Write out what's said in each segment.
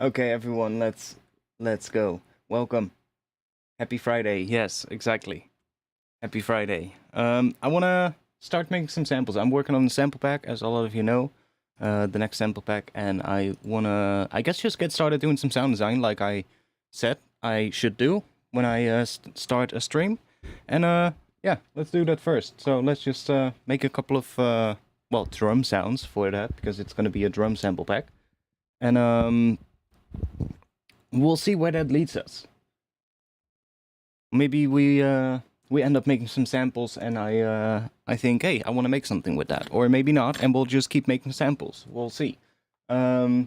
Okay, everyone, let's go. Welcome. Happy Friday. Yes, exactly. Happy Friday. I wanna start making some samples. I'm working on the sample pack, as a lot of you know, the next sample pack, and I wanna, I guess, just get started doing some sound design, like I said I should do when I start a stream. And yeah, let's do that first. So let's just make a couple of well, drum sounds for that, because it's gonna be a drum sample pack, and we'll see where that leads us. Maybe we end up making some samples, and I think, hey, I want to make something with that, or maybe not, and we'll just keep making samples. We'll see. I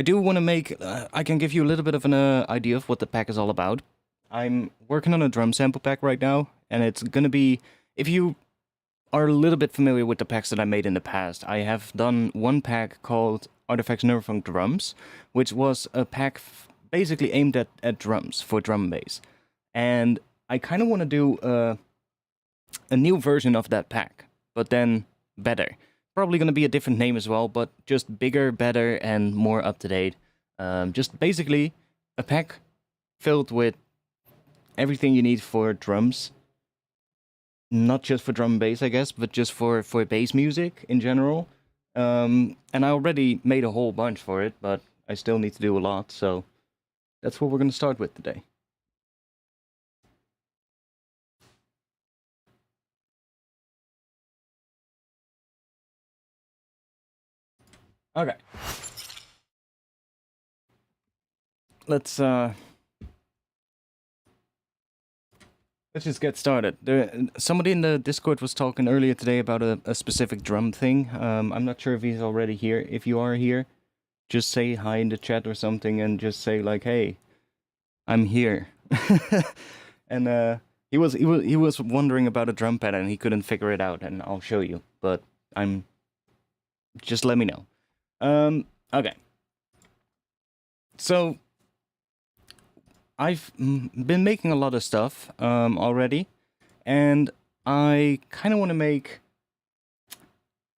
do want to make. I can give you a little bit of an idea of what the pack is all about. I'm working on a drum sample pack right now, and it's gonna be. If you are a little bit familiar with the packs that I made in the past, I have done one pack called Artifacts Neurofunk Drums, which was a pack basically aimed at drums, for drum and bass. And I kind of want to do a new version of that pack, but then better. Probably going to be a different name as well, but just bigger, better, and more up to date. Just basically a pack filled with everything you need for drums. Not just for drum and bass, I guess, but just for bass music in general. And I already made a whole bunch for it, but I still need to do a lot, so that's what we're going to start with today. Okay. Let's just get started. Somebody in the Discord was talking earlier today about a specific drum thing. I'm not sure if he's already here. If you are here, just say hi in the chat or something, and just say like, "Hey, I'm here." And he was wondering about a drum pattern. He couldn't figure it out, and I'll show you. But just let me know. Okay. So I've been making a lot of stuff already, and I kind of want to make.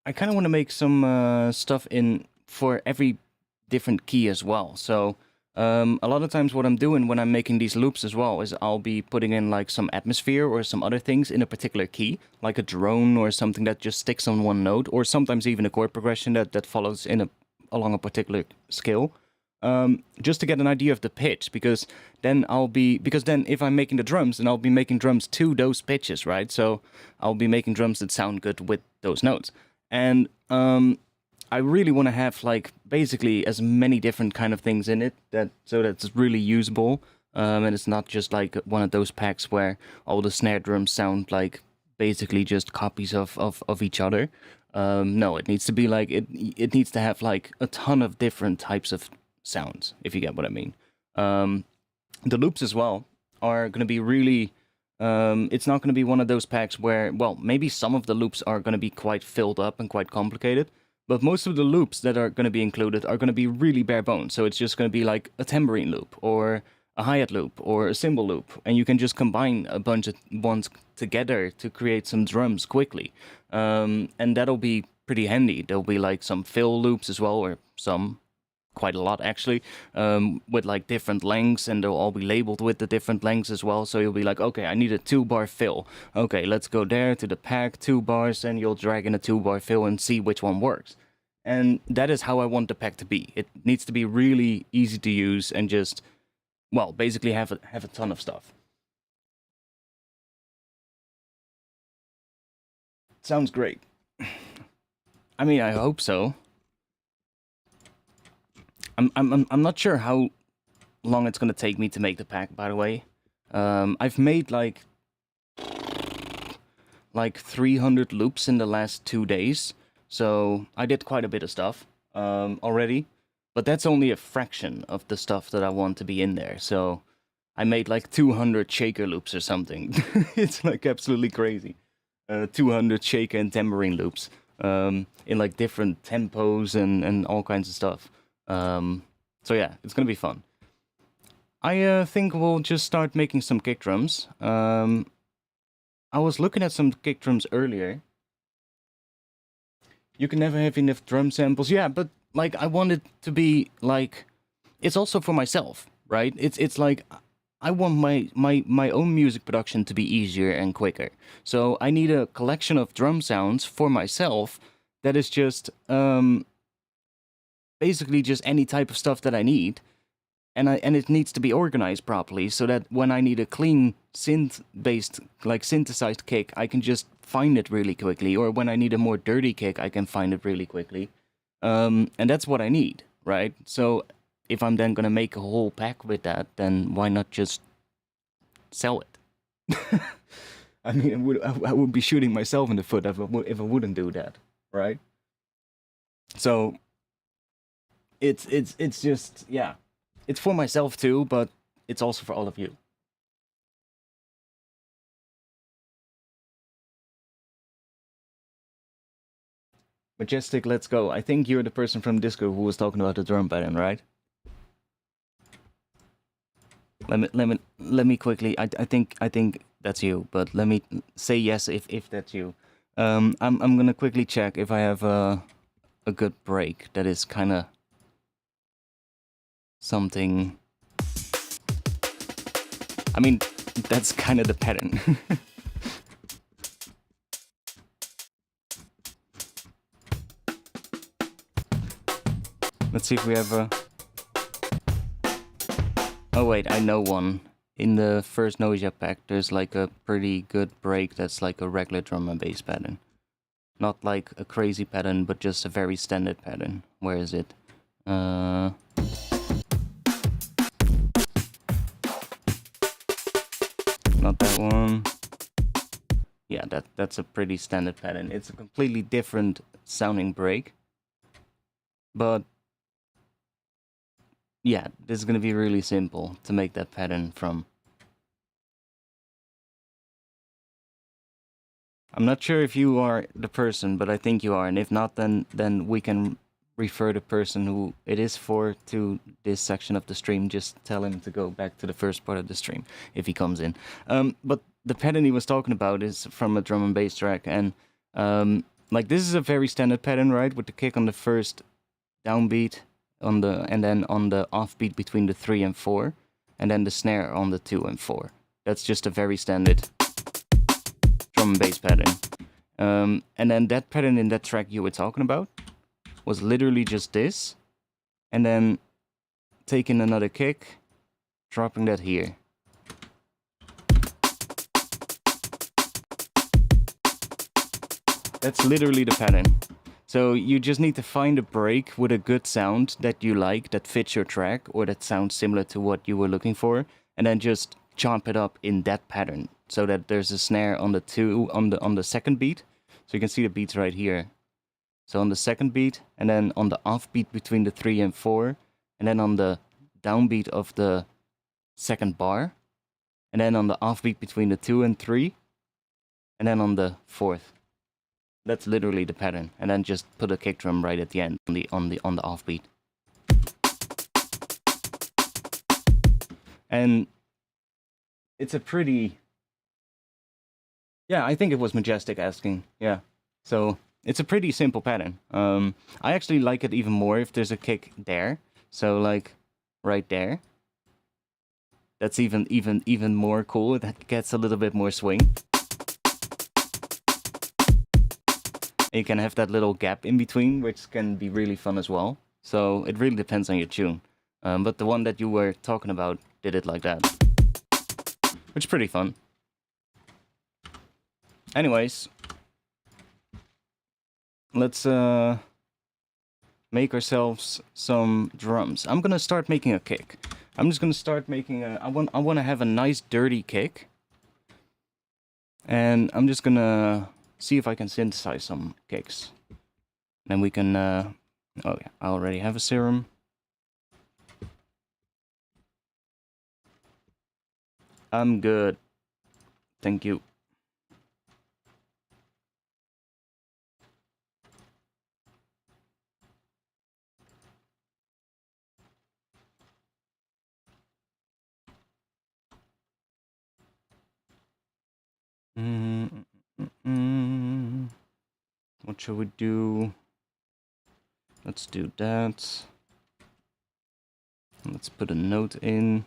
I kind of want to make some stuff in for every different key as well. So a lot of times, what I'm doing when I'm making these loops as well is I'll be putting in like some atmosphere or some other things in a particular key, like a drone or something that just sticks on one note, or sometimes even a chord progression that follows along a particular scale. Just to get an idea of the pitch, because then if I'm making the drums, then I'll be making drums to those pitches, right? So I'll be making drums that sound good with those notes. And I really want to have like basically as many different kind of things in it so that it's really usable. And it's not just like one of those packs where all the snare drums sound like basically just copies of each other. No, it needs to be like it needs to have like a ton of different types of sounds, if you get what I mean. The loops as well are going to be really. It's not going to be one of those packs where, well, maybe some of the loops are going to be quite filled up and quite complicated, but most of the loops that are going to be included are going to be really bare bones. So it's just going to be like a tambourine loop or a hi-hat loop or a cymbal loop, and you can just combine a bunch of ones together to create some drums quickly. And that'll be pretty handy. There'll be like some fill loops as well, or some quite a lot actually, with like different lengths, and they'll all be labeled with the different lengths as well. So you'll be like, okay, I need a 2-bar fill. Okay, let's go there to the pack, 2 bars, and you'll drag in a 2-bar fill and see which one works. And that is how I want the pack to be. It needs to be really easy to use and just, well, basically have a ton of stuff. Sounds great. I mean, I hope so. I'm not sure how long it's gonna take me to make the pack, by the way. I've made like 300 loops in the last 2 days, so I did quite a bit of stuff already. But that's only a fraction of the stuff that I want to be in there. So I made like 200 shaker loops or something. It's like absolutely crazy. 200 shaker and tambourine loops in like different tempos and all kinds of stuff. So yeah, it's gonna be fun. I think we'll just start making some kick drums. I was looking at some kick drums earlier. You can never have enough drum samples. Yeah, but like I want it to be like it's also for myself, right? It's like I want my own music production to be easier and quicker. So I need a collection of drum sounds for myself that is just basically just any type of stuff that I need. And it needs to be organized properly so that when I need a clean synth-based, like synthesized kick, I can just find it really quickly. Or when I need a more dirty kick, I can find it really quickly. And that's what I need, right? So if I'm then gonna make a whole pack with that, then why not just sell it? I mean, I would be shooting myself in the foot if I wouldn't do that, right? So it's just, yeah. It's for myself too, but it's also for all of you. Majestic, let's go. I think you're the person from Discord who was talking about the drum pattern, right? Let me quickly. I think that's you, but let me say yes if that's you. I'm gonna quickly check if I have a good break that is kind of something. I mean, that's kind of the pattern. Let's see if we have a... Oh wait, I know one. In the first Noisia pack, there's like a pretty good break that's like a regular drum and bass pattern. Not like a crazy pattern, but just a very standard pattern. Where is it? Not that one. Yeah, that's a pretty standard pattern. It's a completely different sounding break. But yeah, this is gonna be really simple to make that pattern from. I'm not sure if you are the person, but I think you are, and if not, then we can refer the person who it is for to this section of the stream. Just tell him to go back to the first part of the stream if he comes in. But the pattern he was talking about is from a drum and bass track, and like this is a very standard pattern, right? With the kick on the first downbeat on the, and then on the offbeat between the 3 and 4, and then the snare on the 2 and 4. That's just a very standard drum and bass pattern. And then that pattern in that track you were talking about was literally just this, and then taking another kick, dropping that here. That's literally the pattern. So you just need to find a break with a good sound that you like, that fits your track, or that sounds similar to what you were looking for, and then just chomp it up in that pattern, so that there's a snare on the 2 on the second beat. So you can see the beats right here. So on the second beat, and then on the offbeat between the 3 and 4, and then on the downbeat of the second bar, and then on the offbeat between the 2 and 3, and then on the fourth. That's literally the pattern, and then just put a kick drum right at the end on the offbeat. And it's a pretty... Yeah, I think it was Majestic asking. Yeah, so it's a pretty simple pattern. I actually like it even more if there's a kick there. So like right there. That's even more cool. That gets a little bit more swing. You can have that little gap in between, which can be really fun as well. So it really depends on your tune. But the one that you were talking about did it like that, which is pretty fun. Anyways, let's make ourselves some drums. I'm gonna start making a kick. I'm just gonna start making a... I want to have a nice dirty kick, and I'm just gonna see if I can synthesize some kicks. Then we can... oh yeah, I already have a serum. I'm good. Thank you. What should we do? Let's do that. Let's put a note in.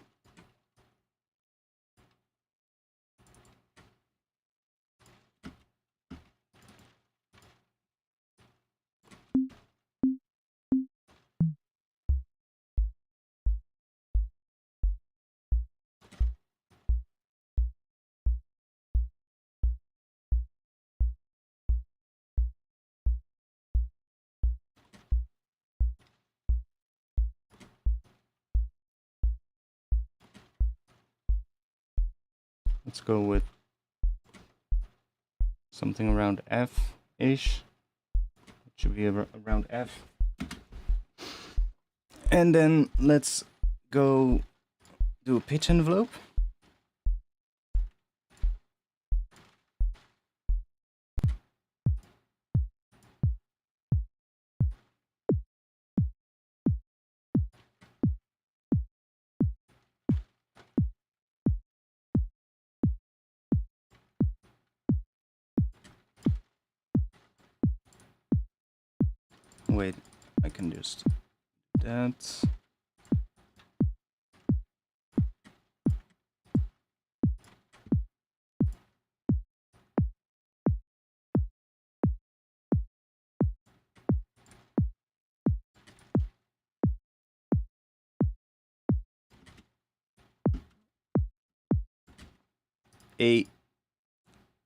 Let's go with something around F-ish. It should be around F. And then let's go do a pitch envelope. Wait, I can just do that.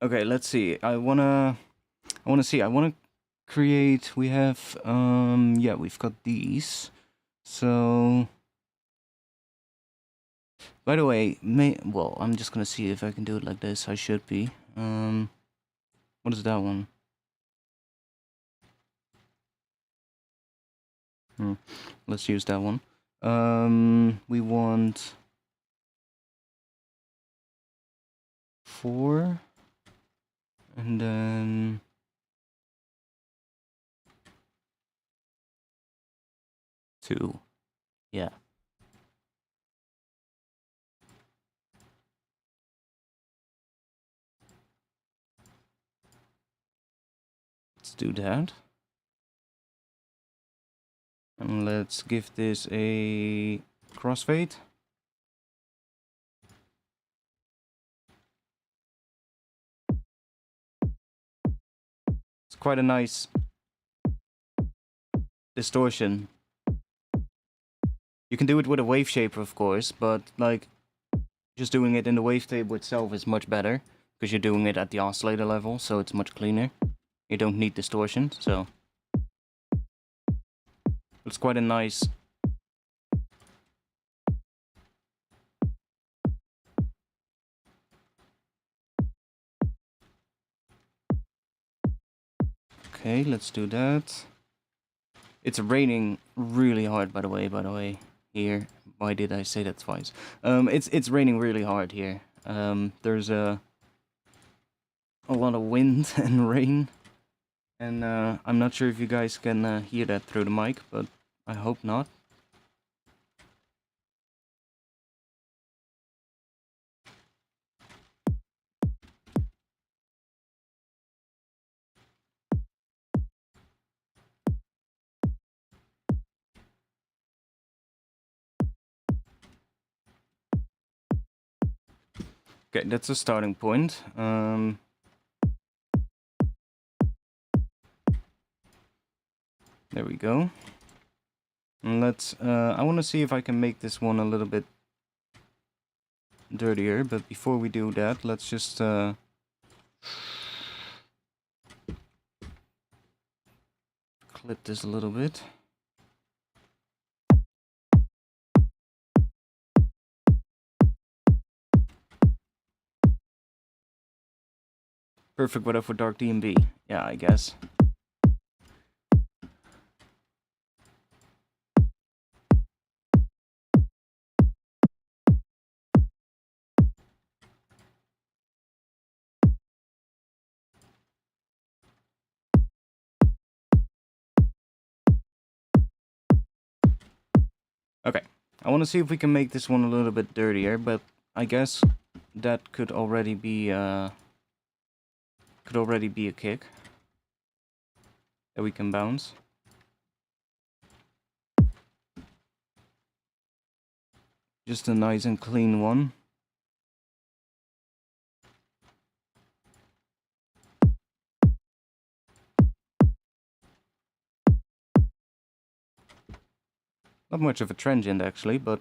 Okay, let's see. I wanna create. We have yeah, we've got these. So, by the way, well, I'm just gonna see if I can do it like this. I should be. What is that one? Let's use that one. We want 4, and then 2. Yeah. Let's do that. And let's give this a crossfade. It's quite a nice distortion. You can do it with a wave shaper, of course, but like just doing it in the wavetable itself is much better because you're doing it at the oscillator level, so it's much cleaner. You don't need distortion, so it's quite a nice. Okay, let's do that. It's raining really hard, by the way, here. Why did I say that twice? It's raining really hard here. There's a lot of wind and rain, and I'm not sure if you guys can hear that through the mic, but I hope not. Okay, that's a starting point. There we go. And let's, I want to see if I can make this one a little bit dirtier, but before we do that, let's just, clip this a little bit. Perfect weather for dark DMB. Yeah, I guess. Okay, I want to see if we can make this one a little bit dirtier, but I guess that could already be a kick that we can bounce. Just a nice and clean one. Not much of a transient actually, but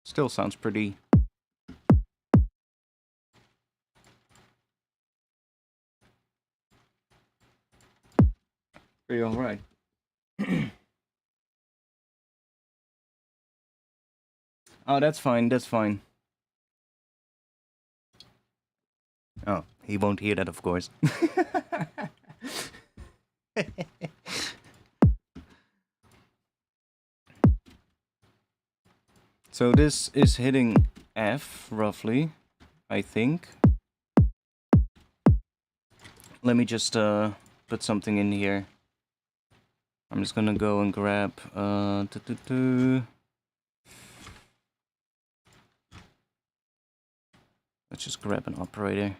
still sounds pretty alright. Oh, that's fine, that's fine. Oh, he won't hear that, of course. So this is hitting F, roughly, I think. Let me just put something in here. I'm just gonna go and grab... Let's just grab an operator.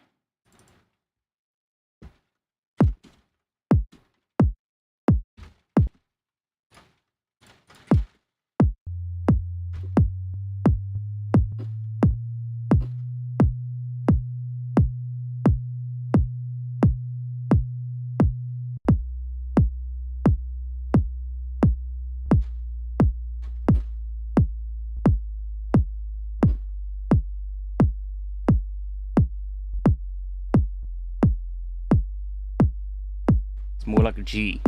It's more like a G.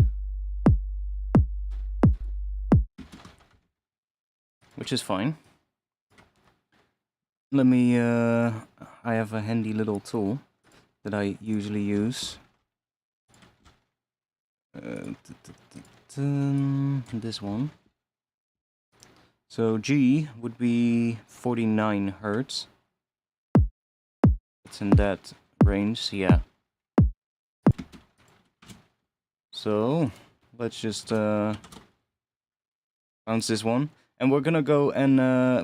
Which is fine. Let me, I have a handy little tool that I usually use. This one. So G would be 49 hertz. It's in that range, yeah. So let's just bounce this one. And we're gonna go and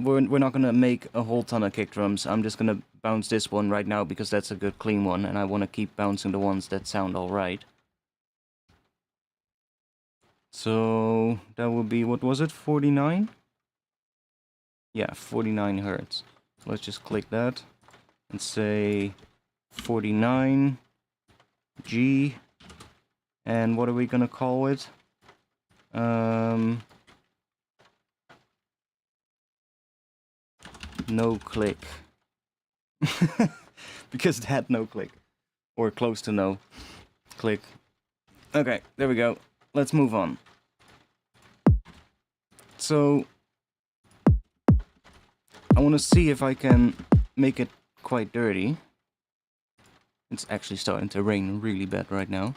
we're not gonna make a whole ton of kick drums. I'm just gonna bounce this one right now because that's a good clean one, and I want to keep bouncing the ones that sound alright. So that would be, what was it, 49? Yeah, 49 hertz. Let's just click that and say 49 G. And what are we gonna call it? No click. Because it had no click. Or close to no click. Okay, there we go. Let's move on. So I want to see if I can make it quite dirty. It's actually starting to rain really bad right now.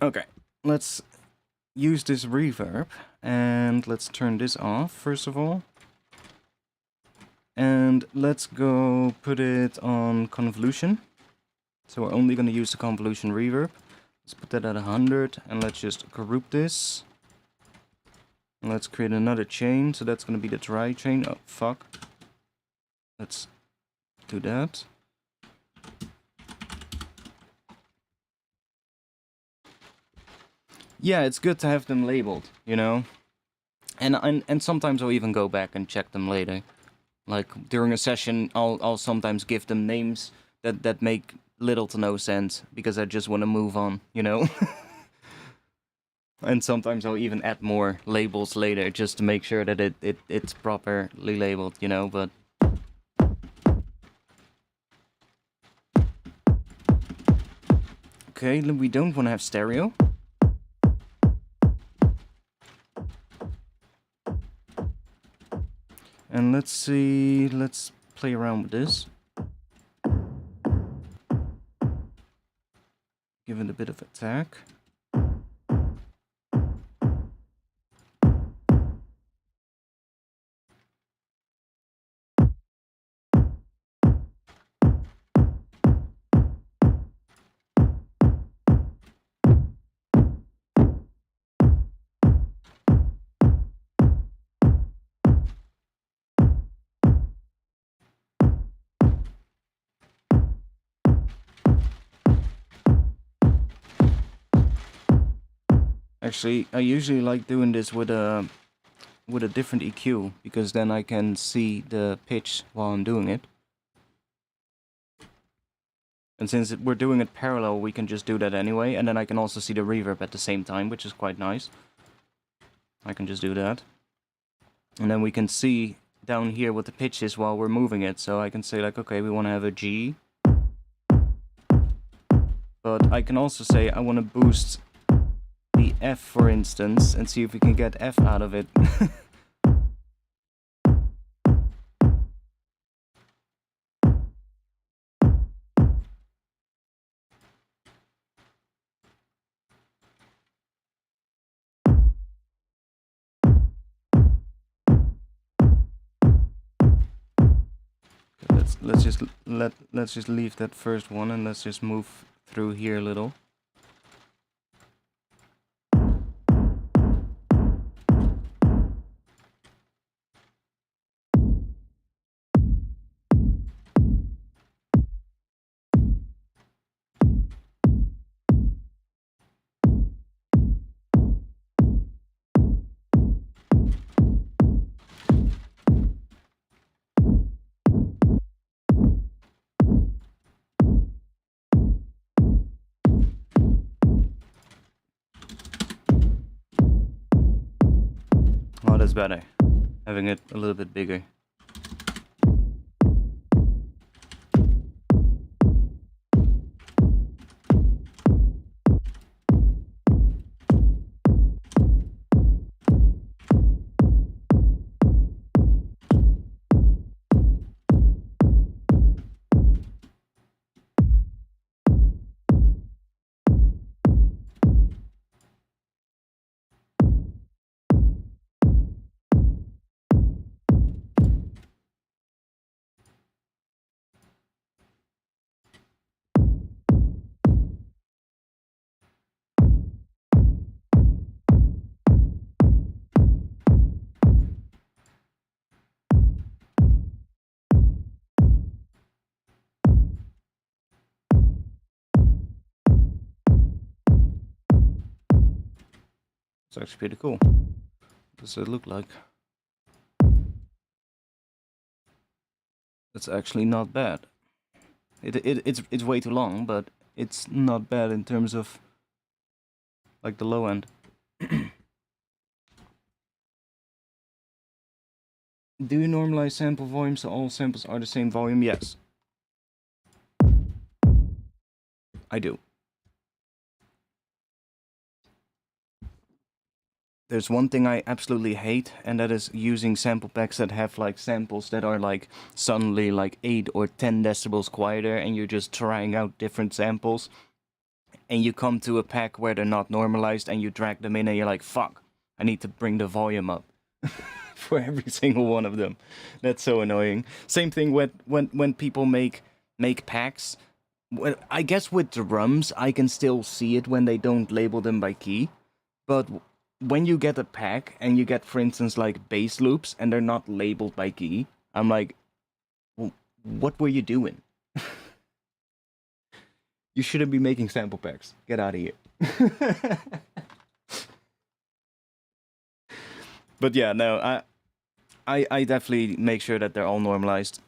Okay, let's use this reverb and let's turn this off first of all. And let's go put it on convolution. So we're only going to use the convolution reverb. Let's put that at 100 and let's just group this. And let's create another chain. So that's going to be the dry chain. Oh, fuck. Let's do that. Yeah, it's good to have them labeled, you know? And sometimes I'll even go back and check them later. Like during a session, I'll sometimes give them names that make little to no sense because I just want to move on, you know? And sometimes I'll even add more labels later just to make sure that it's properly labeled, you know, but... Okay, we don't want to have stereo. And let's see, let's play around with this. Give it a bit of attack. Actually, I usually like doing this with a different EQ, because then I can see the pitch while I'm doing it. And since we're doing it parallel, we can just do that anyway, and then I can also see the reverb at the same time, which is quite nice. I can just do that. And then we can see down here what the pitch is while we're moving it, so I can say like, okay, we want to have a G. But I can also say I want to boost the F, for instance, and see if we can get F out of it. Let's just leave that first one, and let's just move through here a little. Oh, that's better. Having it a little bit bigger. It's actually pretty cool. What does it look like? It's actually not bad. It's way too long, but it's not bad in terms of like the low end. Do you normalize sample volume so all samples are the same volume? Yes. I do. There's one thing I absolutely hate, and that is using sample packs that have like samples that are like suddenly like 8 or 10 decibels quieter, and you're just trying out different samples, and you come to a pack where they're not normalized, and you drag them in, and you're like, fuck, I need to bring the volume up for every single one of them. That's so annoying. Same thing with when people make packs. Well, I guess with drums, I can still see it when they don't label them by key, but when you get a pack and you get, for instance, like bass loops and they're not labeled by key, I'm like, well, what were you doing? You shouldn't be making sample packs. Get out of here. But yeah, no, I definitely make sure that they're all normalized.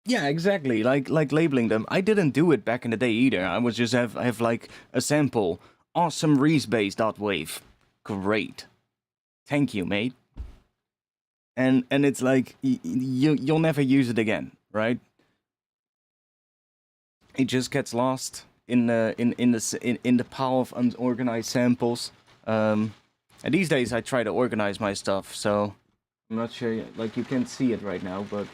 Yeah, exactly. Like labeling them. I didn't do it back in the day either. I was just have like a sample. Awesome Reese-based.wave. Great. Thank you, mate. And it's like you'll never use it again, right? It just gets lost in the pile of unorganized samples. And these days I try to organize my stuff, so I'm not sure. Like you can't see it right now, but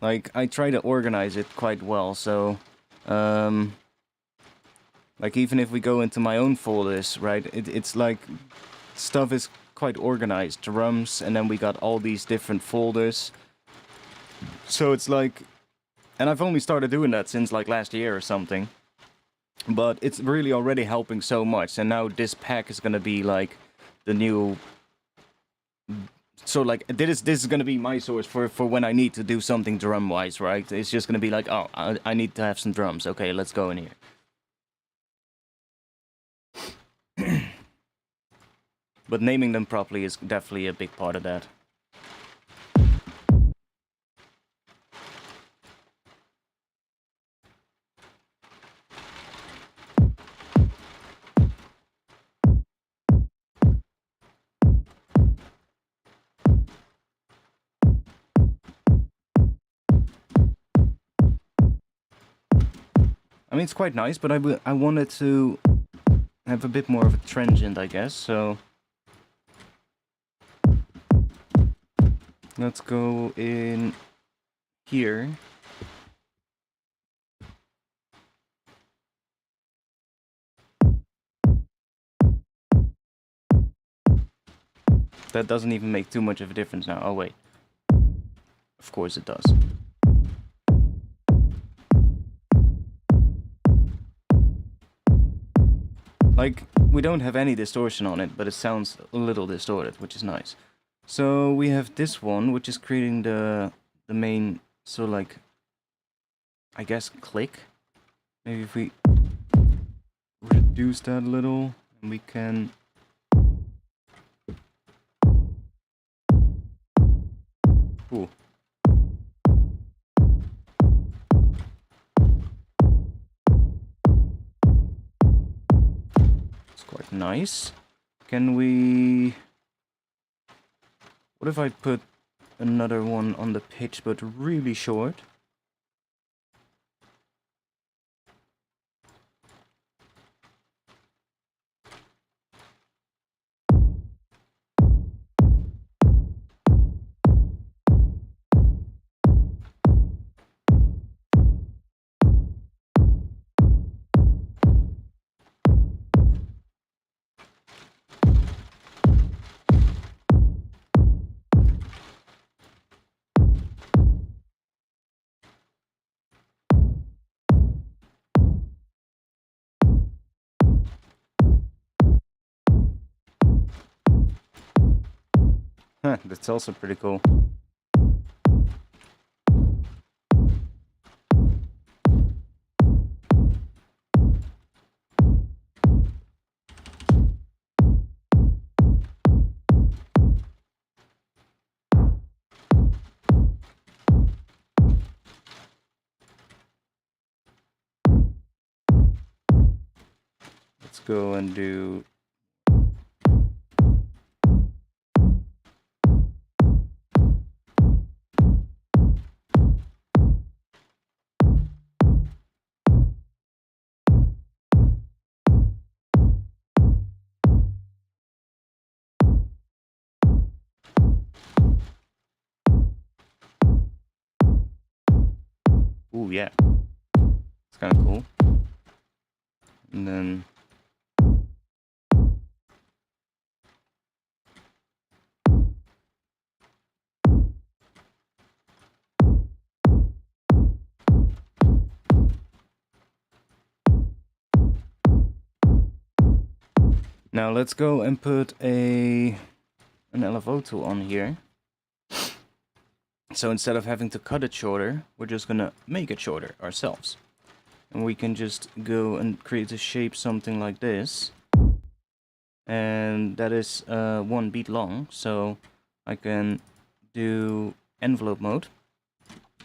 like I try to organize it quite well. So, like even if we go into my own folders, right? It's like stuff is quite organized. Drums, and then we got all these different folders. So it's like, and I've only started doing that since like last year or something. But it's really already helping so much. And now this pack is gonna be like the new So like this is gonna be my source for when I need to do something drum wise, right? It's just gonna be like, oh, I need to have some drums. Okay, let's go in here. But naming them properly is definitely a big part of that. I mean, it's quite nice, but I wanted to have a bit more of a transient, I guess, so... Let's go in here. That doesn't even make too much of a difference now. Oh, wait. Of course it does. Like, we don't have any distortion on it, but it sounds a little distorted, which is nice. So we have this one, which is creating the main, so like, I guess, click. Maybe if we reduce that a little, and we can... Cool. It's quite nice. Can we... What if I put another one on the pitch, but really short? Huh, that's also pretty cool. Let's go and do... Ooh, yeah. It's kind of cool. And then... Now let's go and put an LFO tool on here. So instead of having to cut it shorter, we're just gonna make it shorter ourselves. And we can just go and create a shape something like this. And that is 1 beat long, so I can do envelope mode.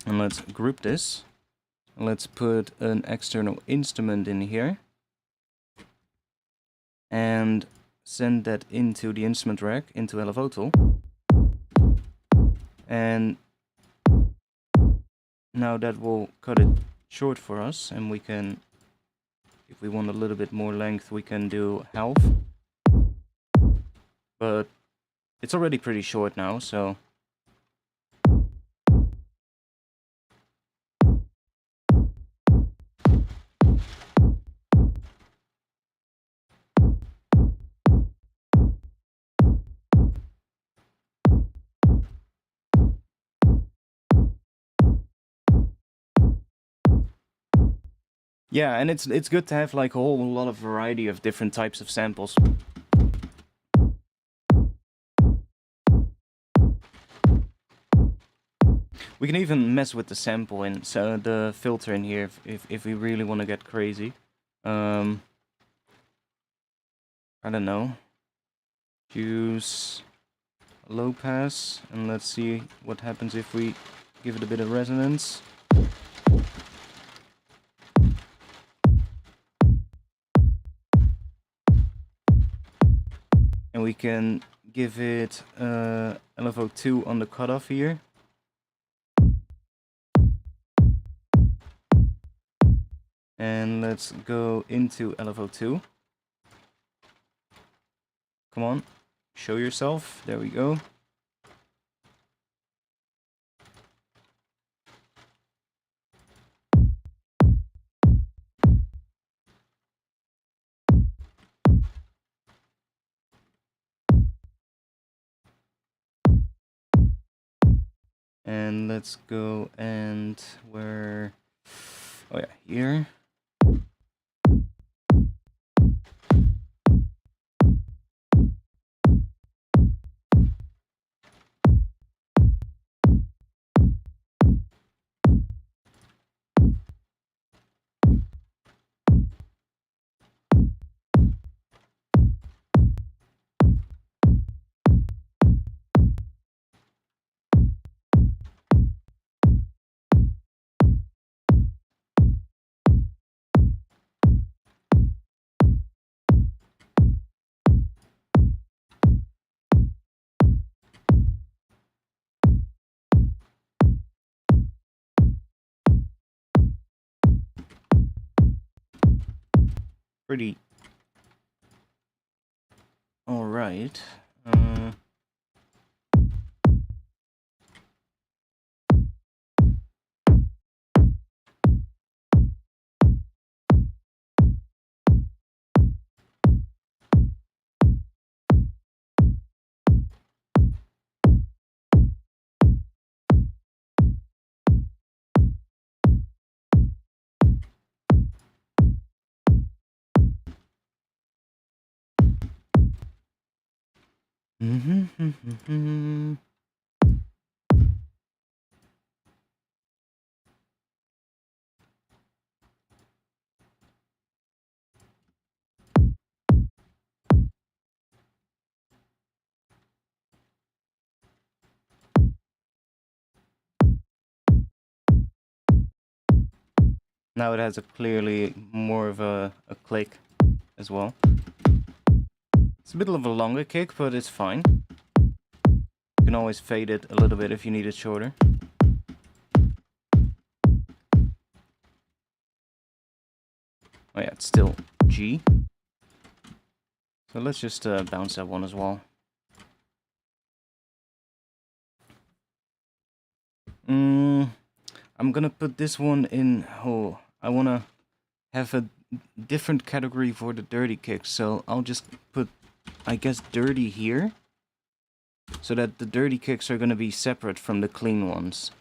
And let's group this. Let's put an external instrument in here. And send that into the instrument rack, into LFO tool. And now that will cut it short for us, and we can, if we want a little bit more length, we can do half. But it's already pretty short now, so... Yeah, and it's good to have like a whole lot of variety of different types of samples. We can even mess with the sample and so the filter in here if we really want to get crazy. I don't know. Choose low pass and let's see what happens if we give it a bit of resonance. And we can give it LFO2 on the cutoff here. And let's go into LFO2. Come on, show yourself. There we go. And let's go and where... Oh yeah, here. Pretty. All right. Now it has a clearly more of a click as well. It's a bit of a longer kick, but it's fine. You can always fade it a little bit if you need it shorter. Oh yeah, it's still G. So let's just bounce that one as well. I'm gonna put this one in... Oh, I wanna have a different category for the dirty kicks, so I'll just put, I guess, dirty here. So that the dirty kicks are gonna be separate from the clean ones.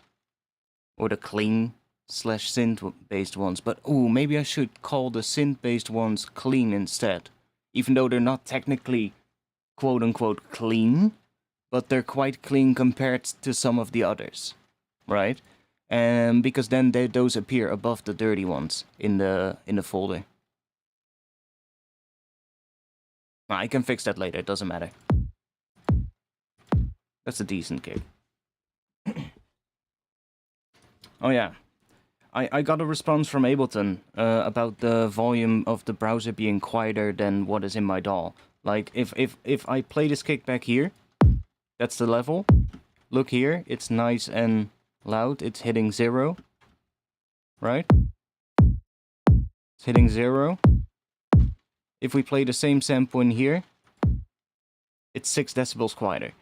Or the clean / synth-based ones. But, ooh, maybe I should call the synth-based ones clean instead. Even though they're not technically quote-unquote clean, but they're quite clean compared to some of the others. Right? Because then those appear above the dirty ones in the folder. I can fix that later, it doesn't matter. That's a decent kick. Oh yeah, I got a response from Ableton about the volume of the browser being quieter than what is in my DAW. Like, if I play this kick back here, that's the level. Look here, it's nice and loud, it's hitting 0. Right? It's hitting 0. If we play the same sample in here, it's 6 decibels quieter.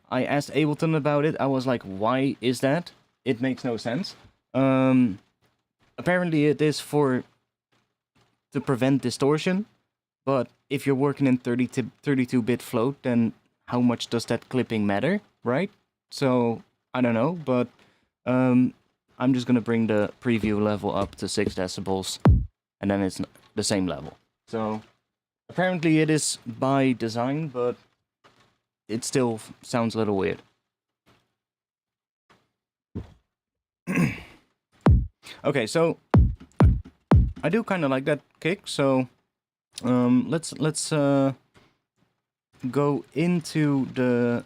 I asked Ableton about it, I was like, why is that? It makes no sense. Apparently it is to prevent distortion, but if you're working in 32-bit float, then how much does that clipping matter, right? So, I don't know, but I'm just gonna bring the preview level up to 6 decibels, and then it's the same level. So, apparently it is by design, but it still sounds a little weird. Okay, so I do kind of like that kick. So let's go into the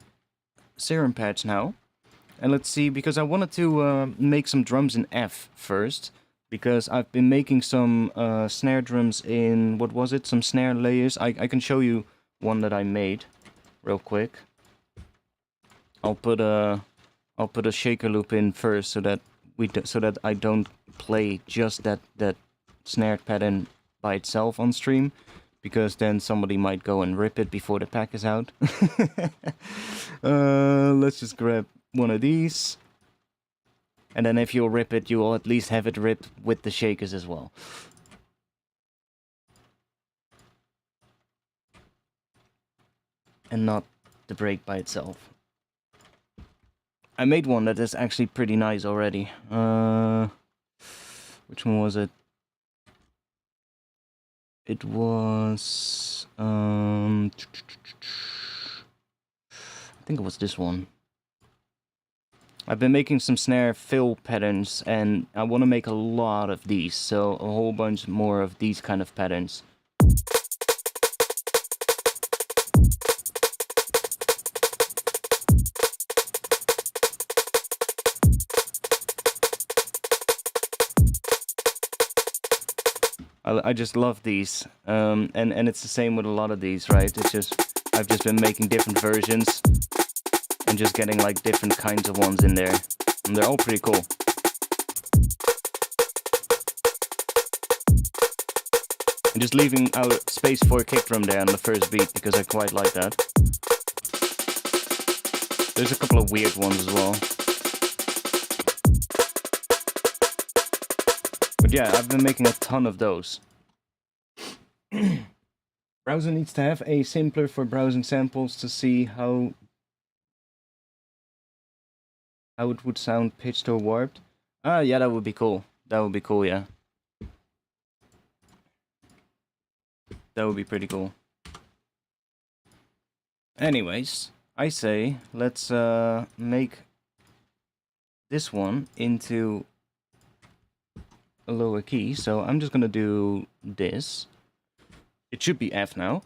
serum patch now, and let's see, because I wanted to make some drums in F first, because I've been making some snare drums in, what was it, some snare layers. I can show you one that I made real quick. I'll put a shaker loop in first, so that I don't play just that snare pattern by itself on stream, because then somebody might go and rip it before the pack is out. Let's just grab one of these. And then if you'll rip it, you will at least have it ripped with the shakers as well. And not the break by itself. I made one that is actually pretty nice already. Which one was it? It was... I think it was this one. I've been making some snare fill patterns, and I want to make a lot of these, so a whole bunch more of these kind of patterns. I just love these, and it's the same with a lot of these, right? It's just, I've just been making different versions, and just getting like different kinds of ones in there, and they're all pretty cool. And just leaving out space for a kick drum there on the first beat, because I quite like that. There's a couple of weird ones as well. But yeah, I've been making a ton of those. Browser needs to have a simpler for browsing samples to see how it would sound pitched or warped. Ah, yeah, that would be cool. That would be cool, yeah. That would be pretty cool. Anyways, I say let's make this one into a lower key. So I'm just gonna do this. It should be F now.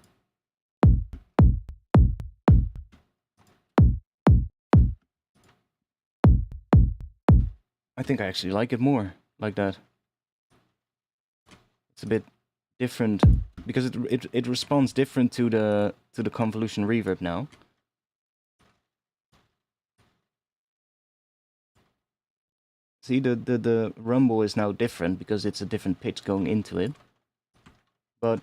I think I actually like it more like that. It's a bit different because it responds different to the convolution reverb now. See, the rumble is now different because it's a different pitch going into it. But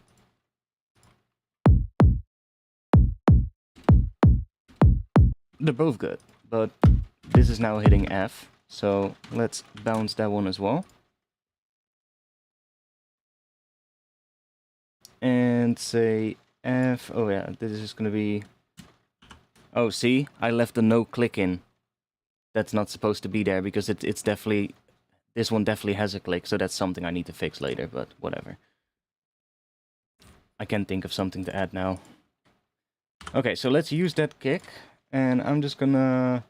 they're both good. But this is now hitting F, so let's bounce that one as well. And say F. Oh yeah, this is gonna be... Oh, see? I left the no click in. That's not supposed to be there because it's definitely... This one definitely has a click, so that's something I need to fix later, but whatever. I can't think of something to add now. Okay, so let's use that kick, and I'm just gonna...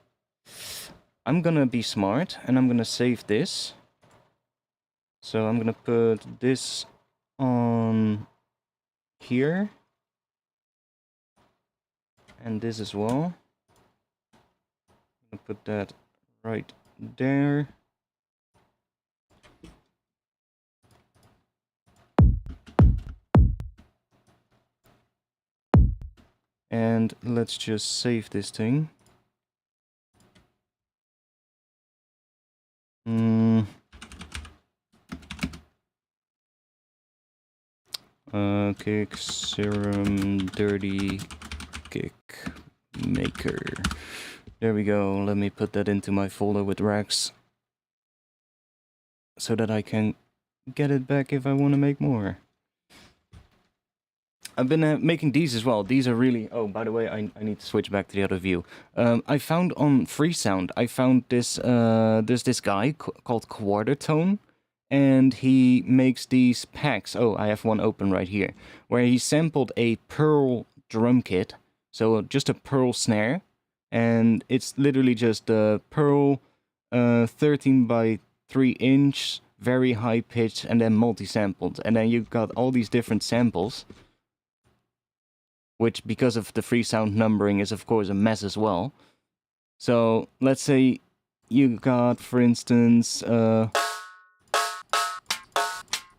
I'm gonna be smart, and I'm gonna save this. So I'm gonna put this on here. And this as well. I'm gonna put that right there. And let's just save this thing. Kick serum dirty kick maker. There we go. Let me put that into my folder with racks so that I can get it back if I want to make more. I've been making these as well. These are really... Oh, by the way, I need to switch back to the other view. I found on Freesound, I found this... there's this guy called Quartertone, and he makes these packs. Oh, I have one open right here, where he sampled a Pearl drum kit. So just a Pearl snare, and it's literally just a Pearl 13 by 3 inch very high pitched, and then multi-sampled. And then you've got all these different samples, which because of the free sound numbering is of course a mess as well. So let's say you got, for instance,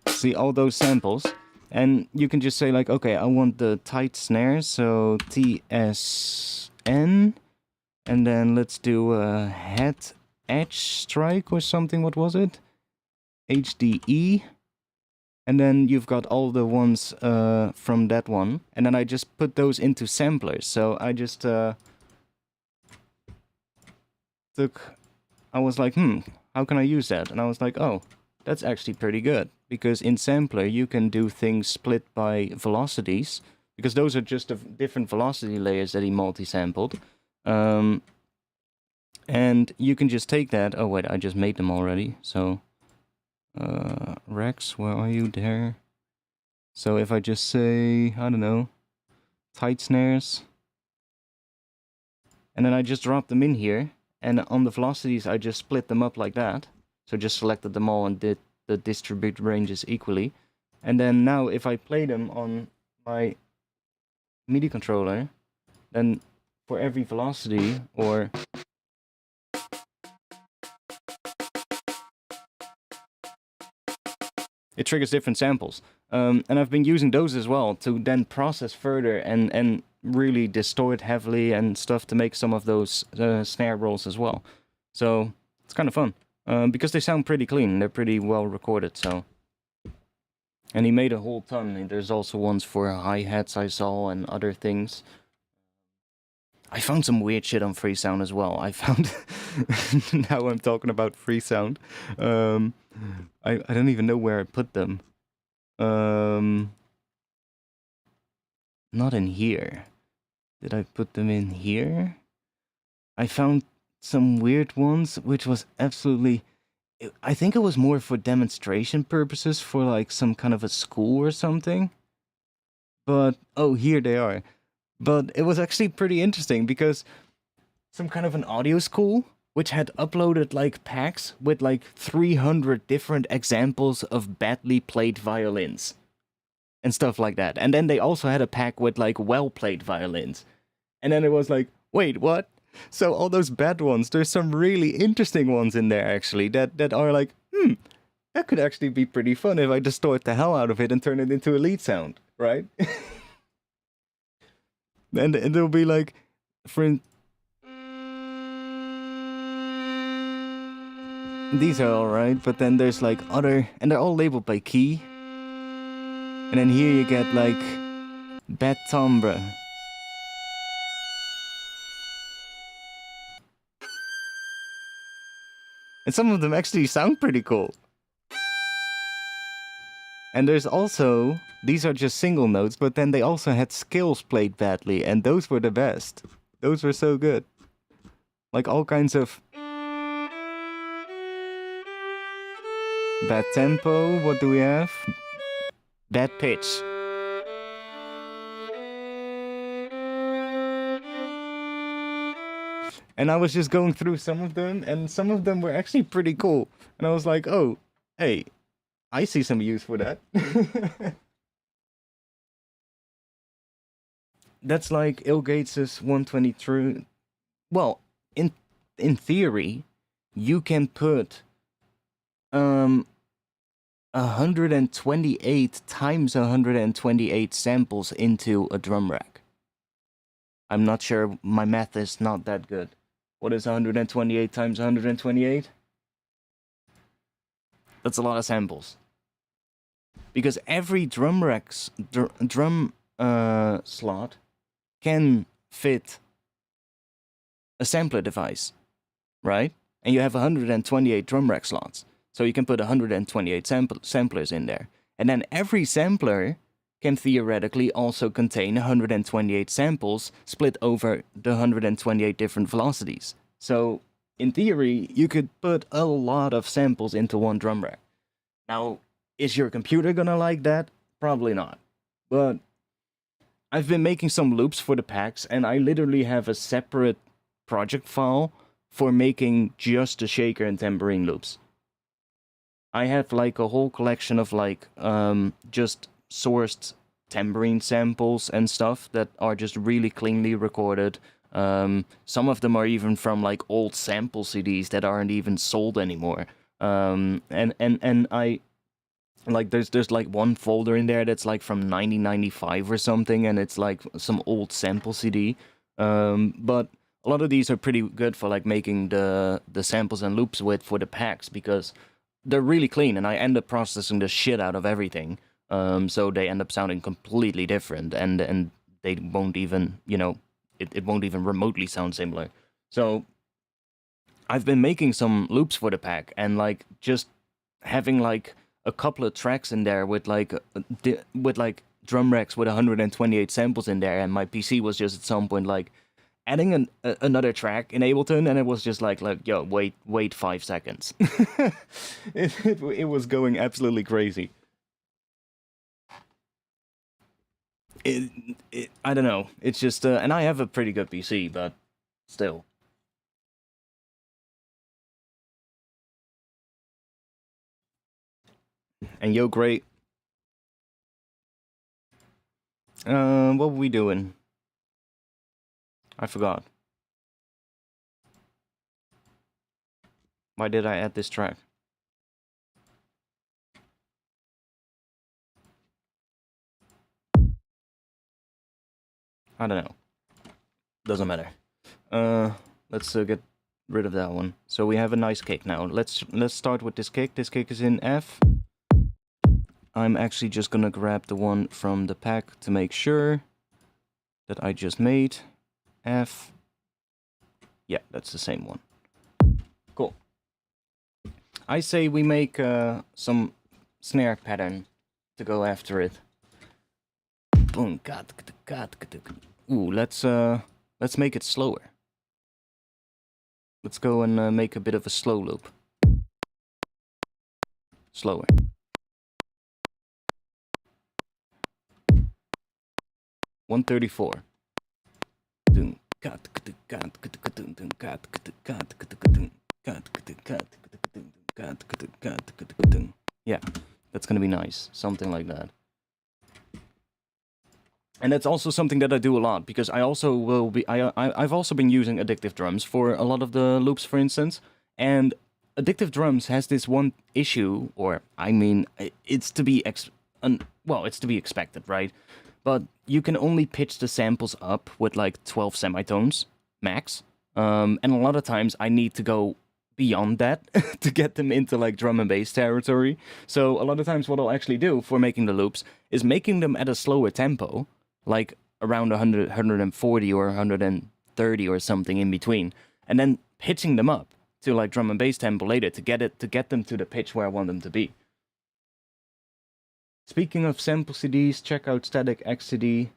see all those samples, and you can just say like, okay, I want the tight snare, so TSN, and then let's do a head edge strike or something. What was it? HDE. And then you've got all the ones from that one, and then I just put those into samplers. So I just I was like, how can I use that? And I was like, oh, that's actually pretty good, because in sampler you can do things split by velocities, because those are just the different velocity layers that he multi-sampled. And you can just take that. Oh wait, I just made them already. So Rex, where are you? There. So if I just say, I don't know, tight snares, and then I just drop them in here, and on the velocities I just split them up like that. So just selected them all and did the distribute ranges equally. And then now if I play them on my MIDI controller, then for every velocity, or it triggers different samples. And I've been using those as well to then process further and really distort heavily and stuff to make some of those snare rolls as well. So it's kind of fun. Because they sound pretty clean, they're pretty well recorded, so. And he made a whole ton. There's also ones for hi-hats I saw and other things. I found some weird shit on Freesound as well. I found, now I'm talking about Freesound. I don't even know where I put them. Not in here. Did I put them in here? I found some weird ones, which was absolutely... I think it was more for demonstration purposes, for like some kind of a school or something. But, oh, here they are. But it was actually pretty interesting, because some kind of an audio school, which had uploaded like packs with like 300 different examples of badly played violins. And stuff like that. And then they also had a pack with like well-played violins. And then it was like, wait, what? So all those bad ones, there's some really interesting ones in there actually that are like, that could actually be pretty fun if I distort the hell out of it and turn it into a lead sound, right? And it'll be like, these are alright, but then there's like other, and they're all labeled by key. And then here you get like bad timbre. And some of them actually sound pretty cool. And there's also, these are just single notes, but then they also had scales played badly, and those were the best. Those were so good. Like all kinds of bad tempo, what do we have? Bad pitch. And I was just going through some of them, and some of them were actually pretty cool. And I was like, oh, hey, I see some use for that. That's like Il Gates's 123. Well, in theory, you can put 128 times 128 samples into a drum rack. I'm not sure, my math is not that good. What is 128 times 128? That's a lot of samples. Because every drum rack's drum slot can fit a sampler device, right? And you have 128 drum rack slots. So you can put 128 samplers in there. And then every sampler can theoretically also contain 128 samples split over the 128 different velocities. So, in theory, you could put a lot of samples into one drum rack. Now, is your computer gonna like that? Probably not. But I've been making some loops for the packs, and I literally have a separate project file for making just the shaker and tambourine loops. I have like a whole collection of like just sourced tambourine samples and stuff that are just really cleanly recorded. Some of them are even from like old sample CDs that aren't even sold anymore. And I like there's like one folder in there that's like from 1995 or something, and it's like some old sample CD. But a lot of these are pretty good for like making the samples and loops with for the packs because they're really clean, and I end up processing the shit out of everything. So they end up sounding completely different, and they won't even, you know, it won't even remotely sound similar. So I've been making some loops for the pack, and like just having like a couple of tracks in there with like with like drum racks with 128 samples in there, and my PC was just at some point like adding another track in Ableton, and it was just like yo, wait 5 seconds. It was going absolutely crazy. I don't know. It's just and I have a pretty good PC, but still. And yo, great. What were we doing? I forgot. Why did I add this track? I don't know. Doesn't matter. Let's get rid of that one. So we have a nice kick now. Let's start with this kick. This kick is in F. I'm actually just gonna grab the one from the pack to make sure that I just made. F. Yeah, that's the same one. Cool. I say we make some snare pattern to go after it. Boom. Ooh, let's make it slower. Let's go and make a bit of a slow loop. Slower. $134. Yeah, that's gonna be nice. Something like that. And that's also something that I do a lot, because I also will be... I've also been using Addictive Drums for a lot of the loops, for instance. And Addictive Drums has this one issue, or, I mean, it's to be... well, it's to be expected, right? But you can only pitch the samples up with like 12 semitones, max. And a lot of times I need to go beyond that to get them into like drum and bass territory. So a lot of times what I'll actually do for making the loops is making them at a slower tempo, like around 100, 140 or 130 or something in between, and then pitching them up to like drum and bass tempo later to get them to the pitch where I want them to be. Speaking of sample CDs, check out Static XCD.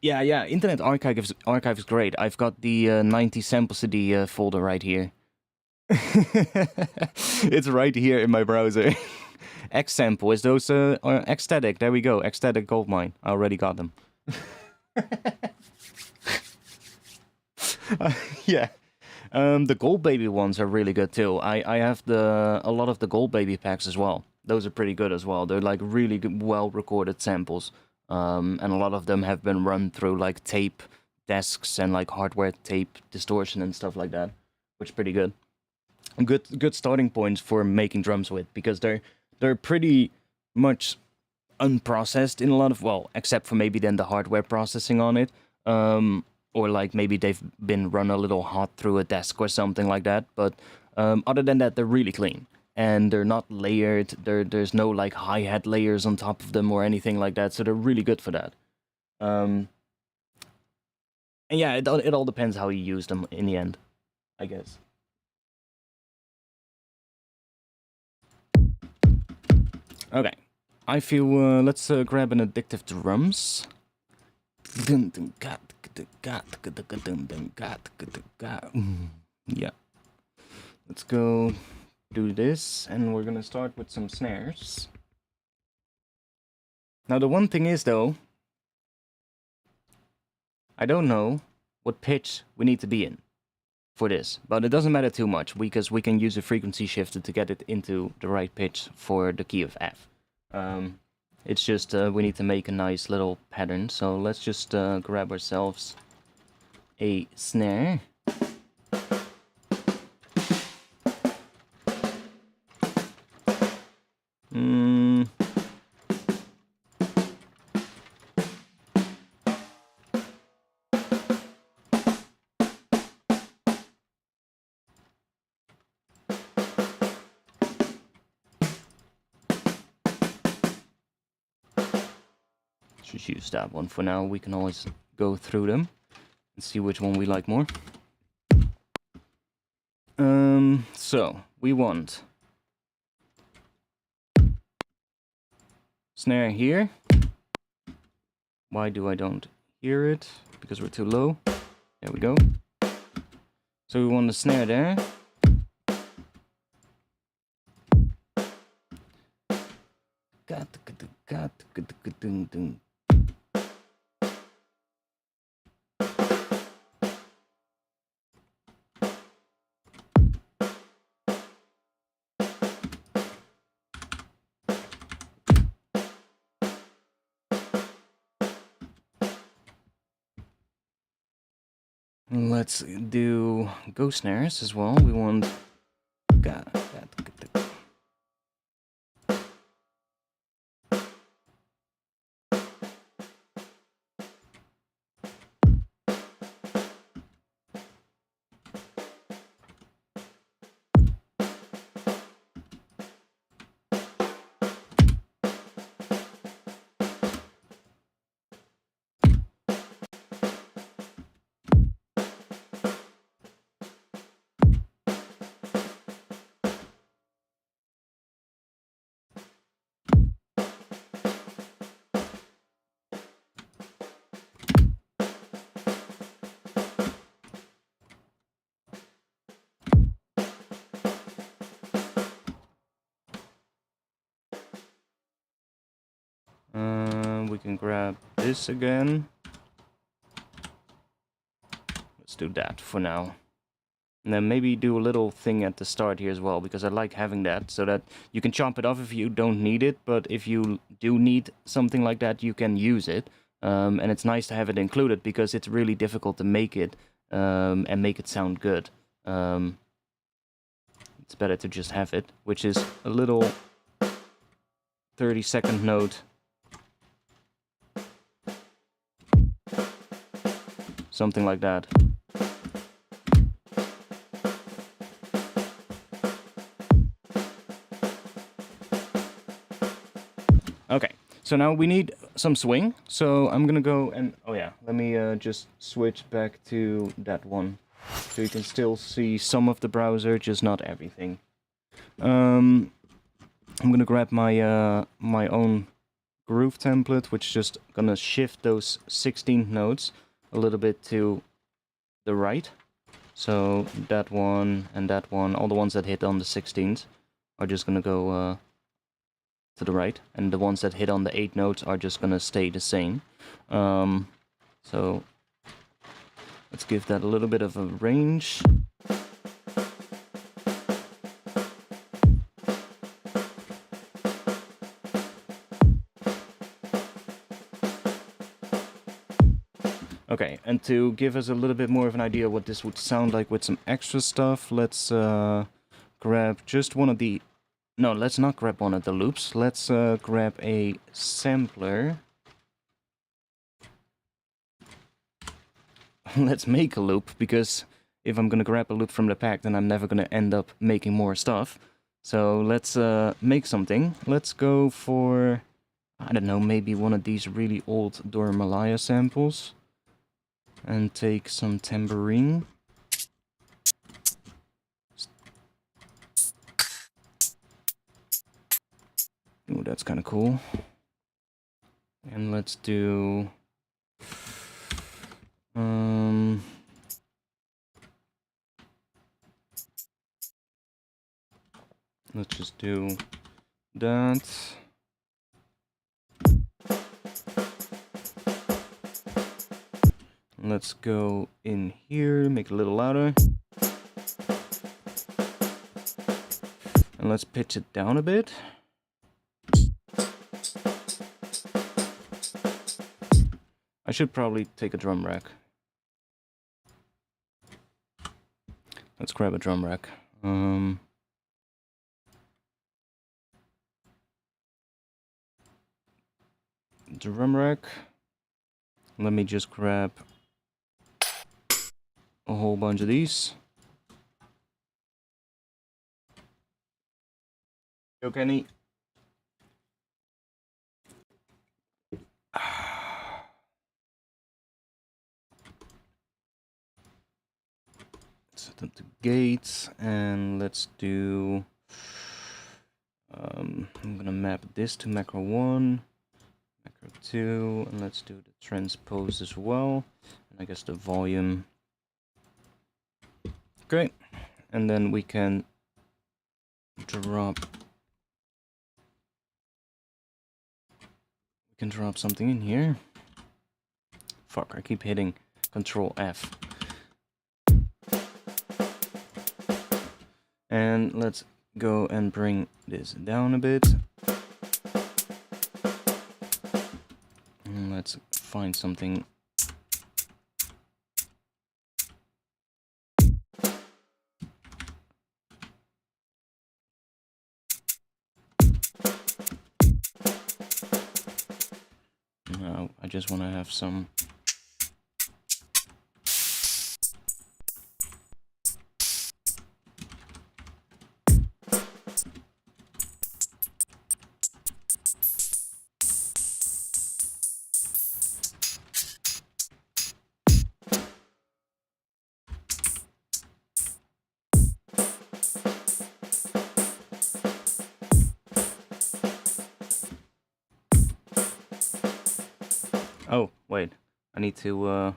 Yeah, Internet Archive is great. I've got the 90 sample CD folder right here. It's right here in my browser. X-Sample, is those, or X-Static, there we go, X-Static Goldmine, I already got them. Yeah, the Gold Baby ones are really good too. I have a lot of the Gold Baby packs as well. Those are pretty good as well. They're like really good, well-recorded samples. And a lot of them have been run through like tape desks and like hardware tape distortion and stuff like that, which is pretty good. Good starting points for making drums with, because they're pretty much unprocessed in a lot of, well, except for maybe then the hardware processing on it, or like maybe they've been run a little hot through a desk or something like that. But other than that, they're really clean. And they're not layered. There's no like hi-hat layers on top of them or anything like that. So they're really good for that. And yeah, it all depends how you use them in the end, I guess. Okay, I feel let's grab an Addictive Drums. Yeah, let's go do this, and we're gonna start with some snares. Now the one thing is though, I don't know what pitch we need to be in. for this, but it doesn't matter too much because we can use a frequency shifter to get it into the right pitch for the key of F. It's just we need to make a nice little pattern, so let's just grab ourselves a snare. Just use that one for now. We can always go through them and see which one we like more. So we want snare here. Why do I don't hear it? Because we're too low. There we go. So we want the snare there. Let's do ghost snares as well. We want we can grab this again. Let's do that for now. And then maybe do a little thing at the start here as well, because I like having that, so that you can chop it off if you don't need it, but if you do need something like that, you can use it. And it's nice to have it included, because it's really difficult to make it, and make it sound good. It's better to just have it, which is a little 30-second note. Something like that. Okay, so now we need some swing. So I'm gonna go and, oh yeah, let me just switch back to that one. So you can still see some of the browser, just not everything. I'm gonna grab my my own groove template, which is just gonna shift those 16th notes a little bit to the right. So that one and that one, all the ones that hit on the 16th are just gonna go to the right, and the ones that hit on the 8 notes are just gonna stay the same. So let's give that a little bit of a range. Okay, and to give us a little bit more of an idea what this would sound like with some extra stuff, let's grab just one of the... No, let's not grab one of the loops. Let's grab a sampler. Let's make a loop, because if I'm gonna grab a loop from the pack, then I'm never gonna end up making more stuff. So let's make something. Let's go for, I don't know, maybe one of these really old Dora Malaya samples. And take some tambourine. Ooh, that's kind of cool. And let's do... let's just do that. Let's go in here, make it a little louder. And let's pitch it down a bit. I should probably take a drum rack. Let's grab a drum rack. Drum rack. Let me just grab a whole bunch of these. Yo, Kenny. Set up the gates and let's do. I'm gonna map this to macro 1, macro 2, and let's do the transpose as well. And I guess the volume. Great. And then we can drop. We can drop something in here. Fuck, I keep hitting Control F. And let's go and bring this down a bit. And let's find something. No, I just want to have some. Oh, wait. I need to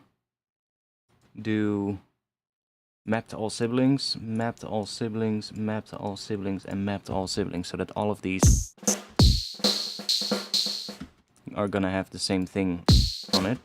do map to all siblings, map to all siblings, map to all siblings, and map to all siblings, so that all of these are gonna have the same thing on it.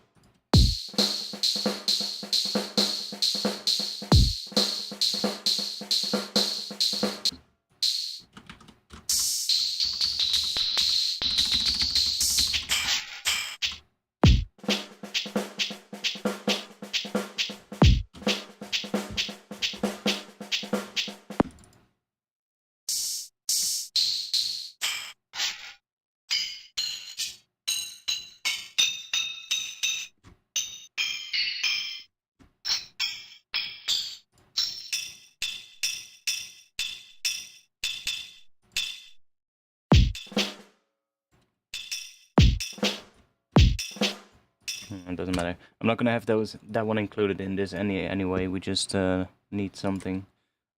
It doesn't matter. I'm not gonna have that one included in this anyway. We just need something.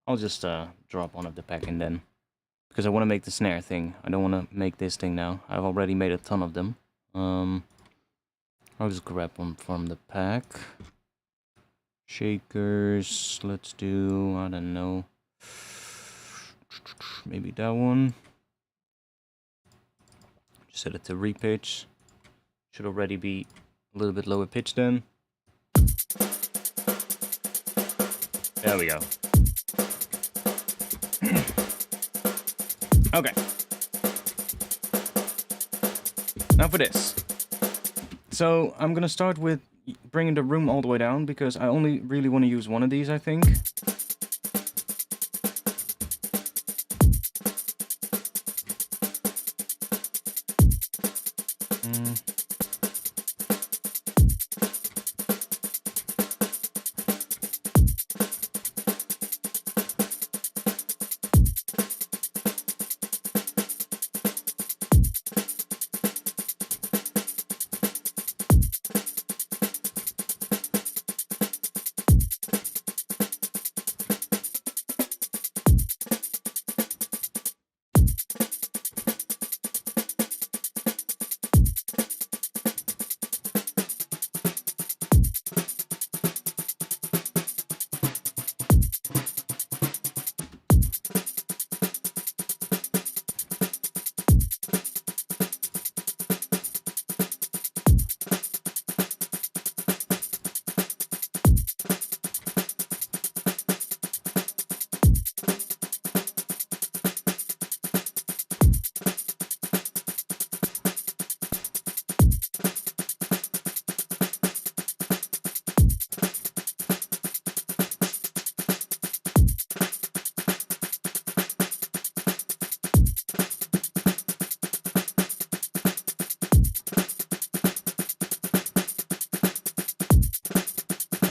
I'll just drop one of the pack in then, because I want to make the snare thing. I don't want to make this thing now. I've already made a ton of them. I'll just grab one from the pack. Shakers. Let's do, I don't know, maybe that one. Just set it to repitch. Should already be a little bit lower pitch then. There we go. Okay. Now for this. So I'm gonna start with bringing the room all the way down, because I only really want to use one of these, I think.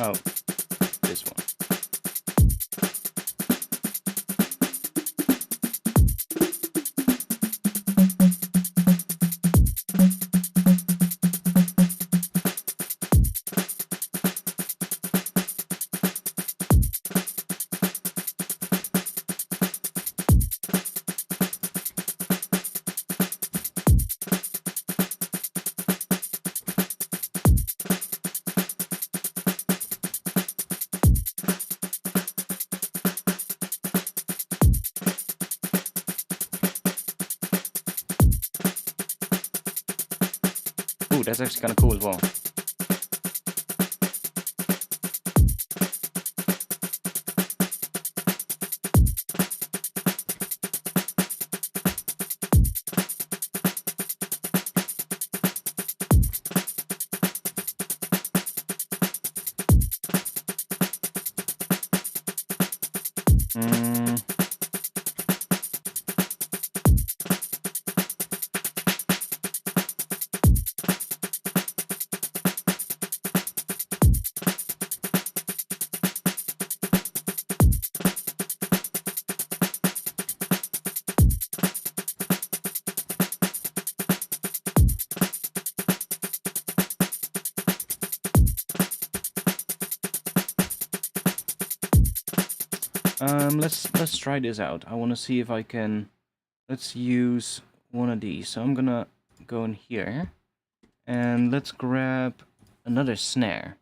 Oh, this one. Ooh, that's actually kind of cool as well. Let's try this out. I want to see if I can. Let's use one of these. So I'm gonna go in here, and let's grab another snare.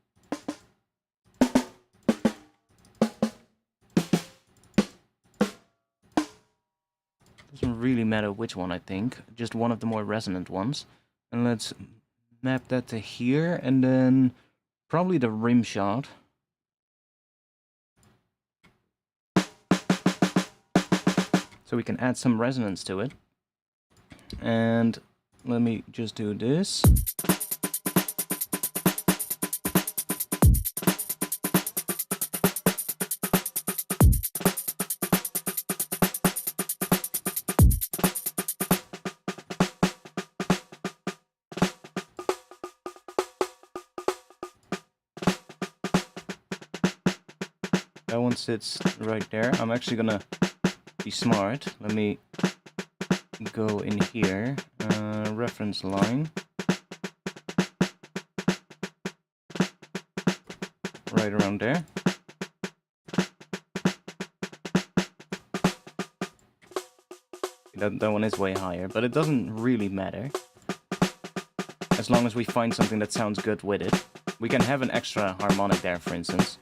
Doesn't really matter which one, I think. Just one of the more resonant ones. And let's map that to here, and then probably the rim shot. So we can add some resonance to it. And let me just do this. That one sits right there. I'm actually gonna be smart. Let me go in here, reference line, right around there. That one is way higher, but it doesn't really matter. As long as we find something that sounds good with it. We can have an extra harmonic there, for instance.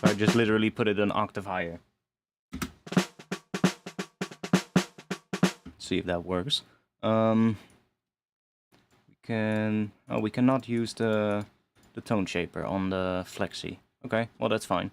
I just literally put it an octave higher. See if that works. We cannot use the tone shaper on the flexi. Okay, well that's fine.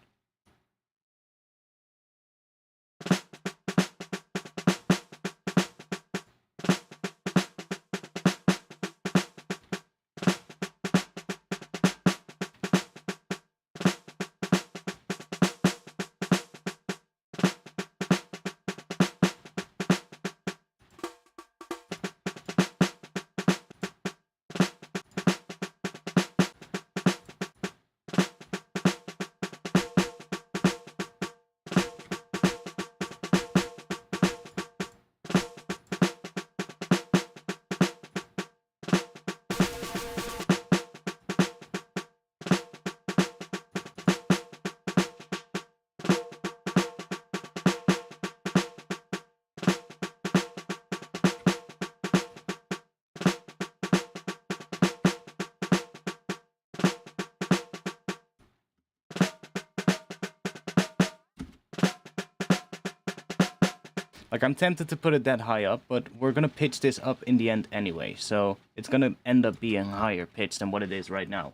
Like, I'm tempted to put it that high up, but we're gonna pitch this up in the end anyway, so it's gonna end up being higher pitched than what it is right now.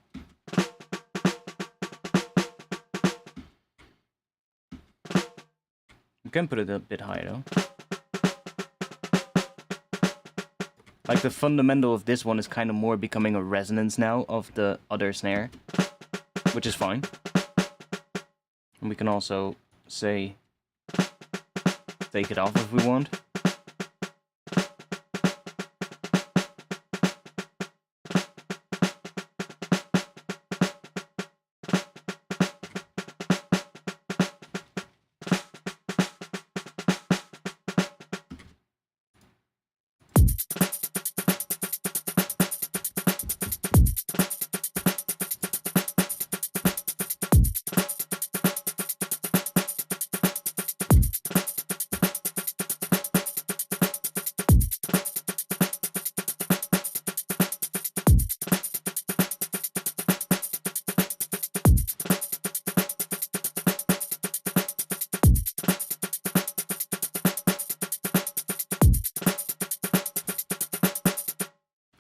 You can put it a bit higher, though. Like, the fundamental of this one is kind of more becoming a resonance now of the other snare, which is fine. And we can also say, take it off if we want.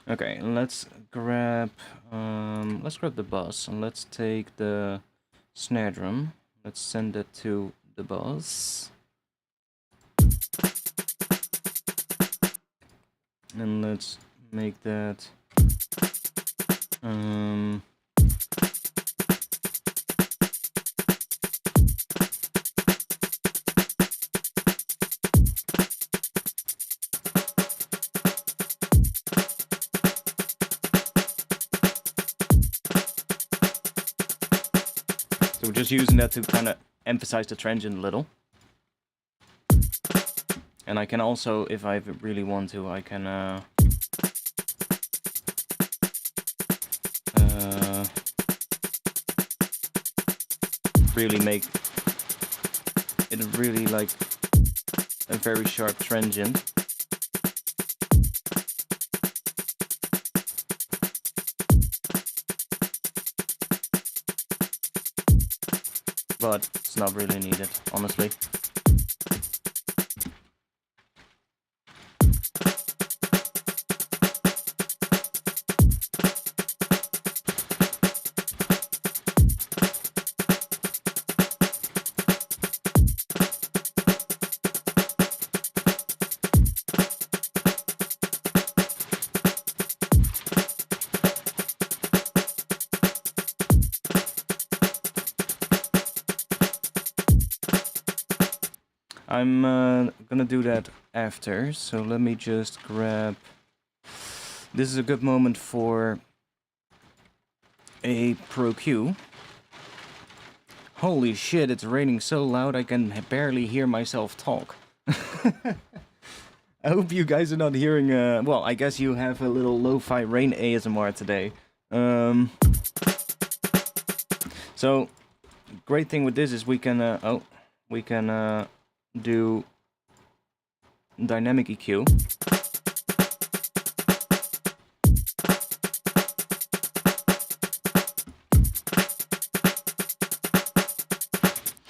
Okay, let's grab the bus and let's take the snare drum. Let's send it to the bus. And let's make that so we're just using that to kind of emphasize the transient a little. And I can also, if I really want to, I can really make it really like a very sharp transient. But it's not really needed, honestly. I'm gonna do that after, so let me just grab... This is a good moment for a Pro Q. Holy shit, it's raining so loud I can barely hear myself talk. I hope you guys are not hearing... well, I guess you have a little lo-fi rain ASMR today. So, great thing with this is we can... do dynamic EQ.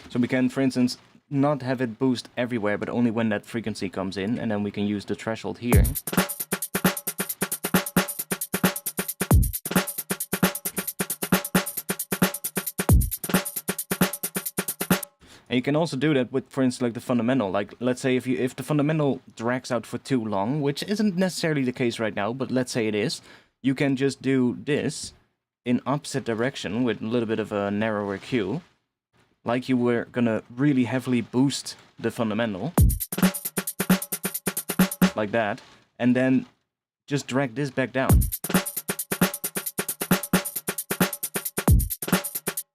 So we can, for instance, not have it boost everywhere, but only when that frequency comes in, and then we can use the threshold here. And you can also do that with, for instance, like the fundamental. Like, let's say if the fundamental drags out for too long, which isn't necessarily the case right now, but let's say it is, you can just do this in opposite direction with a little bit of a narrower Q, like you were gonna really heavily boost the fundamental, like that, and then just drag this back down.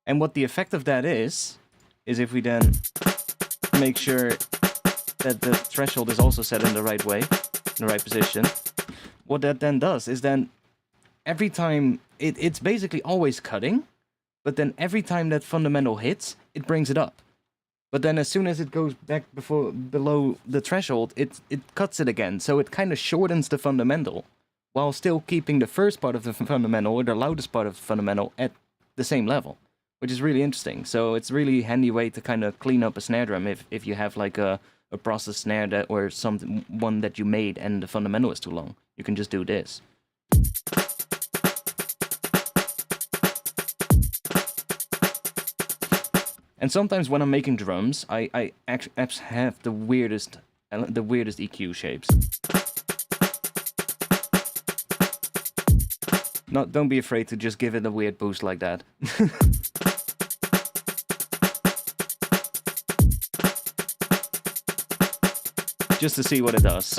And what the effect of that is if we then make sure that the threshold is also set in the right way, in the right position, what that then does is then every time, it's basically always cutting, but then every time that fundamental hits, it brings it up. But then as soon as it goes back below the threshold, it cuts it again, so it kind of shortens the fundamental, while still keeping the first part of the fundamental, or the loudest part of the fundamental, at the same level. which is really interesting. So it's really handy way to kind of clean up a snare drum if you have like a process snare that or something one that you made and the fundamental is too long. You can just do this. And sometimes when I'm making drums, I actually have the weirdest EQ shapes. Don't be afraid to just give it a weird boost like that. Just to see what it does.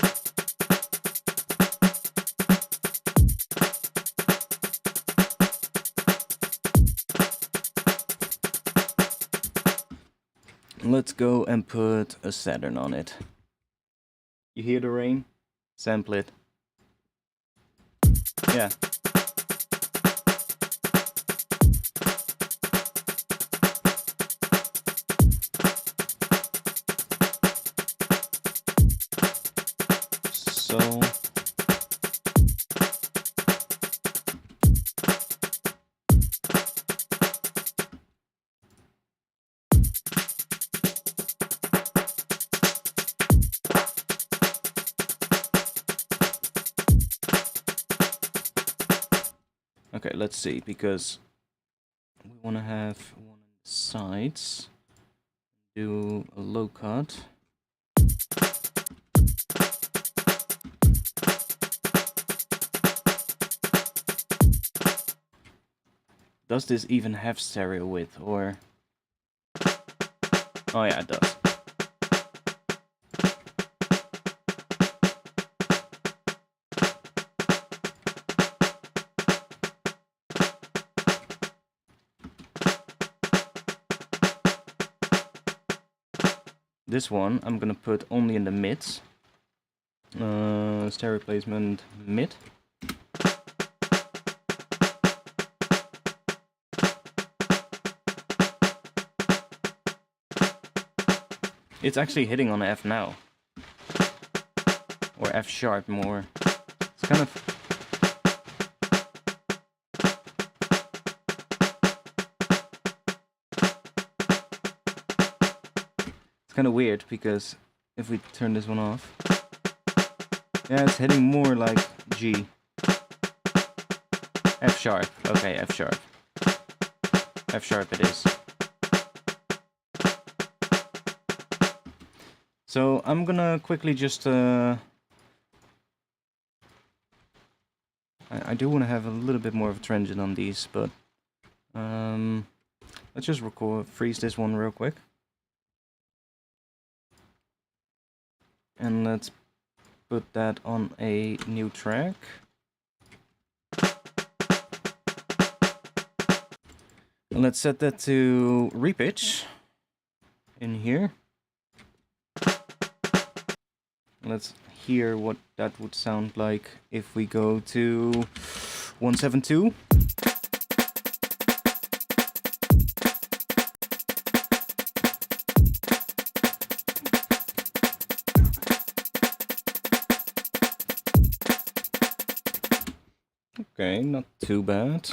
Let's go and put a Saturn on it. You hear the rain? Sample it. Yeah. So... Okay, let's see, because we want to have one on the sides. Do a low cut. Does this even have stereo width, or... Oh yeah, it does. This one I'm gonna put only in the mids. Stereo placement mid. It's actually hitting on F now. Or F sharp more. It's kind of... kind of weird, because if we turn this one off, yeah, it's hitting more like G. F sharp. Okay, F sharp. F sharp it is. So I'm gonna quickly just I do want to have a little bit more of a transient on these, but let's just freeze this one real quick. And let's put that on a new track. And let's set that to repitch in here. Let's hear what that would sound like if we go to 172. Okay, not too bad.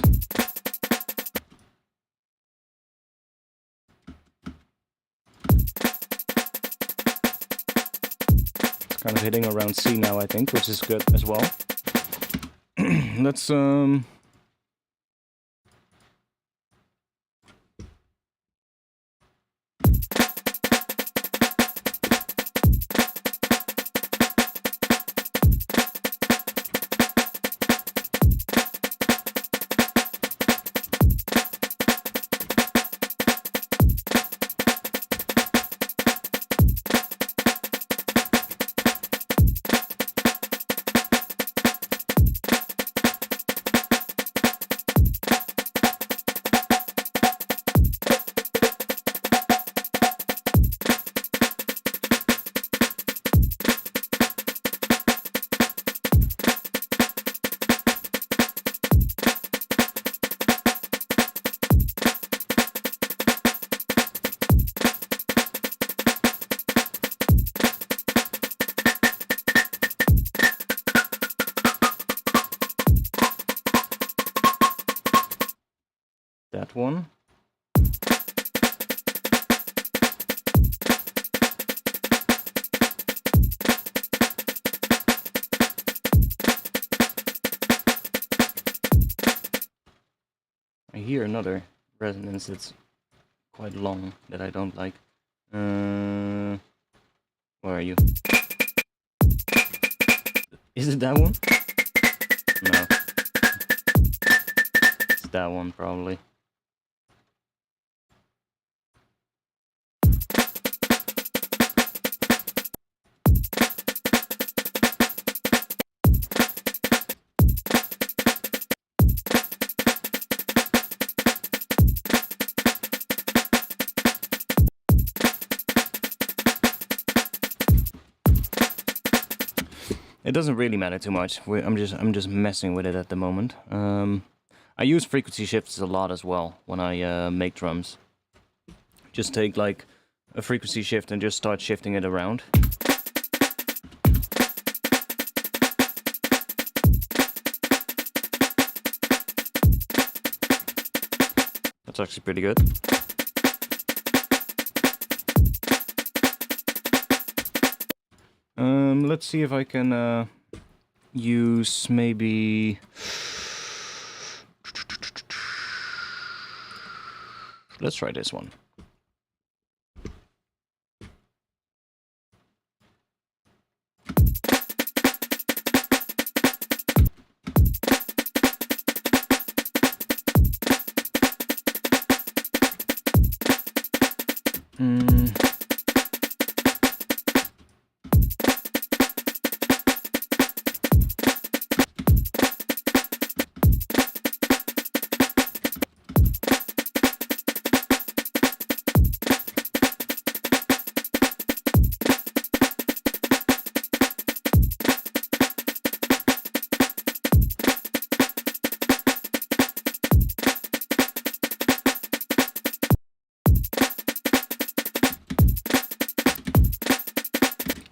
It's kind of hitting around C now, I think, which is good as well. Let's another resonance that's quite long that I don't like. Where are you? Is it that one? No. It's that one, probably. It doesn't really matter too much. I'm just messing with it at the moment. I use frequency shifts a lot as well when I make drums. Just take like a frequency shift and just start shifting it around. That's actually pretty good. Let's see if I can use maybe... Let's try this one.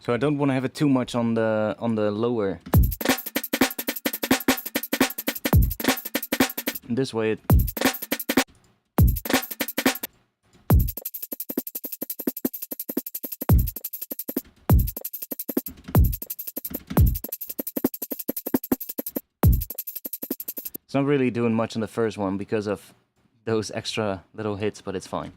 So I don't want to have it too much on the lower. And this way it... It's not really doing much on the first one because of those extra little hits, but it's fine.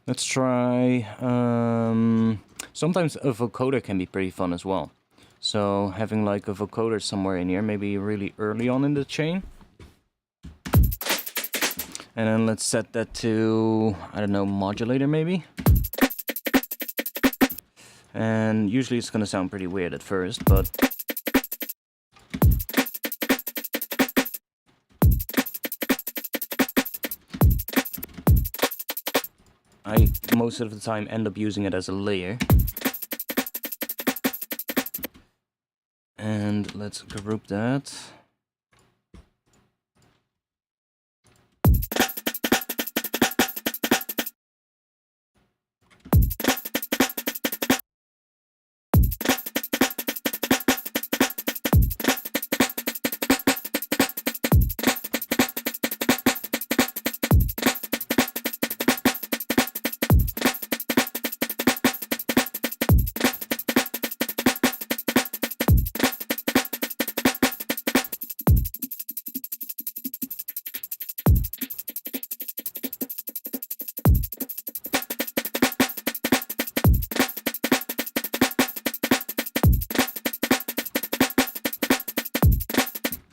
Let's try... sometimes a vocoder can be pretty fun as well. So having like a vocoder somewhere in here, maybe really early on in the chain. And then let's set that to, I don't know, modulator maybe. And usually it's gonna sound pretty weird at first, but... I most of the time end up using it as a layer. And let's group that.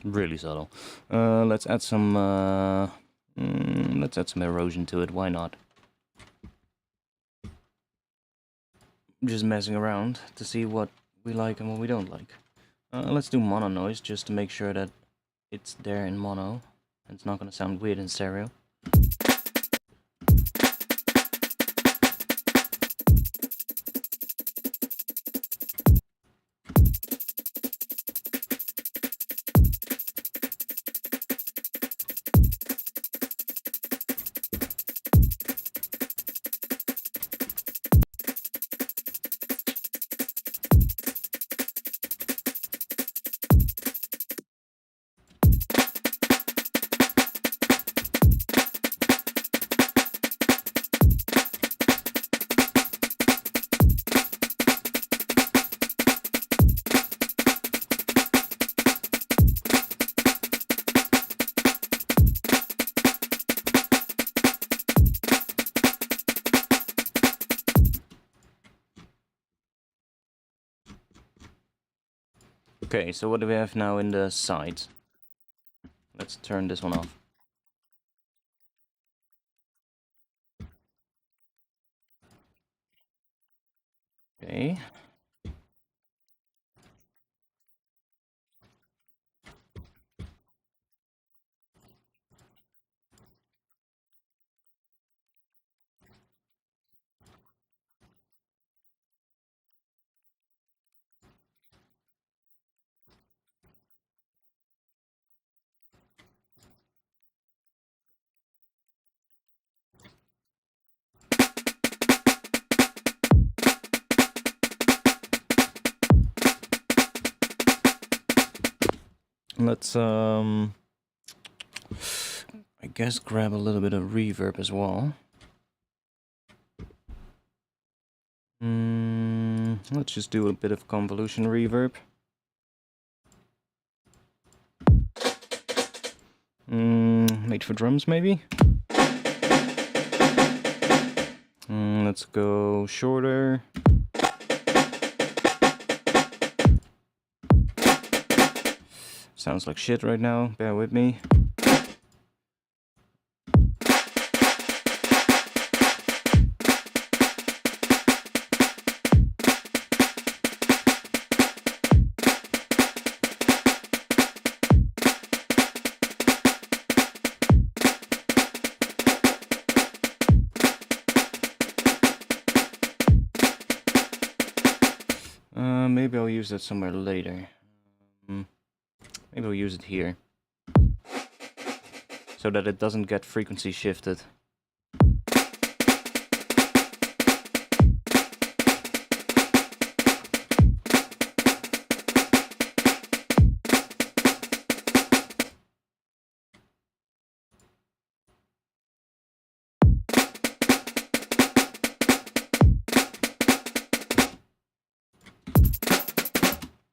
Really subtle. Let's add some erosion to it. Why not? Just messing around to see what we like and what we don't like. Let's do mono noise just to make sure that it's there in mono. And it's not going to sound weird in stereo. Okay, so what do we have now in the sides? Let's turn this one off. Okay. Let's I guess grab a little bit of reverb as well. Let's just do a bit of convolution reverb. Made for drums, maybe? Let's go shorter. Sounds like shit right now, bear with me. Maybe I'll use that somewhere later. Maybe I'll use it here. So that it doesn't get frequency shifted.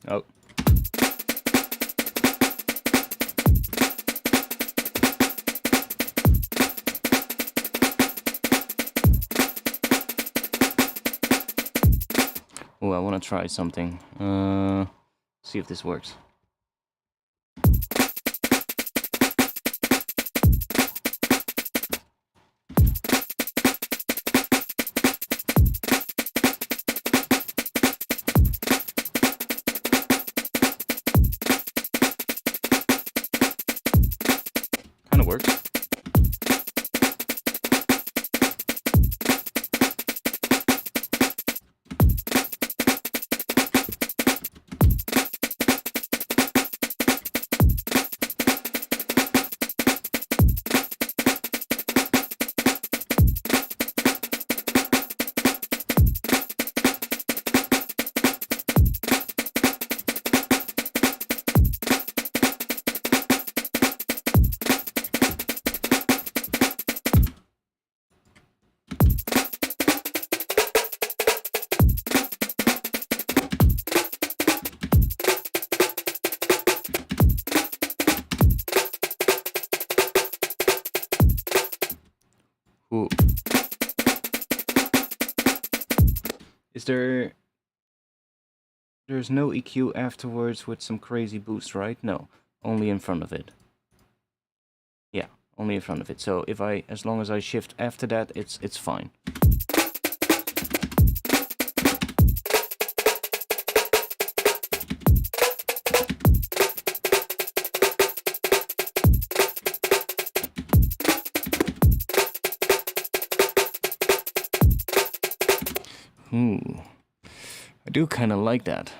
Oh. Oh, I want to try something. See if this works. Kind of works. Ooh. Is there's no EQ afterwards with some crazy boost, right? No, only in front of it. Yeah, only in front of it. So if as long as I shift after that, it's fine. Ooh, I do kind of like that.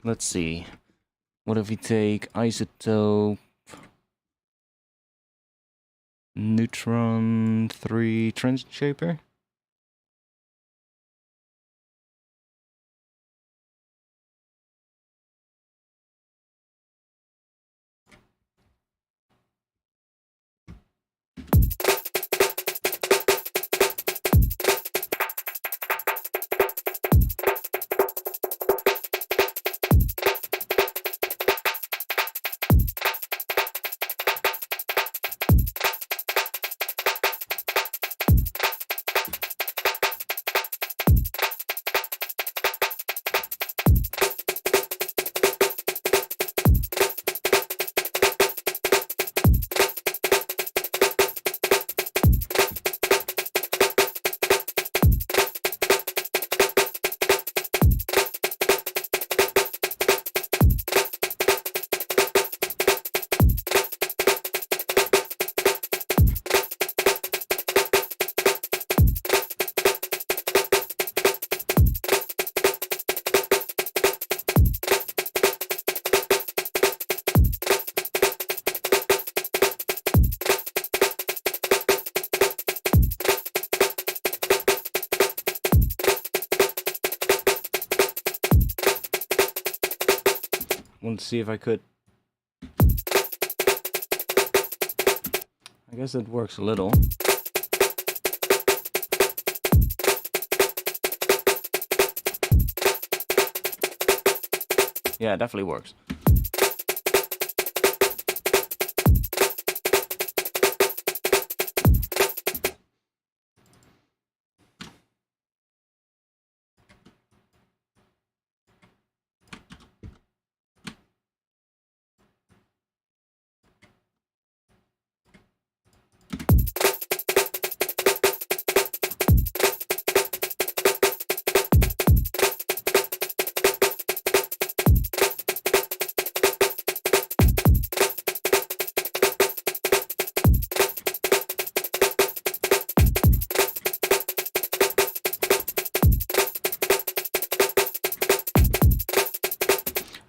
Let's see. What if we take isotope neutron 3 transient shaper? want to see if I could. I guess it works a little. Yeah, it definitely works.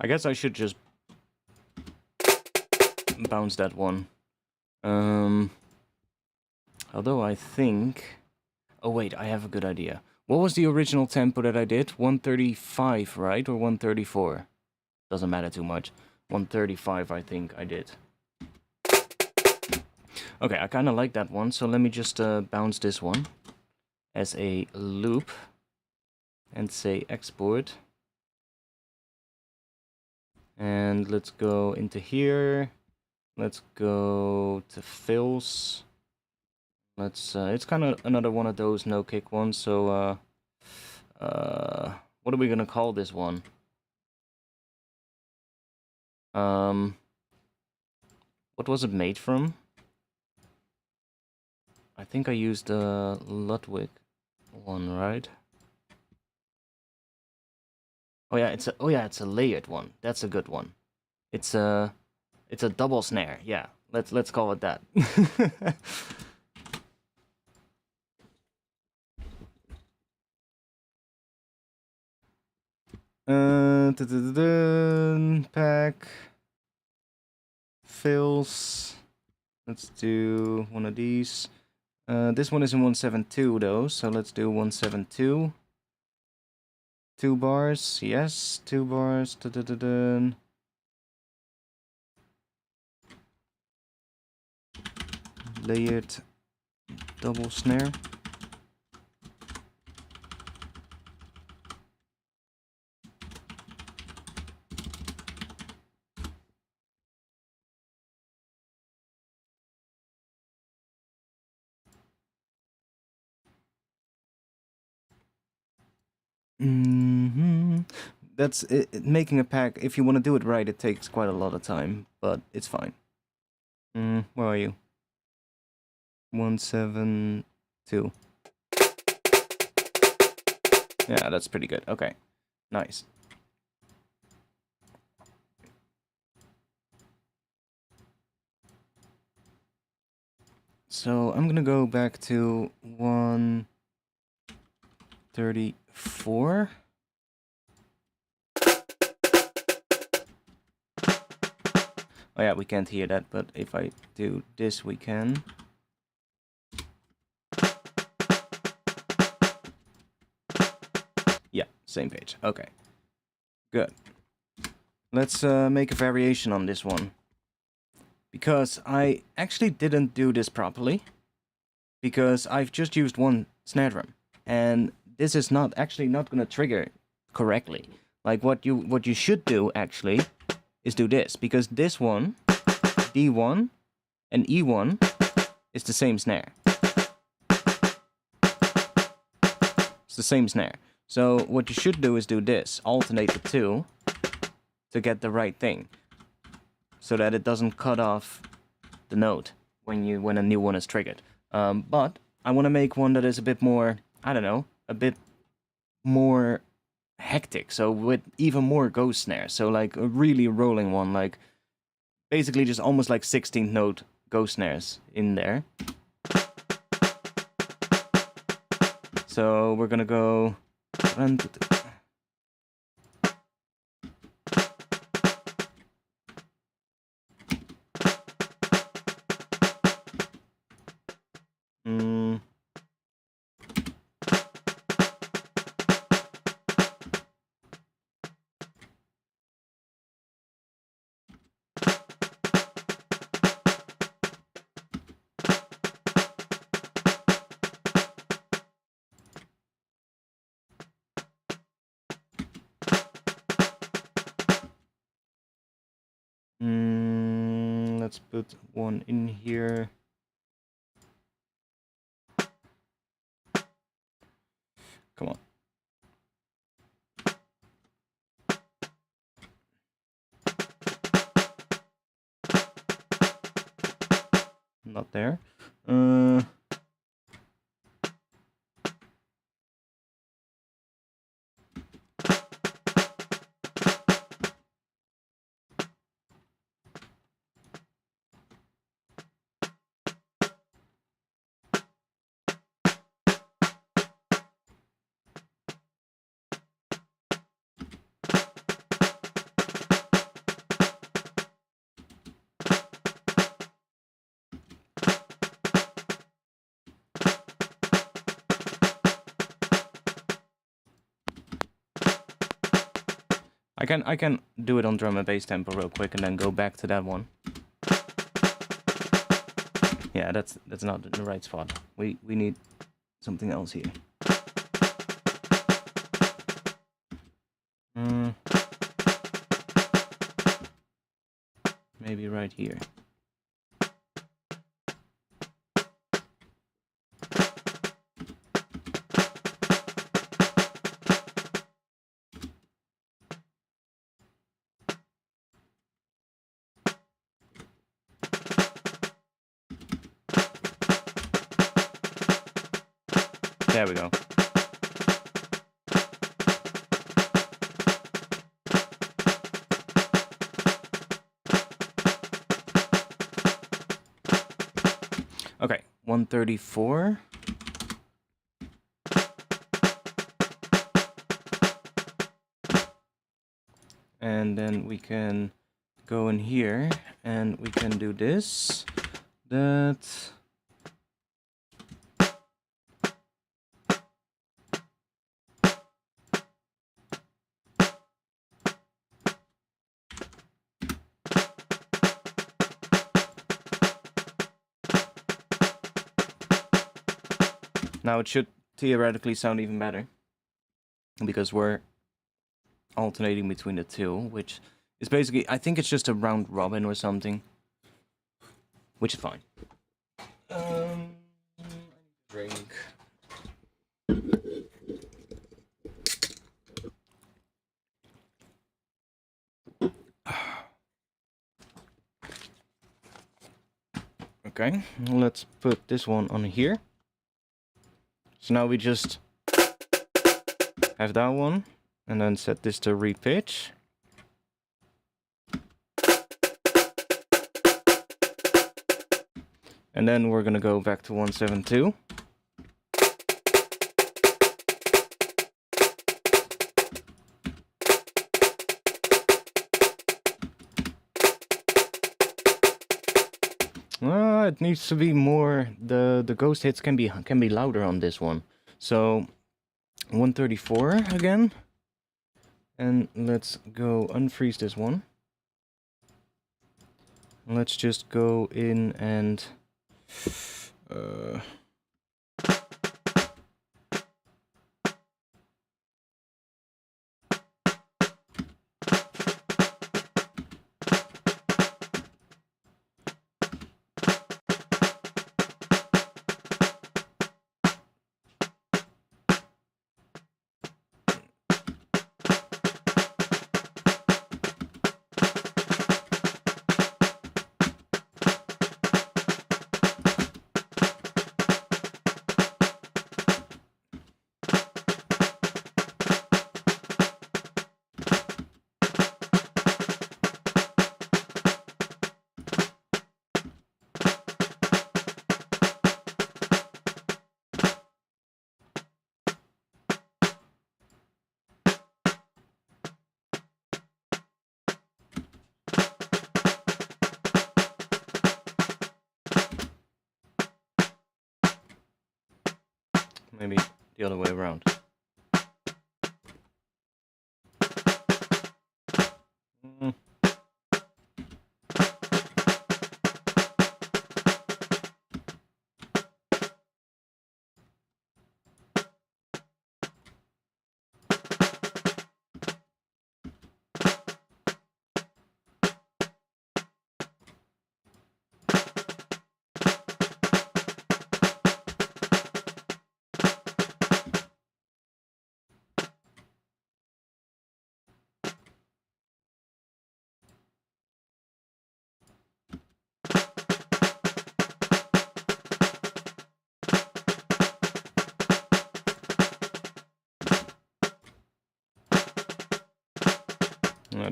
I guess I should just bounce that one. Although I think... Oh wait, I have a good idea. What was the original tempo that I did? 135, right? Or 134? Doesn't matter too much. 135, I think I did. Okay, I kind of like that one, so let me just bounce this one as a loop and say export. And let's go into here. Let's go to fills. Let's it's kind of another one of those no kick ones, so what are we gonna call this one? What was it made from? I think I used the Ludwig one, right? Oh yeah, it's a layered one. That's a good one. It's a double snare. Yeah, let's call it that. Pack fills. Let's do one of these. This one is in 172 though, so let's do 172. 2 bars, yes, 2 bars. Layered double snare. That's it, making a pack. If you want to do it right, it takes quite a lot of time, but it's fine. Where are you? 172. Yeah, that's pretty good. Okay, nice. So I'm gonna go back to 134. Oh yeah, we can't hear that, but if I do this, we can. Yeah, same page. Okay, good. Let's make a variation on this one. Because I actually didn't do this properly. Because I've just used one snare drum. And this is not gonna trigger correctly. Like what you should do actually is do this. Because this one, D1 and E1 is the same snare. It's the same snare. So what you should do is do this. Alternate the two to get the right thing. So that it doesn't cut off the note when a new one is triggered. But I want to make one that is a bit more, I don't know, a bit more hectic. So with even more ghost snares. So like a really rolling one, like basically just almost like 16th note ghost snares in there. So we're gonna go. let's put one in here. Come on. Not there. I can do it on drum and bass tempo real quick and then go back to that one. Yeah, that's not the right spot. We need something else here. Maybe right here. There we go. Okay, 134. And then we can go in here and we can do this, that. Now it should theoretically sound even better, because we're alternating between the two, which is basically, I think it's just a round robin or something, which is fine. Drink. Okay, let's put this one on here. So now we just have that one, and then set this to repitch. And then we're gonna go back to 172. It needs to be more. The ghost hits can be louder on this one. So 134 again, and let's go unfreeze this one. Let's just go in and maybe the other way around.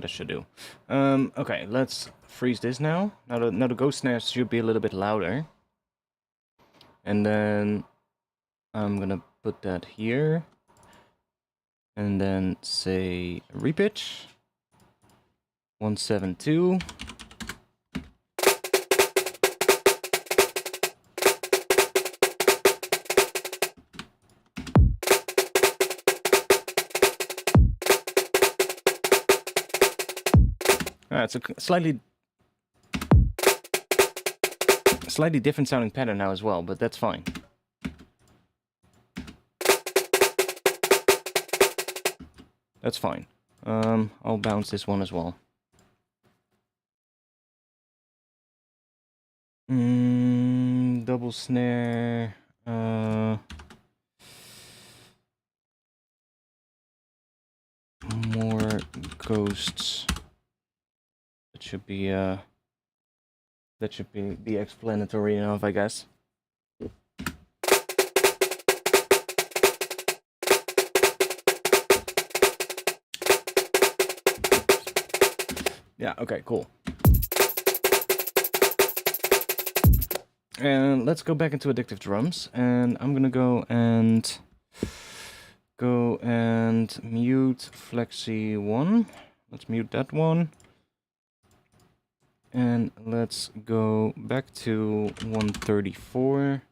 That should do. Okay, let's freeze this now. Now the ghost snares should be a little bit louder. And then I'm gonna put that here. And then say repitch 172. It's a slightly different sounding pattern now as well, but that's fine. That's fine. I'll bounce this one as well. Double snare. More ghosts. That should be explanatory enough, I guess. Yeah, okay, cool. And let's go back into addictive drums, and I'm gonna go and mute Flexi 1. Let's mute that one. And let's go back to 134.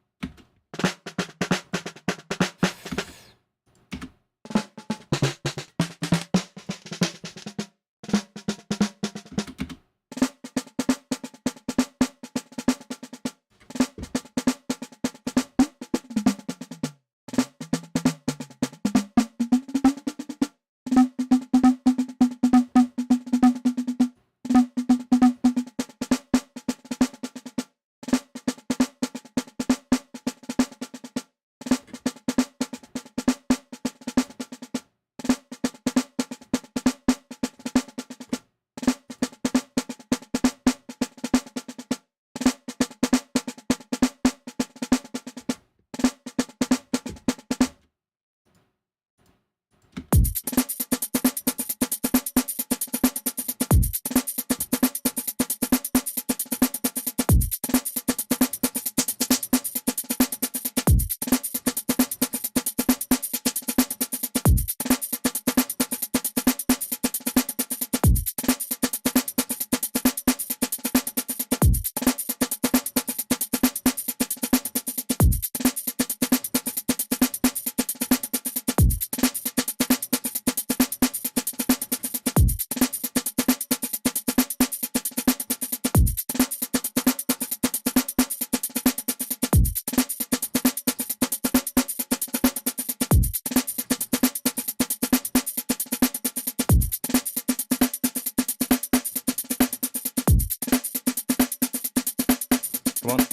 Come on.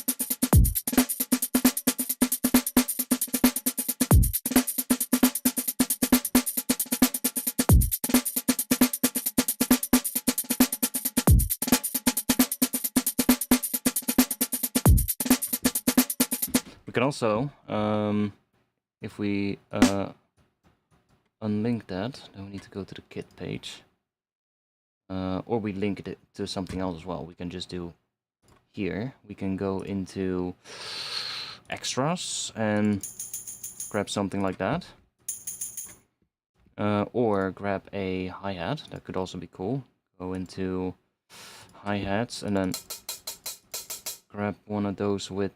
We can also, if we unlink that, then we need to go to the kit page. Or we link it to something else as well. We can just do here. We can go into extras and grab something like that. Or grab a hi-hat. That could also be cool. Go into hi-hats and then grab one of those with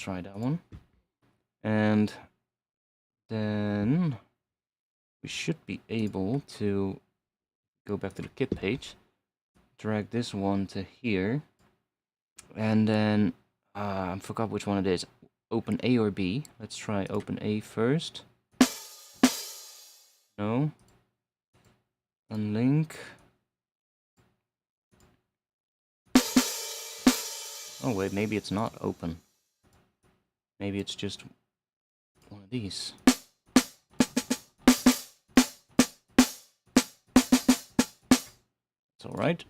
try that one, and then we should be able to go back to the kit page, drag this one to here, and then I forgot which one it is. Open A or B. Let's try open A first. No. Unlink. Oh wait, maybe it's not open. Maybe it's just one of these. It's alright.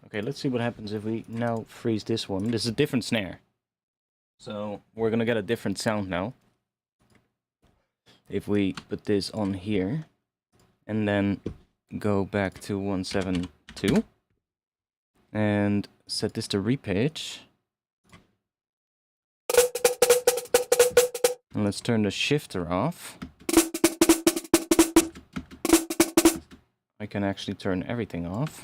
Okay, let's see what happens if we now freeze this one. This is a different snare. So we're gonna get a different sound now. If we put this on here and then go back to 172 and set this to repitch. And let's turn the shifter off. I can actually turn everything off.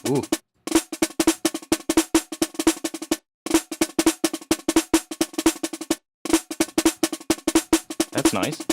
Ooh. That's nice.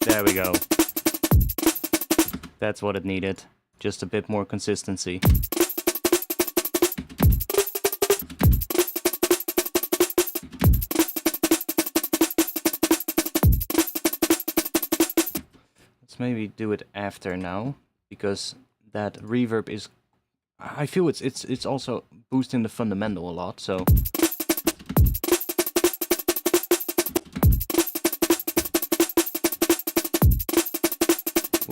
There we go. That's what it needed. Just a bit more consistency. Let's maybe do it after now, because that reverb is... I feel it's also boosting the fundamental a lot, so...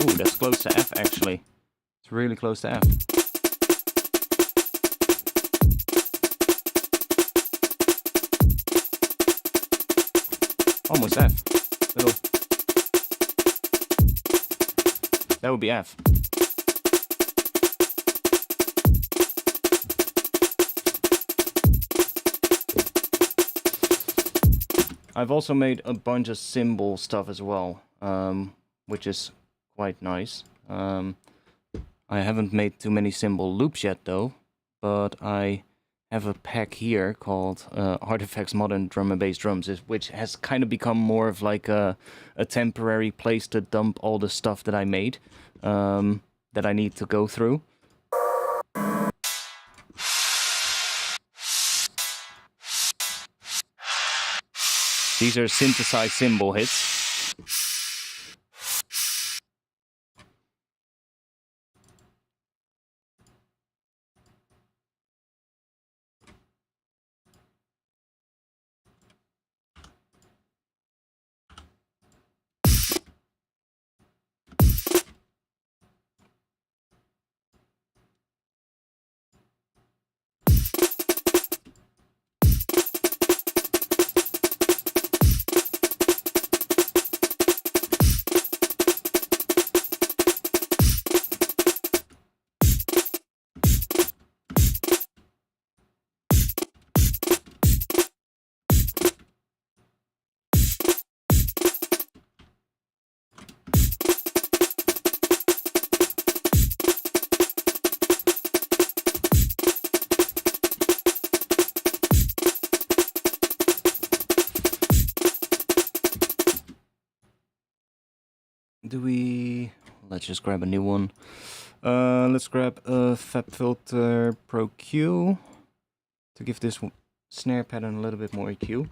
Ooh, that's close to F actually. It's really close to F. Almost F. Little. That would be F. I've also made a bunch of cymbal stuff as well, which is quite nice. I haven't made too many cymbal loops yet though, but I have a pack here called Artifacts Modern Drum and Bass Drums, which has kind of become more of like a temporary place to dump all the stuff that I made, that I need to go through. These are synthesized cymbal hits. let's just grab a new one. Let's grab a FabFilter Pro Q to give this snare pattern a little bit more EQ.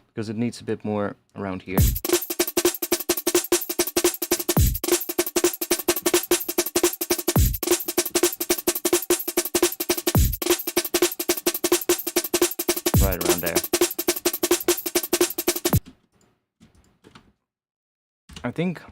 Because it needs a bit more around here. Right around there. I think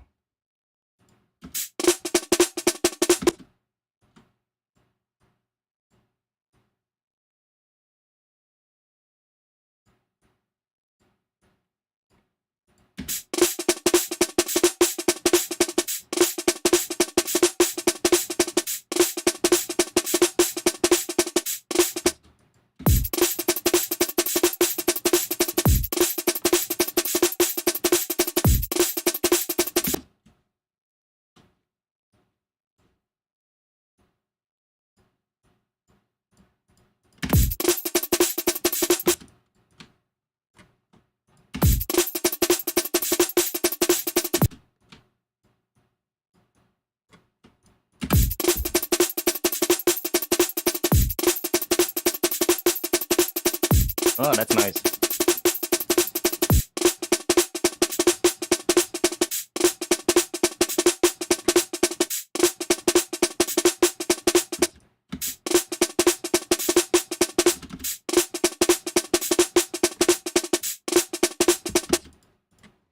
oh, that's nice.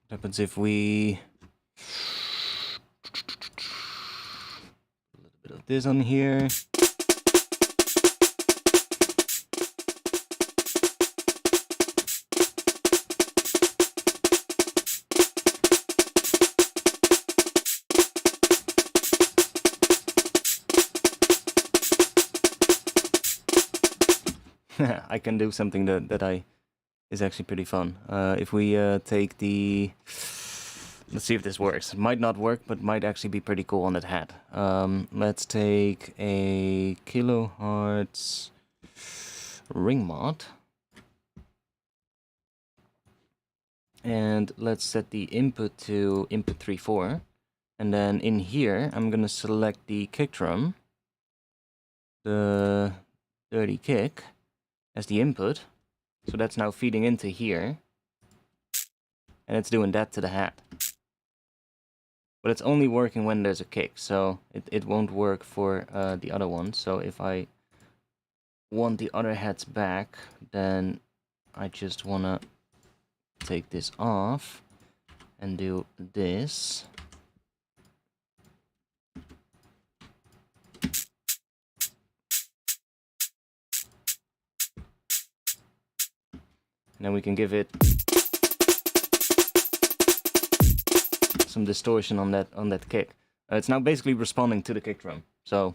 What happens if we a little bit of this on here? I can do something that is actually pretty fun. If we take the... Let's see if this works. It might not work, but might actually be pretty cool on that hat. Let's take a kilohertz ring mod. And let's set the input to input 3.4. And then in here, I'm going to select the kick drum. The dirty kick as the input. So that's now feeding into here. And it's doing that to the hat. But it's only working when there's a kick, so it won't work for the other one. So if I want the other hats back, then I just want to take this off and do this. And then we can give it some distortion on that kick. It's now basically responding to the kick drum. So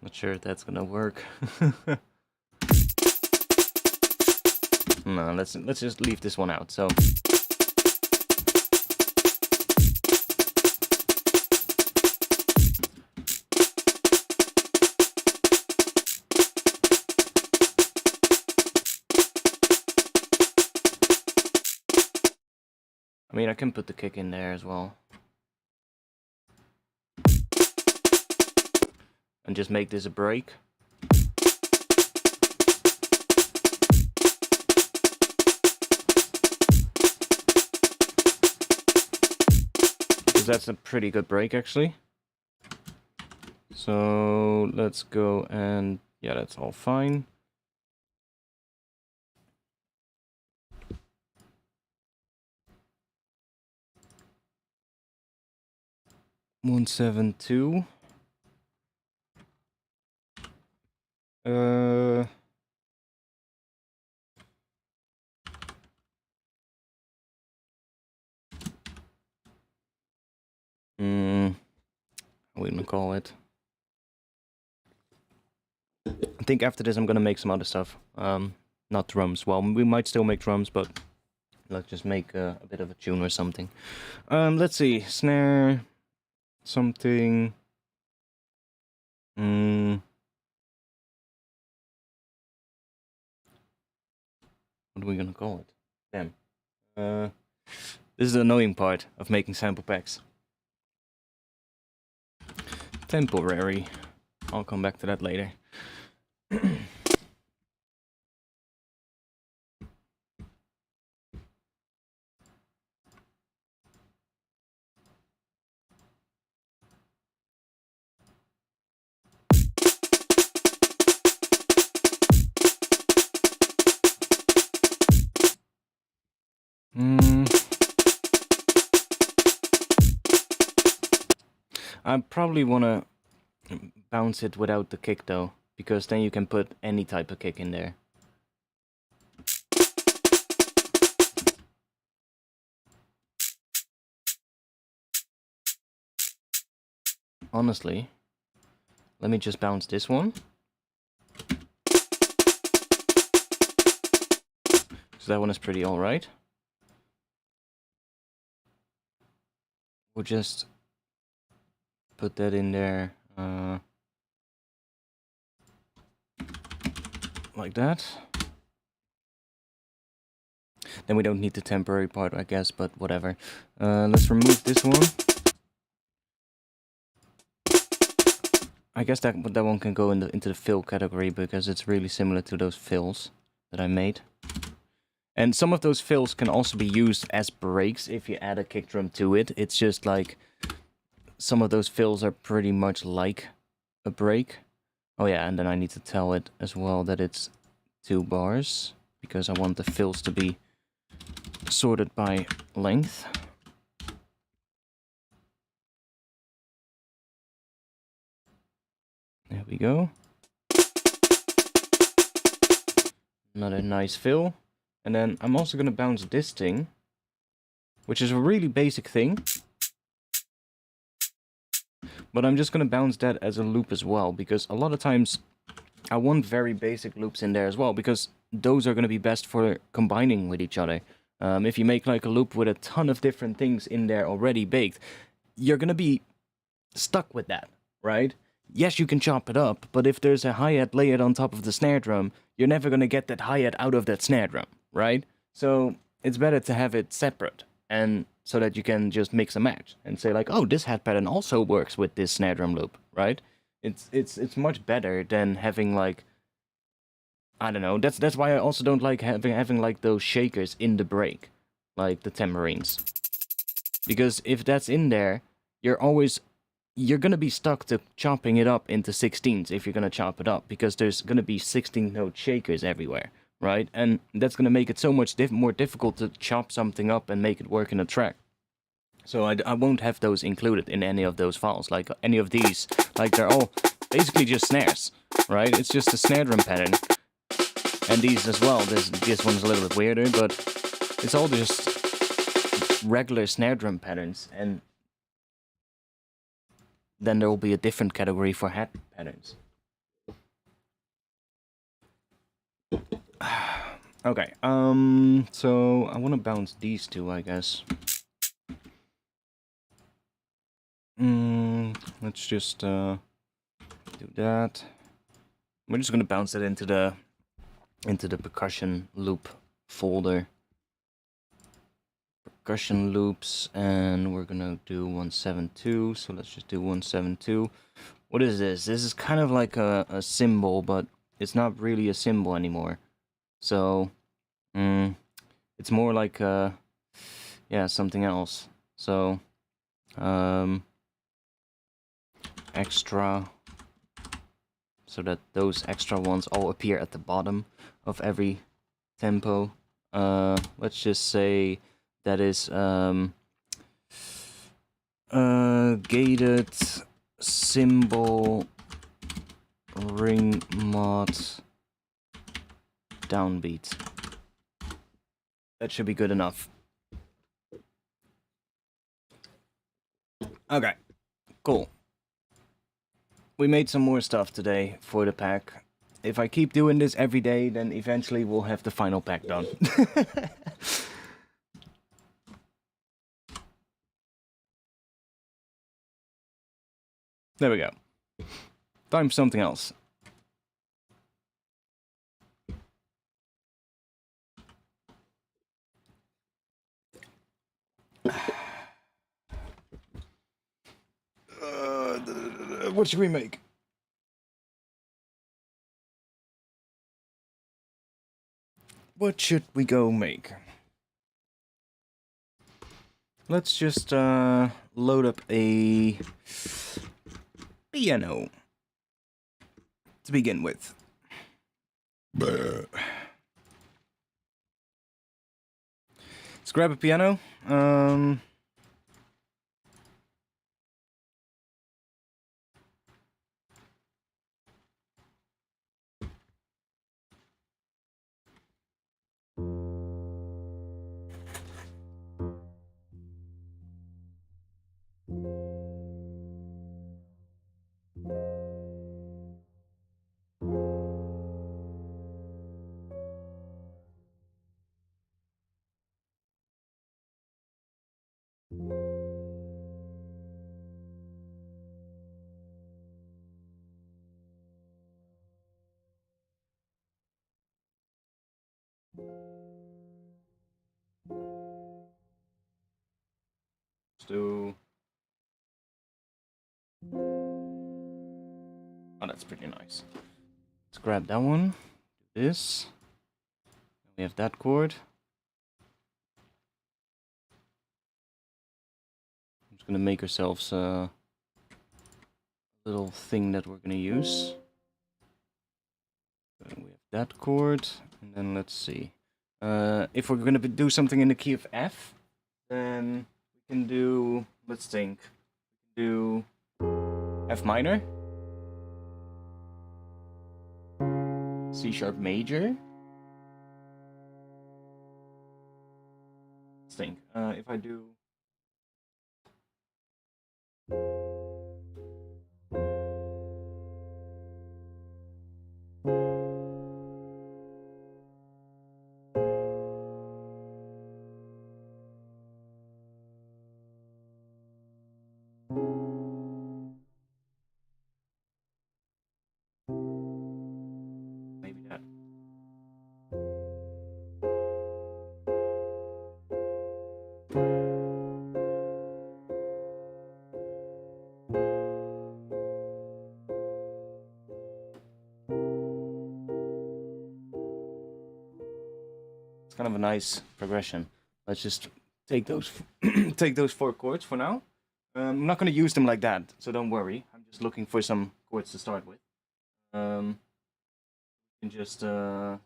not sure if that's gonna work. No, let's just leave this one out. So I mean, I can put the kick in there as well. And just make this a break. Because that's a pretty good break, actually. So let's go and... yeah, that's all fine. 172. What are we gonna call it? I think after this I'm gonna make some other stuff. Not drums. Well, we might still make drums, but let's just make a bit of a tune or something. Let's see. Snare. Something. What are we gonna call it? Damn. This is the annoying part of making sample packs. Temporary. I'll come back to that later. I probably want to bounce it without the kick though, because then you can put any type of kick in there. Honestly, let me just bounce this one. So that one is pretty alright. We'll just put that in there like that. Then we don't need the temporary part, I guess, but whatever. Let's remove this one. I guess that one can go into the fill category because it's really similar to those fills that I made. And some of those fills can also be used as breaks if you add a kick drum to it. It's just like some of those fills are pretty much like a break. Oh yeah, and then I need to tell it as well that it's 2 bars because I want the fills to be sorted by length. There we go. Another nice fill. And then I'm also going to bounce this thing, which is a really basic thing. But I'm just going to bounce that as a loop as well, because a lot of times I want very basic loops in there as well, because those are going to be best for combining with each other. If you make like a loop with a ton of different things in there already baked, you're going to be stuck with that, right? Yes, you can chop it up, but if there's a hi-hat layered on top of the snare drum, you're never going to get that hi-hat out of that snare drum, right? So it's better to have it separate, and so that you can just mix and match and say like, oh, this hat pattern also works with this snare drum loop, right? It's much better than having like, I don't know. That's why I also don't like having like those shakers in the break, like the tambourines, because if that's in there, you're gonna be stuck to chopping it up into 16s if you're gonna chop it up, because there's gonna be 16-note shakers everywhere, right? And that's gonna make it so much more difficult to chop something up and make it work in a track. So I won't have those included in any of those files, like any of these. Like they're all basically just snares, right? It's just a snare drum pattern. And these as well. This one's a little bit weirder, but it's all just regular snare drum patterns, and then there will be a different category for hat patterns. Okay, so I want to bounce these two, I guess. Let's just do that. We're just gonna bounce it into the percussion loop folder. Percussion loops, and we're gonna do 172, so let's just do 172. What is this? This is kind of like a symbol, but it's not really a symbol anymore. So, it's more like yeah, something else. So, extra, so that those extra ones all appear at the bottom of every tempo. Let's just say that is gated cymbal ring mod downbeat. That should be good enough. Okay, cool. We made some more stuff today for the pack. If I keep doing this every day, then eventually we'll have the final pack done. There we go. Time for something else. What should we make? What should we go make? Let's just load up a piano to begin with. Let's grab a piano. Do. Oh, that's pretty nice. Let's grab that one. Do this. We have that chord. I'm just gonna make ourselves a little thing that we're gonna use. And we have that chord, and then let's see. If we're gonna do something in the key of F, then we can do. Let's think. We can do F minor, C sharp major. Let's think. If I do. Maybe that. It's kind of a nice progression. Let's just take those take those 4 chords for now. I'm not going to use them like that, so don't worry. I'm just looking for some chords to start with. We can just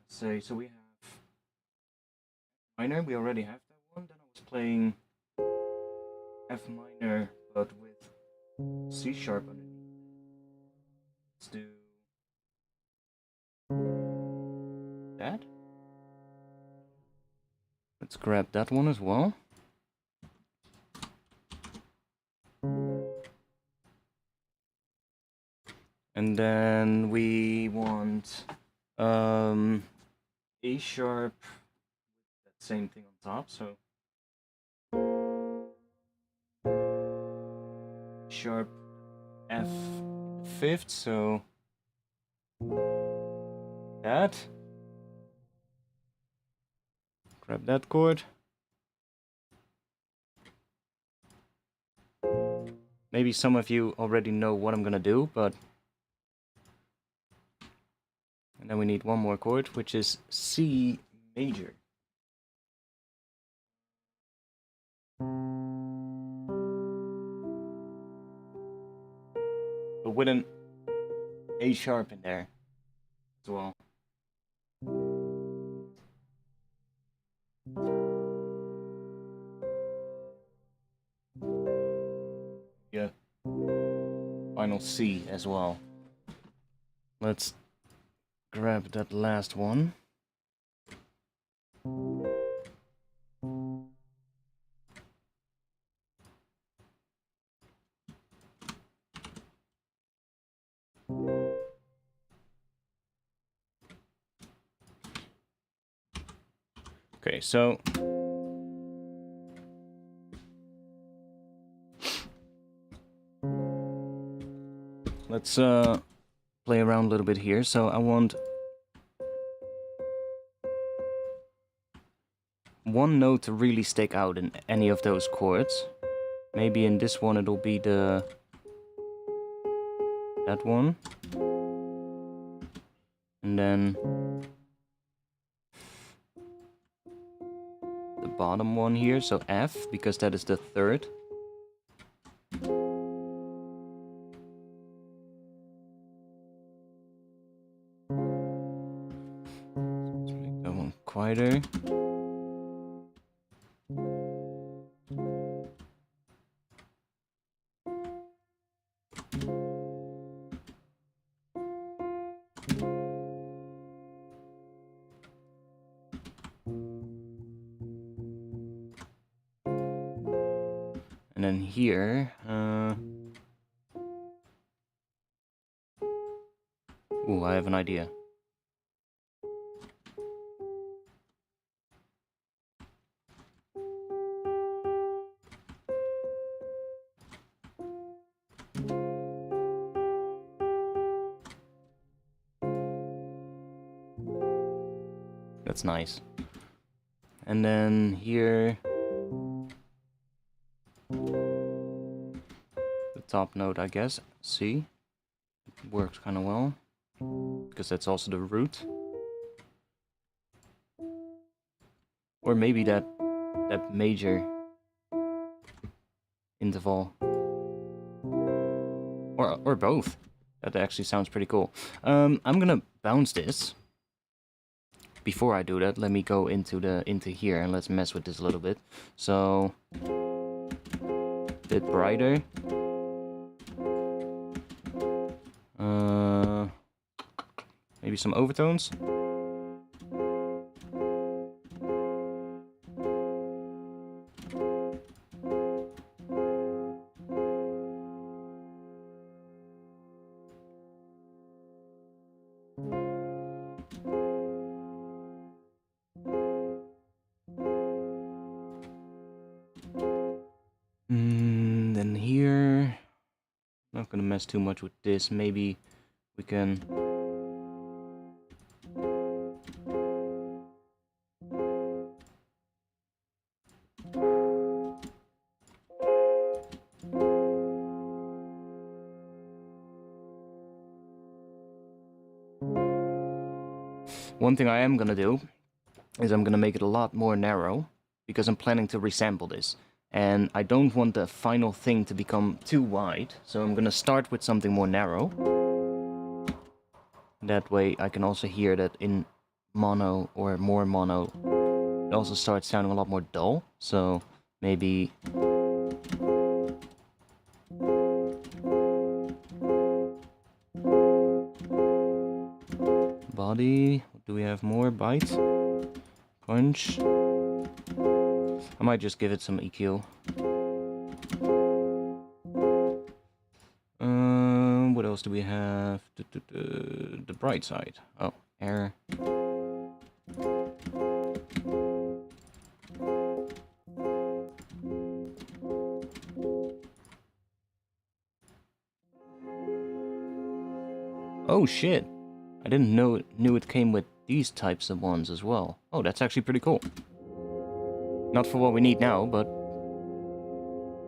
say, so we have minor, we already have that one. Then I was playing F minor, but with C sharp underneath. Let's do that. Let's grab that one as well. And then we want A sharp, that same thing on top, so sharp F in the 5th, so that. Grab that chord. Maybe some of you already know what I'm gonna do, but... And then we need one more chord, which is C major. But with an A sharp in there as well. final C as well. Let's grab that last one. Okay, so let's play around a little bit here. So I want one note to really stick out in any of those chords. Maybe in this one it'll be that one. And then the bottom one here, so F, because that is the third. Let's make that one quieter. And then here, ooh, I have an idea. That's nice. And then here, the top note, I guess, C. It works kind of well, because that's also the root. Or maybe that major interval. Or both. That actually sounds pretty cool. I'm gonna bounce this. Before I do that, let me go into here and let's mess with this a little bit. So a bit brighter. Maybe some overtones. Then here, not gonna mess too much with this. Maybe we can one thing I am gonna do is I'm gonna make it a lot more narrow, because I'm planning to resample this. And I don't want the final thing to become too wide, so I'm gonna start with something more narrow. That way I can also hear that in mono or more mono, it also starts sounding a lot more dull. So maybe body. Do we have more? Bite? Punch? I might just give it some EQ. What else do we have? The bright side. Oh, air. Oh shit! I didn't knew it came with these types of ones as well. Oh, that's actually pretty cool. Not for what we need now, but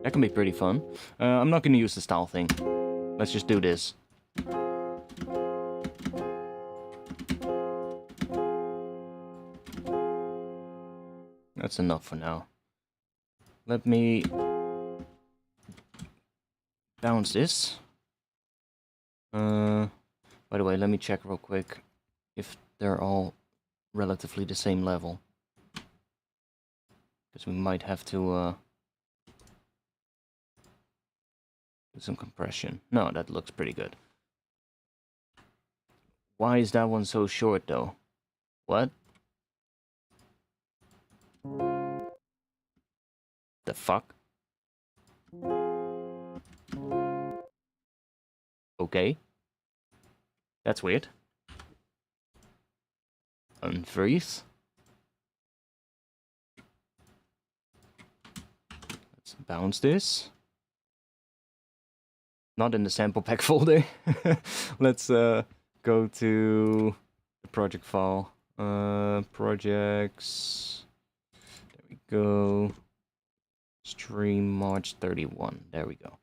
that can be pretty fun. I'm not going to use the style thing. Let's just do this. That's enough for now. Let me bounce this. By the way, let me check real quick if they're all relatively the same level. Because we might have to some compression. No, that looks pretty good. Why is that one so short though? What? The fuck? Okay. That's weird. Unfreeze. Let's bounce this. Not in the sample pack folder. Let's go to the project file. Projects. There we go. Stream March 31. There we go.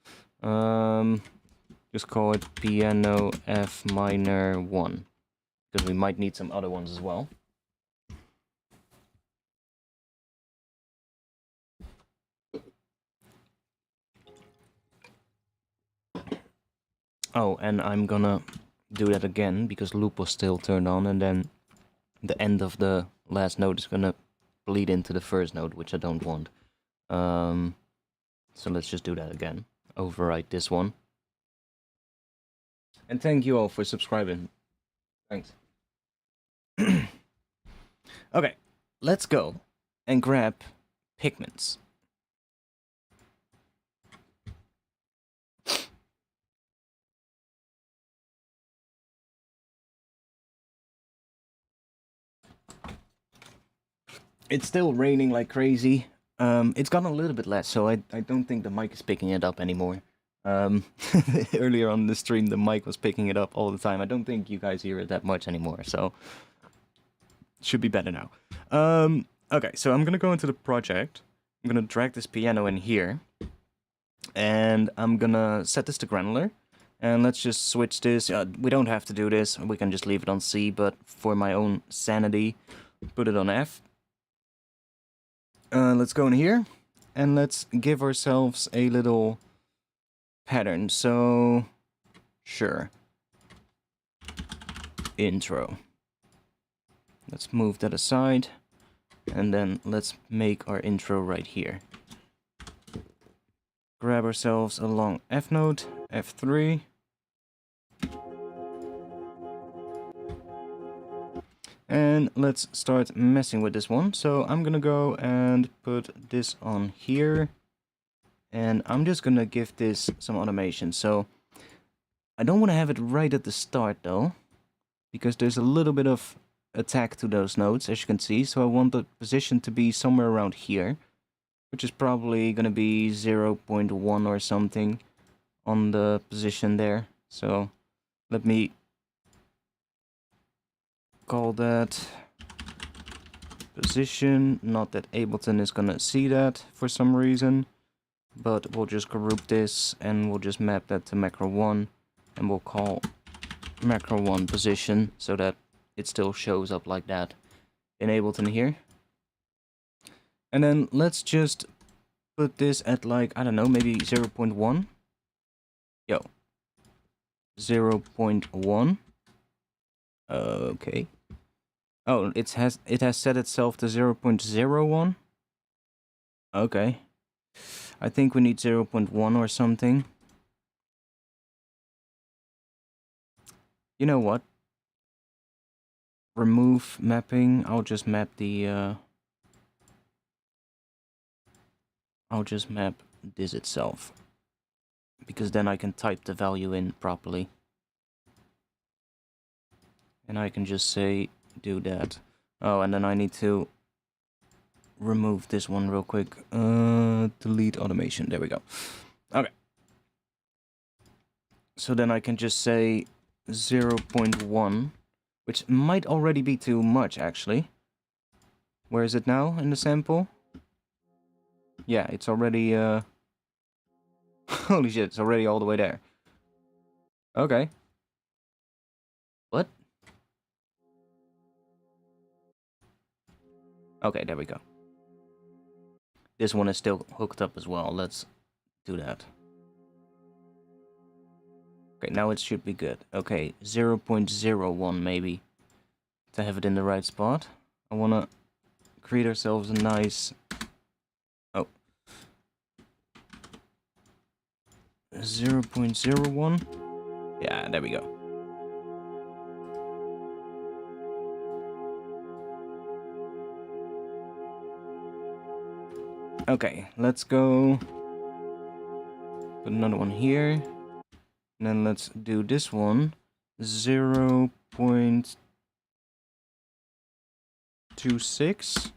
Just call it piano F minor 1. Because we might need some other ones as well. Oh, and I'm gonna do that again because loop was still turned on, and then the end of the last note is gonna bleed into the first note, which I don't want. So let's just do that again. Overwrite this one. And thank you all for subscribing. Thanks. Okay, let's go and grab pigments. It's still raining like crazy. It's gotten a little bit less, so I don't think the mic is picking it up anymore. Earlier on the stream, the mic was picking it up all the time. I don't think you guys hear it that much anymore, so should be better now. Okay, so I'm gonna go into the project. I'm gonna drag this piano in here, and I'm gonna set this to Granular. And let's just switch this. We don't have to do this. We can just leave it on C, but for my own sanity, put it on F. Let's go in here, and let's give ourselves a little pattern. So, sure. Intro. Let's move that aside, and then let's make our intro right here. Grab ourselves a long F note, F3. And let's start messing with this one. So I'm gonna go and put this on here. And I'm just gonna give this some automation. So I don't want to have it right at the start though, because there's a little bit of attack to those notes, as you can see. So I want the position to be somewhere around here, which is probably gonna be 0.1 or something on the position there. So let me call that position. Not that Ableton is gonna see that for some reason, but we'll just group this and we'll just map that to macro 1, and we'll call macro 1 position so that it still shows up like that in Ableton here. And then let's just put this at like, I don't know, maybe 0.1. Yo. 0.1. Okay. Oh, it has set itself to 0.01. Okay. I think we need 0.1 or something. You know what? Remove mapping. I'll just map the I'll just map this itself, because then I can type the value in properly. And I can just say, do that. Oh, and then I need to remove this one real quick. Delete automation. There we go. Okay. So then I can just say 0.1, which might already be too much, actually. Where is it now in the sample? Yeah, it's already, holy shit, it's already all the way there. Okay. What? Okay, there we go. This one is still hooked up as well. Let's do that. Okay, now it should be good. Okay, 0.01 maybe, to have it in the right spot. I want to create ourselves a nice... Oh. 0.01. Yeah, there we go. Okay, let's go. Put another one here. And then let's do this one. 0.26.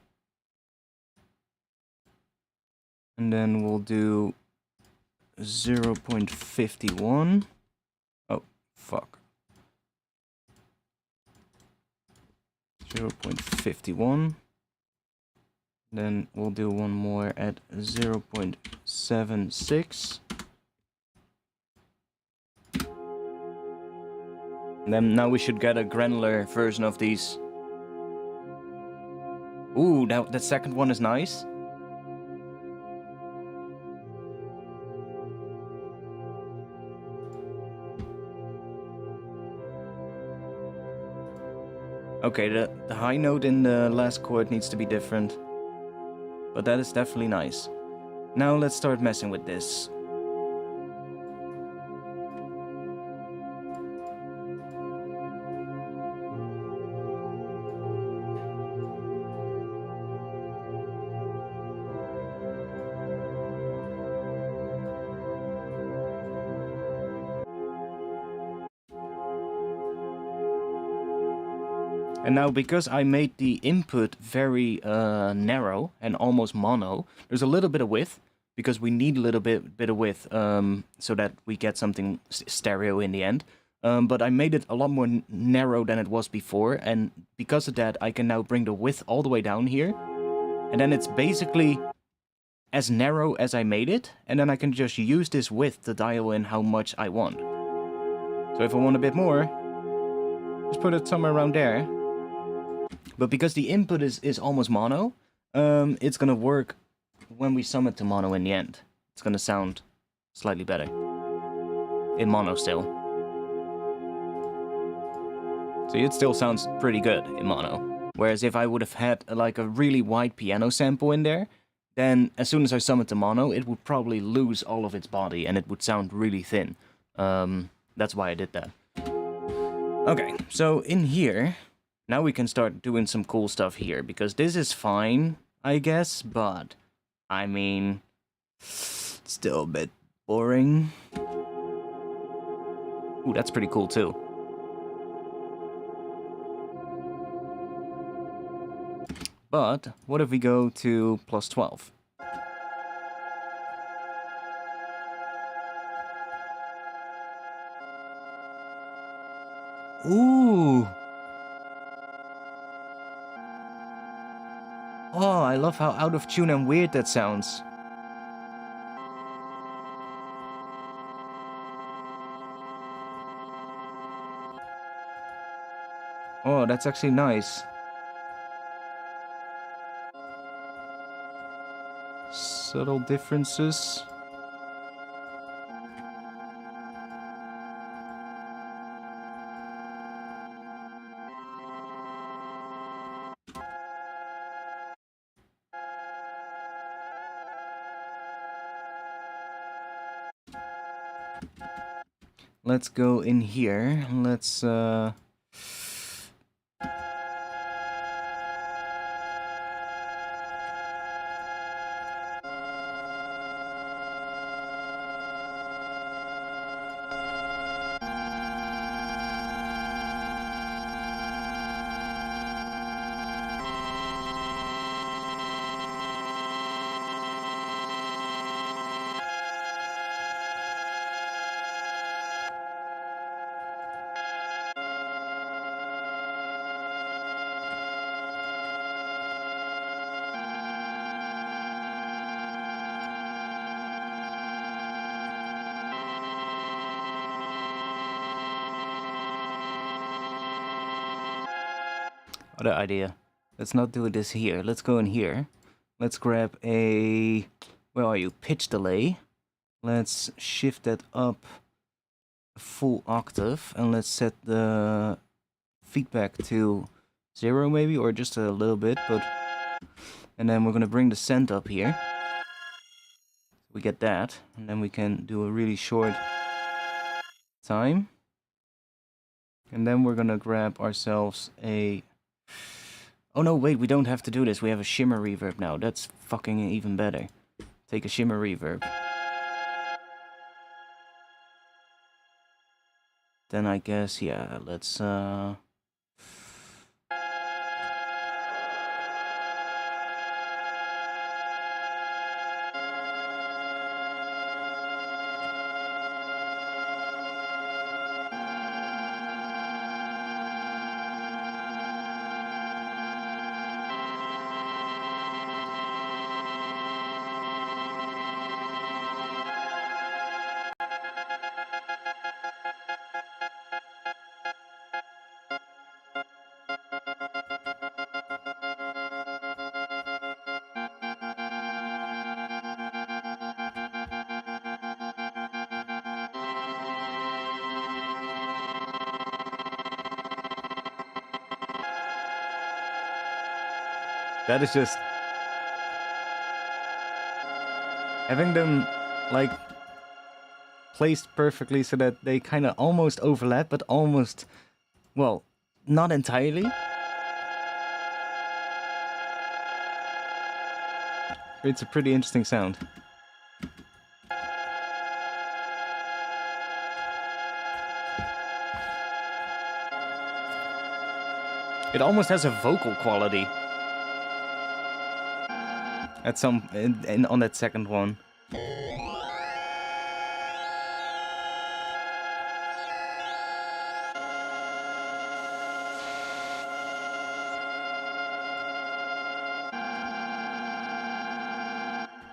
And then we'll do 0.51. Oh, fuck. 0.51. Then we'll do one more at 0.76. And then now we should get a granular version of these. Ooh, that second one is nice. Okay, the high note in the last chord needs to be different. But that is definitely nice. Now let's start messing with this. And now, because I made the input very narrow and almost mono, there's a little bit of width, because we need a little bit of width so that we get something stereo in the end. But I made it a lot more narrow than it was before, and because of that, I can now bring the width all the way down here. And then it's basically as narrow as I made it, and then I can just use this width to dial in how much I want. So if I want a bit more, just put it somewhere around there. But because the input is almost mono, it's gonna work when we sum it to mono in the end. It's gonna sound slightly better. In mono still. So it still sounds pretty good in mono. Whereas if I would have had like a really wide piano sample in there, then as soon as I sum it to mono, it would probably lose all of its body and it would sound really thin. That's why I did that. Okay, so in here, now we can start doing some cool stuff here, because this is fine, I guess, but, I mean, it's still a bit boring. Ooh, that's pretty cool too. But, what if we go to plus 12? Ooh! Oh, I love how out of tune and weird that sounds. Oh, that's actually nice. Subtle differences. Let's go in here. Let's other idea. Let's not do this here. Let's go in here. Let's grab a... Where are you? Pitch delay. Let's shift that up a full octave. And let's set the feedback to 0 maybe. Or just a little bit. But and then we're going to bring the send up here. We get that, and then we can do a really short time. And then we're gonna grab ourselves a... Oh no, wait, we don't have to do this. We have a shimmer reverb now. That's fucking even better. Take a shimmer reverb. Then I guess, yeah, let's... That is just... Having them, like, placed perfectly so that they kind of almost overlap, but almost, well, not entirely. It's a pretty interesting sound. It almost has a vocal quality. At some on that second one.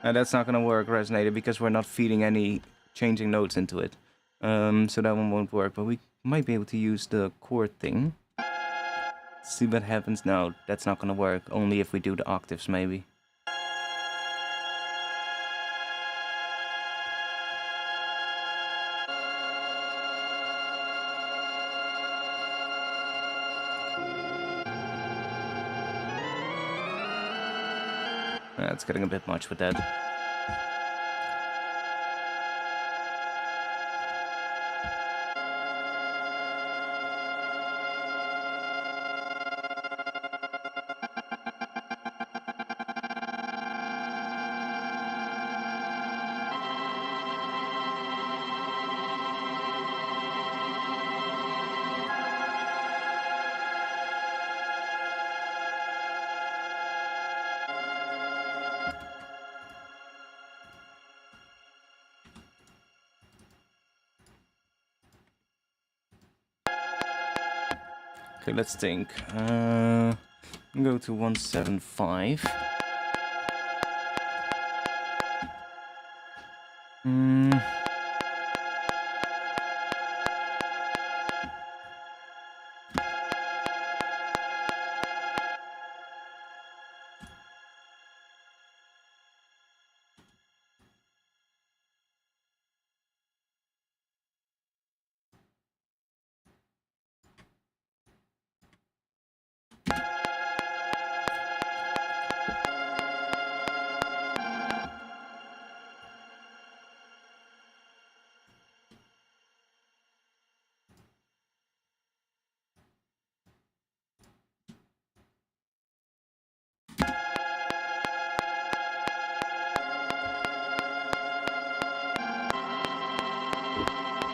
Now that's not gonna work, Resonator, because we're not feeding any changing notes into it. So that one won't work, but we might be able to use the chord thing. See what happens now. That's not gonna work, only if we do the octaves, maybe. It's getting a bit much with that. Okay, let's think. Go to 175.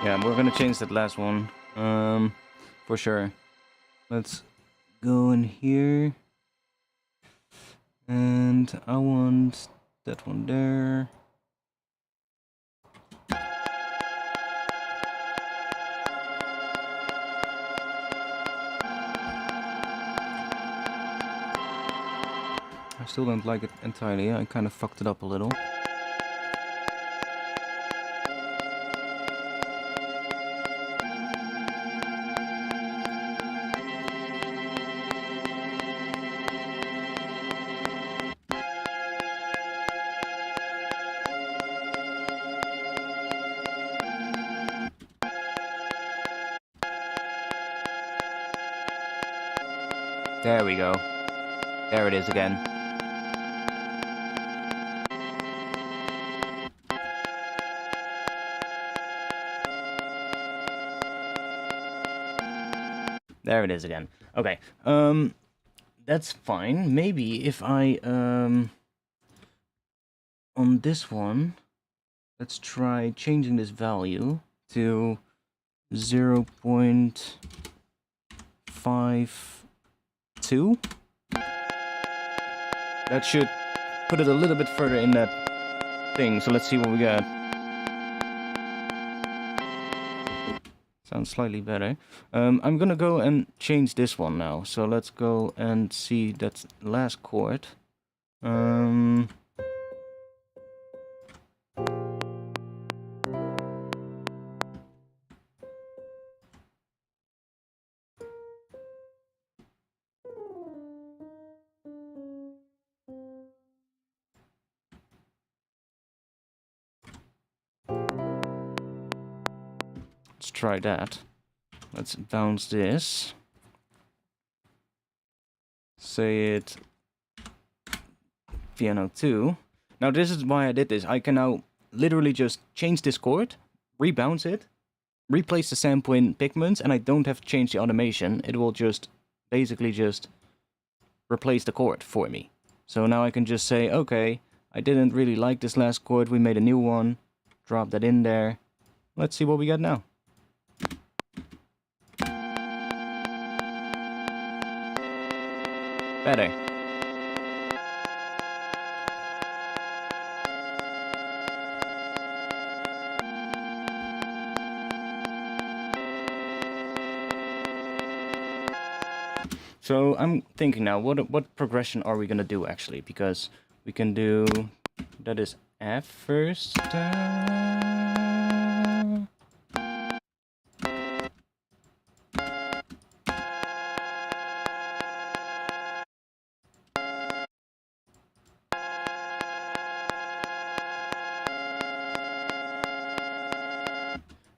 Yeah, we're gonna change that last one, for sure. Let's go in here, and I want that one there. I still don't like it entirely. I kind of fucked it up a little. There we go. There it is again. There it is again. Okay. That's fine. Maybe if I on this one, let's try changing this value to 0.52. That should put it a little bit further in that thing. So let's see what we got. Sounds slightly better. I'm gonna go and change this one now. So let's go and see that last chord. Let's try that. Let's bounce this. Say it piano 2. Now this is why I did this. I can now literally just change this chord, rebounce it, replace the sample in pigments, and I don't have to change the automation. It will just basically just replace the chord for me. So now I can just say, okay, I didn't really like this last chord, we made a new one, drop that in there. Let's see what we got now. Better. So I'm thinking now, what progression are we gonna do actually? Because we can do, that is F first.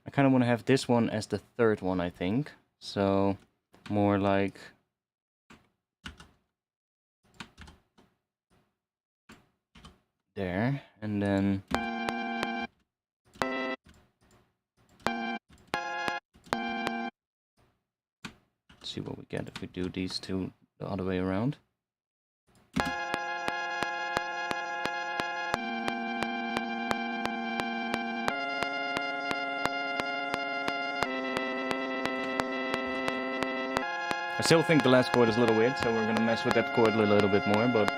I kind of want to have this one as the third one, I think. So more like there, and then let's see what we get if we do these two the other way around. I still think the last chord is a little weird, so we're gonna mess with that chord a little bit more, but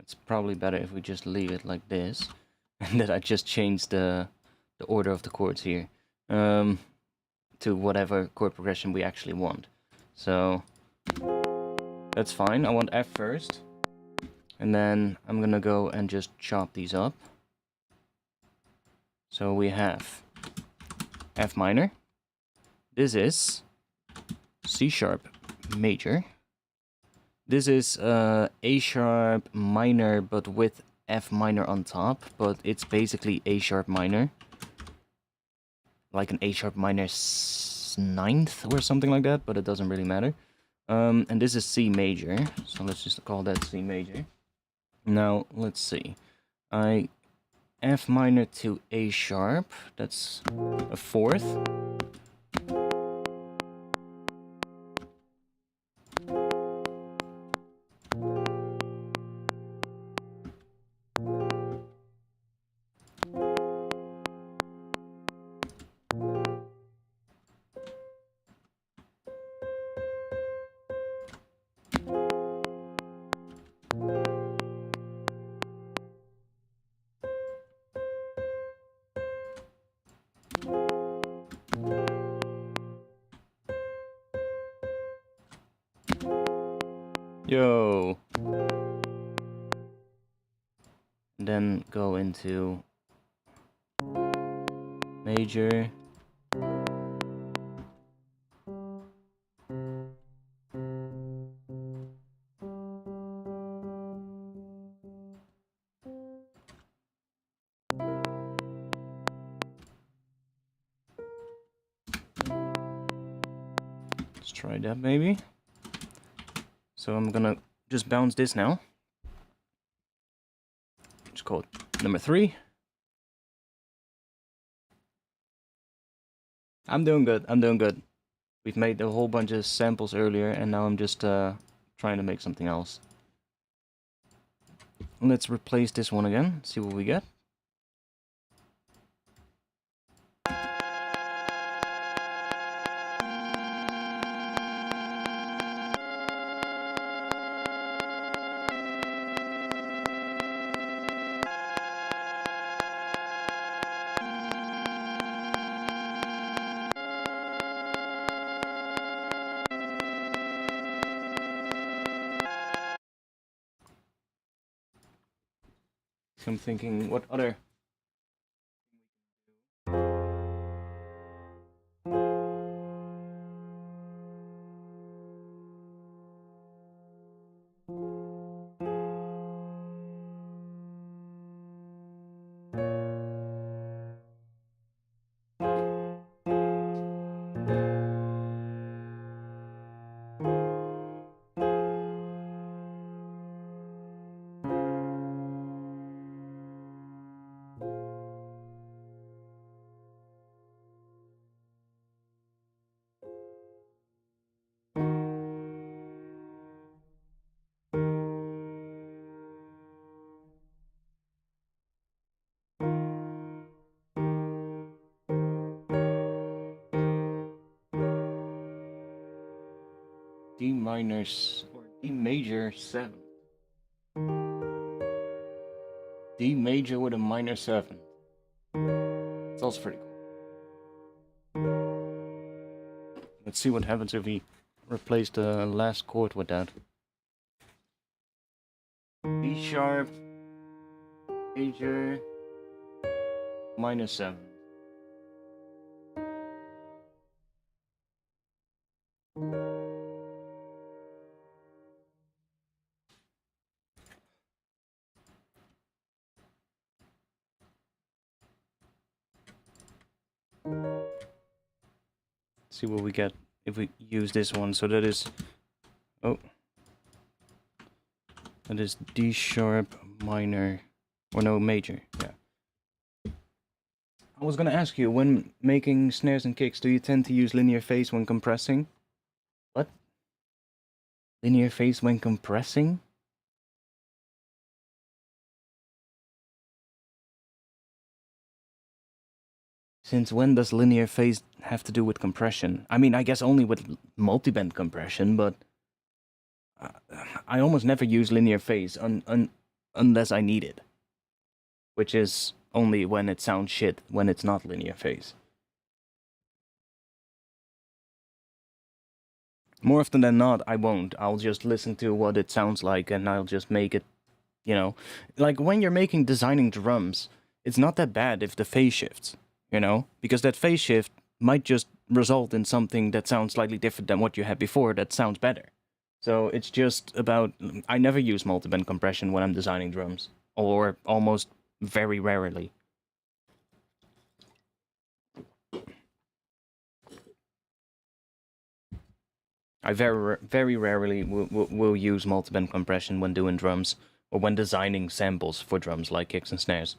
it's probably better if we just leave it like this, and that I just change the order of the chords here to whatever chord progression we actually want. So that's fine. I want F first, and then I'm gonna go and just chop these up. So we have F minor. This is C sharp major. This is A sharp minor, but with F minor on top, but it's basically A sharp minor. Like an A sharp minor 9th or something like that, but it doesn't really matter. And this is C major, so let's just call that C major. Now, let's see. F minor to A sharp, that's a 4th. Yo. Then go into major. try that maybe. So I'm gonna just bounce this now. It's called number 3. I'm doing good, I'm doing good. We've made a whole bunch of samples earlier, and now I'm just trying to make something else. Let's replace this one again, see what we get. So I'm thinking, what other... D minor or D major 7. D major with a minor 7. It's also pretty cool. Let's see what happens if we replace the last chord with that. D sharp, major, minor 7. See what we get if we use this one. So that is, oh, that is D sharp minor, or no, major. Yeah. I was gonna ask you, when making snares and kicks, do you tend to use linear phase when compressing? What? Linear phase when compressing? Since when does linear phase have to do with compression? I mean, I guess only with multiband compression, but I almost never use linear phase unless I need it. Which is only when it sounds shit, when it's not linear phase. More often than not, I won't. I'll just listen to what it sounds like and I'll just make it, you know. Like when you're designing drums, it's not that bad if the phase shifts. You know, because that phase shift might just result in something that sounds slightly different than what you had before that sounds better. So it's just about, I never use multiband compression when I'm designing drums, or almost very rarely. I very rarely will use multiband compression when doing drums, or when designing samples for drums like kicks and snares.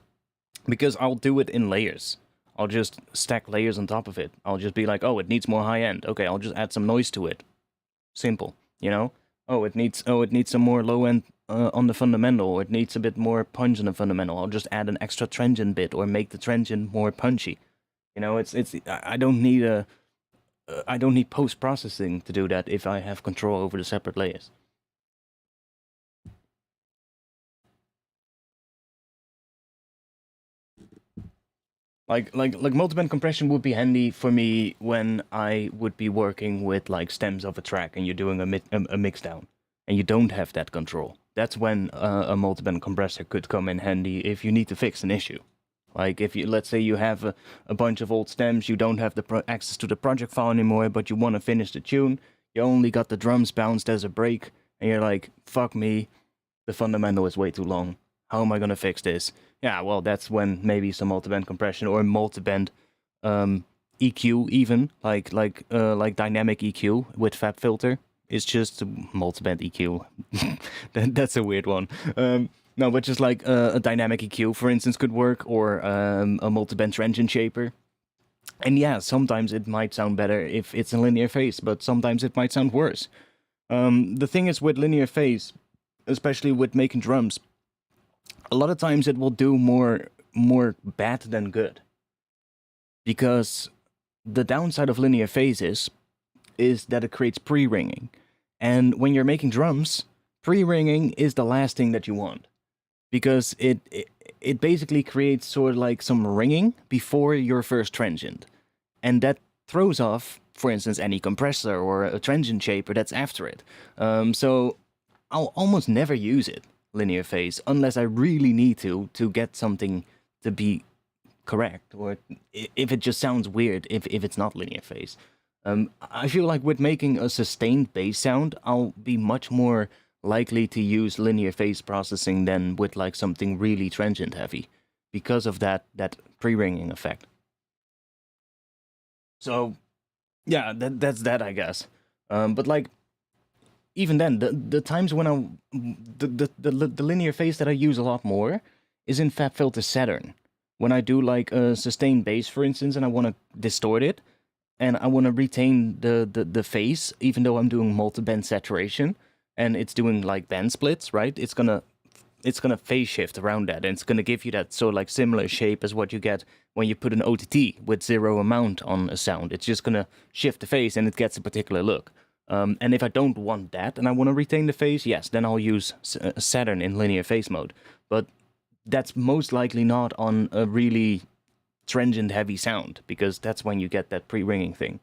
Because I'll do it in layers. I'll just stack layers on top of it. I'll just be like, oh, it needs more high end. Okay, I'll just add some noise to it. Simple, you know? Oh, it needs some more low end on the fundamental. Or it needs a bit more punch on the fundamental. I'll just add an extra transient bit or make the transient more punchy. You know, I don't need post processing to do that if I have control over the separate layers. Like multiband compression would be handy for me when I would be working with like stems of a track and you're doing a mix down and you don't have that control. That's when a multiband compressor could come in handy if you need to fix an issue. Like if you, let's say you have a bunch of old stems, you don't have the access to the project file anymore, but you want to finish the tune, you only got the drums bounced as a break, and you're like, fuck me, the fundamental is way too long. How am I gonna fix this? Yeah, well, that's when maybe some multiband compression or multiband EQ even, like dynamic EQ with FabFilter. It's just a multiband EQ. That's a weird one. No, but just like a dynamic EQ, for instance, could work, or a multiband transient shaper. And yeah, sometimes it might sound better if it's in linear phase, but sometimes it might sound worse. The thing is with linear phase, especially with making drums, a lot of times it will do more bad than good. Because the downside of linear phase is that it creates pre-ringing. And when you're making drums, pre-ringing is the last thing that you want. Because it basically creates sort of like some ringing before your first transient. And that throws off, for instance, any compressor or a transient shaper that's after it. So I'll almost never use it, linear phase, unless I really need to get something to be correct, or if it just sounds weird if it's not linear phase. I feel like with making a sustained bass sound, I'll be much more likely to use linear phase processing than with like something really transient heavy, because of that pre-ringing effect. So yeah, that's that, I guess. But like, even then, the times when the linear phase that I use a lot more is in FabFilter Saturn. When I do like a sustained bass, for instance, and I want to distort it, and I want to retain the phase, even though I'm doing multi-band saturation, and it's doing like band splits, right? It's gonna phase shift around that, and it's gonna give you that sort of like similar shape as what you get when you put an OTT with zero amount on a sound. It's just gonna shift the phase, and it gets a particular look. And if I don't want that, and I want to retain the phase, yes, then I'll use Saturn in linear phase mode. But that's most likely not on a really transient heavy sound, because that's when you get that pre-ringing thing.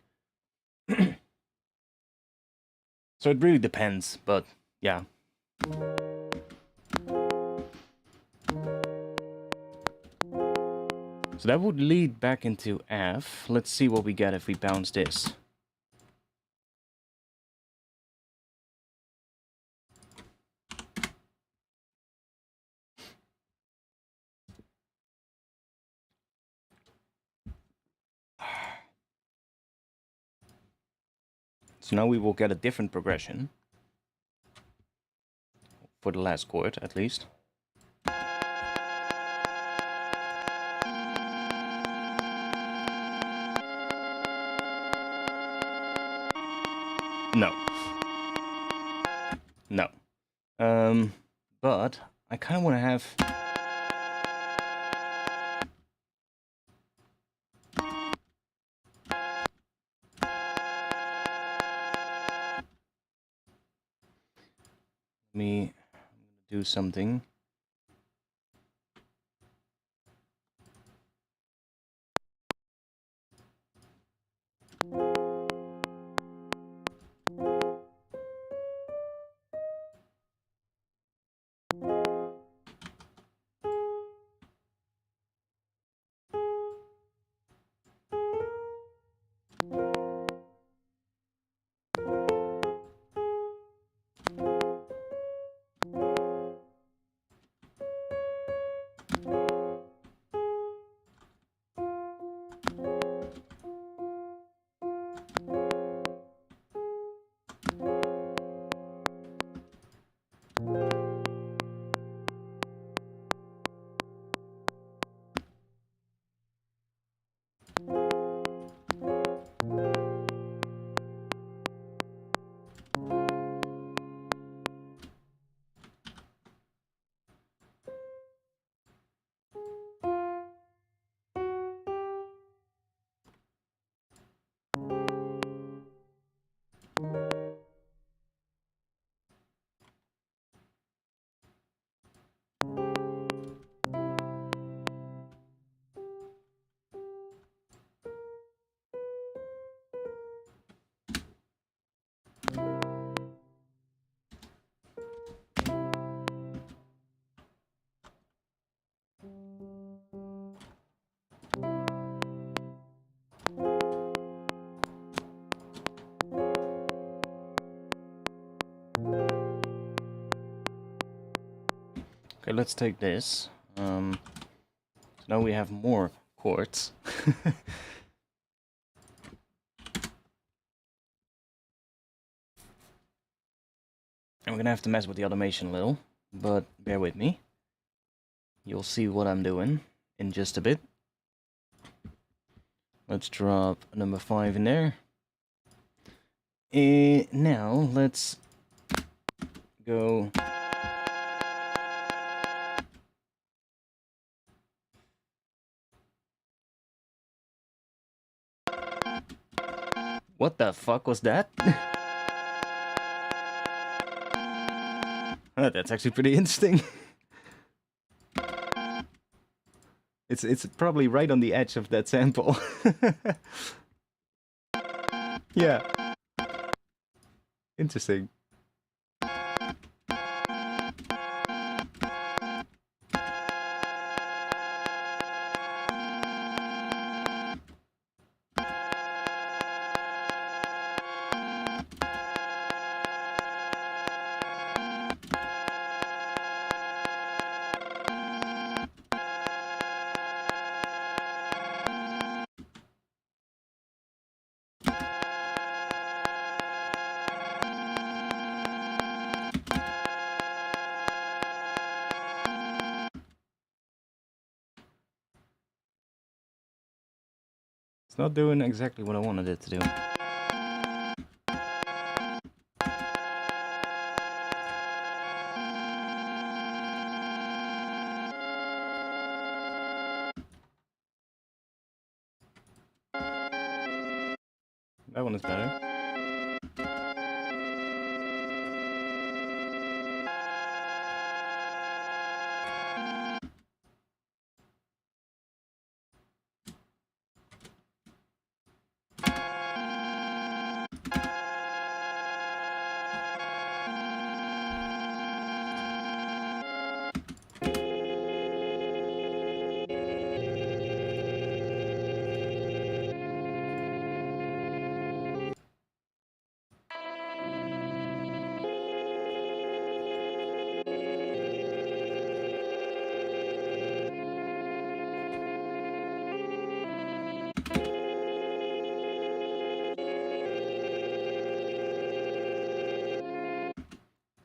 So it really depends, but yeah. So that would lead back into F. Let's see what we get if we bounce this. So now we will get a different progression. For the last chord, at least. No. No. But I kind of want to have... I'm gonna do something. Okay, let's take this. So now we have more chords. I'm gonna have to mess with the automation a little, but bear with me. You'll see what I'm doing in just a bit. Let's drop number 5 in there. Now, let's go... What the fuck was that? That's actually pretty interesting. It's probably right on the edge of that sample. Yeah. Interesting. It's not doing exactly what I wanted it to do. That one is better.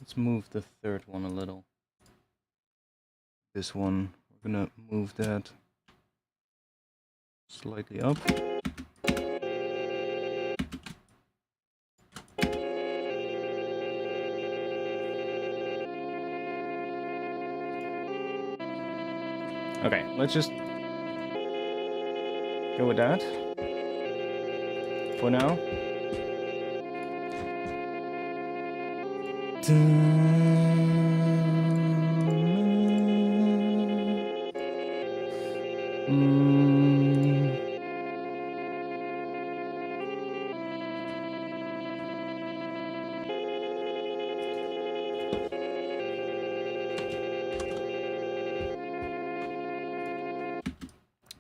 Let's move the third one a little. This one, we're gonna move that slightly up. Okay, let's just go with that for now.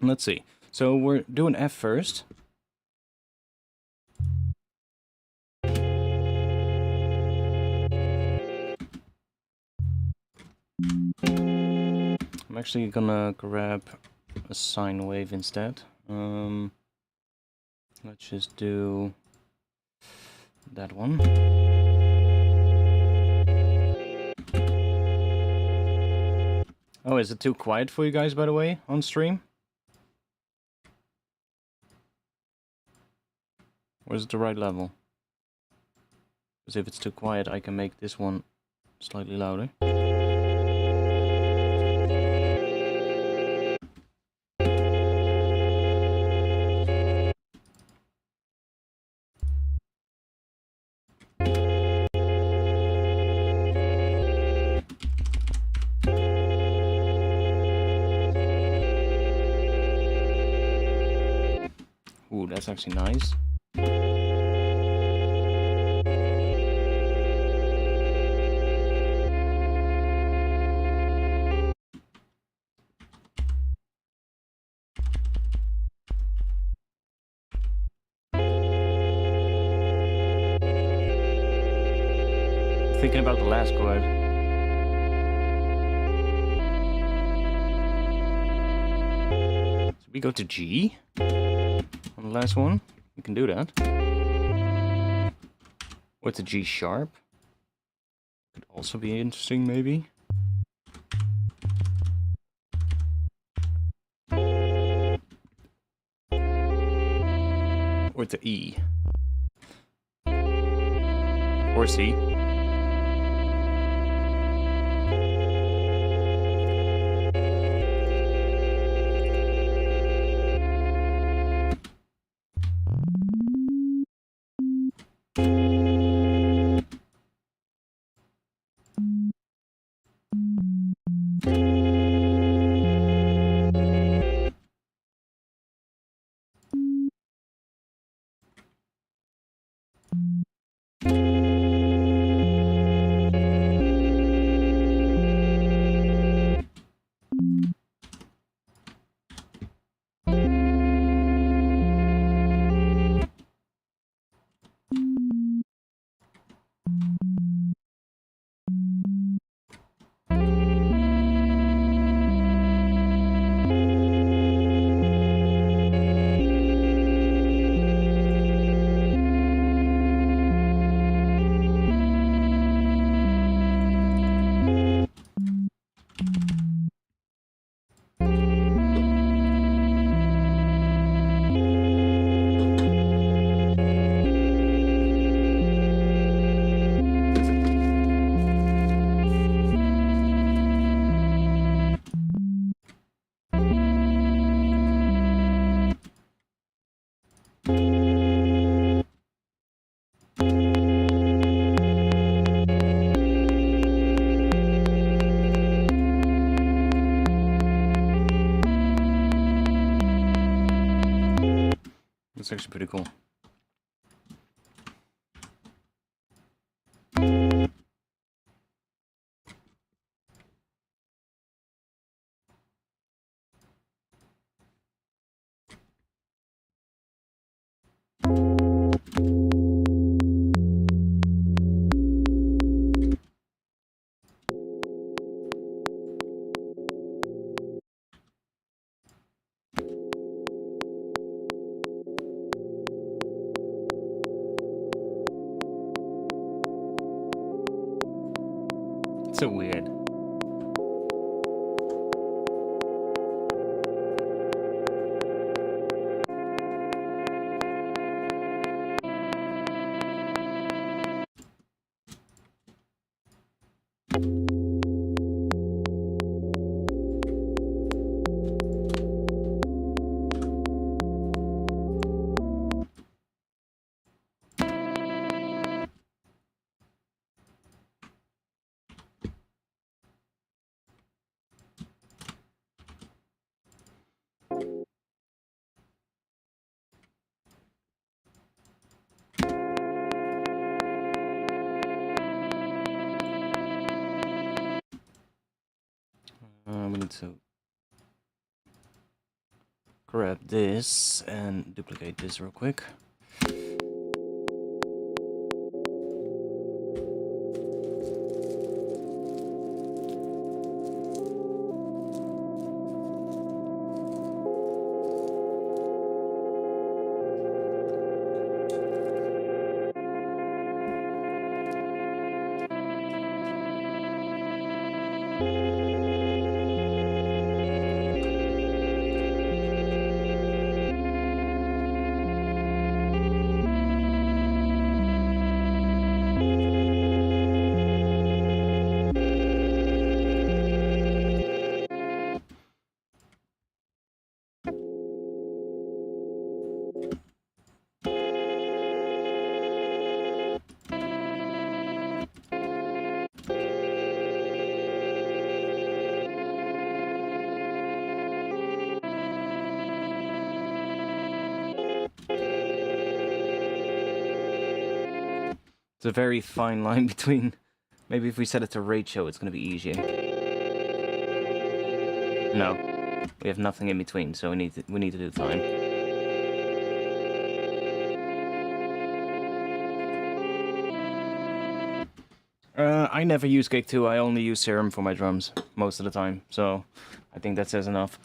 Let's see. So we're doing F first. I'm actually gonna grab a sine wave instead. Let's just do that one. Oh, is it too quiet for you guys, by the way, on stream? Or is it the right level? Because if it's too quiet, I can make this one slightly louder. Ooh, that's actually nice. Thinking about the last chord. So we go to G on the last one. We can do that. Or to G sharp. Could also be interesting, maybe. Or the E. Or C. That's actually pretty cool. It's so weird. We need to grab this and duplicate this real quick. It's a very fine line between... Maybe if we set it to ratio, it's going to be easier. No. We have nothing in between, so we need to do time. I never use Gig 2, I only use Serum for my drums, most of the time, so I think that says enough.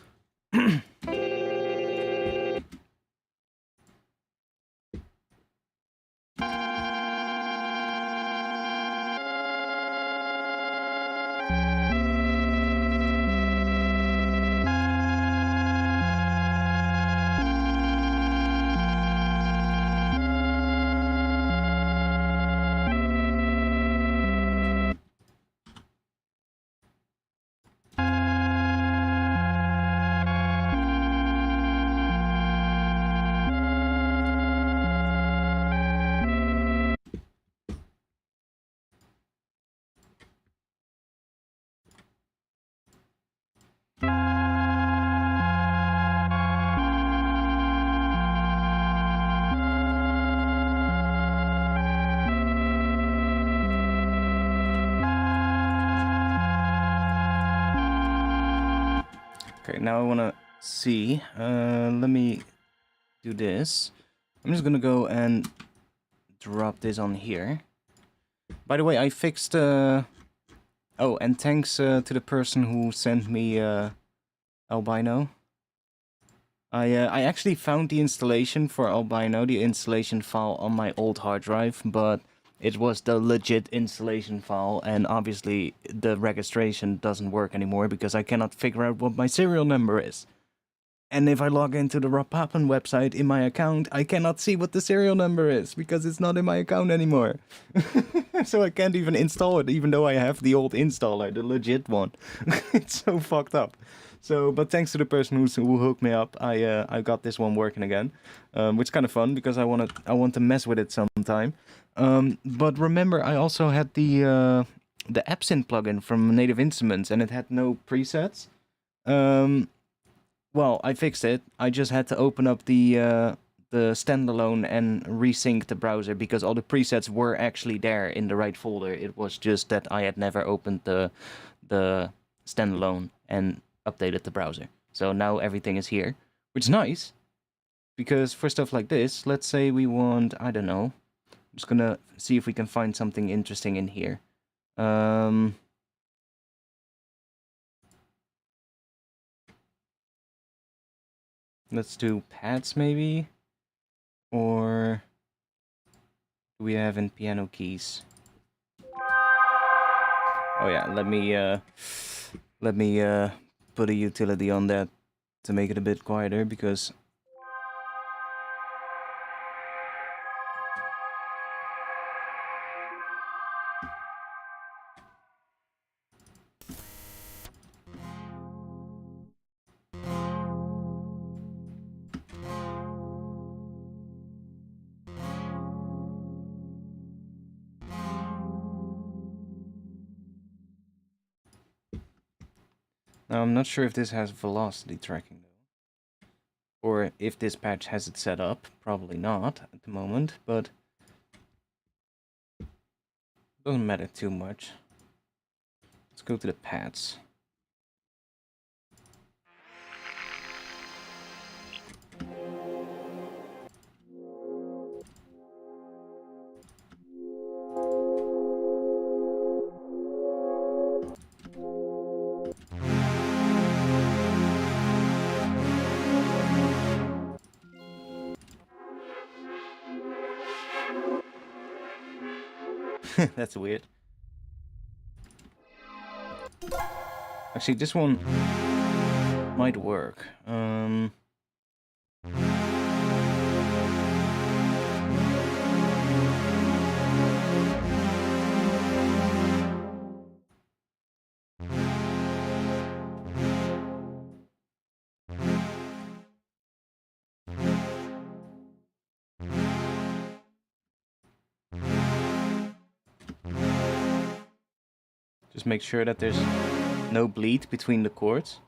Okay, now I want to see. Let me do this. I'm just gonna go and drop this on here. By the way, I fixed... Oh, and thanks to the person who sent me Albino. I actually found the installation for Albino, the installation file on my old hard drive, but it was the legit installation file, and obviously the registration doesn't work anymore because I cannot figure out what my serial number is. And if I log into the Rob Papen website in my account, I cannot see what the serial number is because it's not in my account anymore. So I can't even install it, even though I have the old installer, the legit one. It's so fucked up. So, but thanks to the person who hooked me up, I got this one working again, which is kind of fun because I want to mess with it sometime. But remember, I also had the Absynth plugin from Native Instruments, and it had no presets. Well, I fixed it. I just had to open up the standalone and resync the browser because all the presets were actually there in the right folder. It was just that I had never opened the standalone and updated the browser. So now everything is here, which is nice because for stuff like this, let's say we want, I don't know, I'm just gonna see if we can find something interesting in here. Let's do pads maybe, or do we have in piano keys? Oh yeah, let me put a utility on that to make it a bit quieter because now I'm not sure if this has velocity tracking though, or if this patch has it set up. Probably not at the moment, but doesn't matter too much. Let's go to the pads. That's weird. Actually, this one might work. Just make sure that there's no bleed between the chords.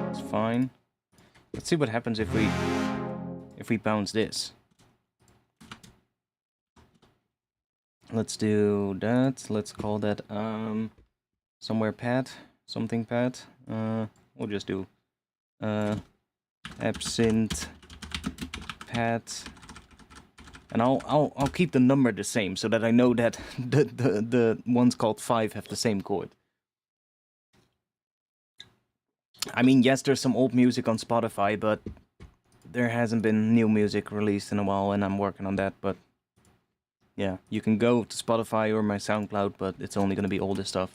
It's fine. Let's see what happens if we bounce this. Let's do that. Let's call that somewhere pad, something pad. We'll just do absynth pad, and I'll keep the number the same so that I know that the ones called 5 have the same chord. I mean, yes, there's some old music on Spotify, but there hasn't been new music released in a while, and I'm working on that. But yeah, you can go to Spotify or my SoundCloud, but it's only gonna be older stuff.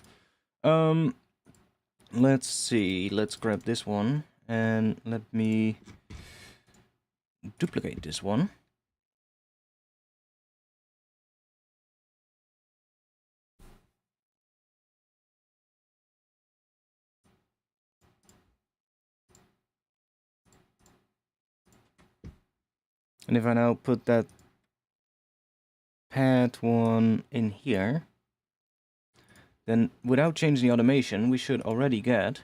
Let's see. Let's grab this one and let me duplicate this one. And if I now put that pad one in here, then without changing the automation, we should already get...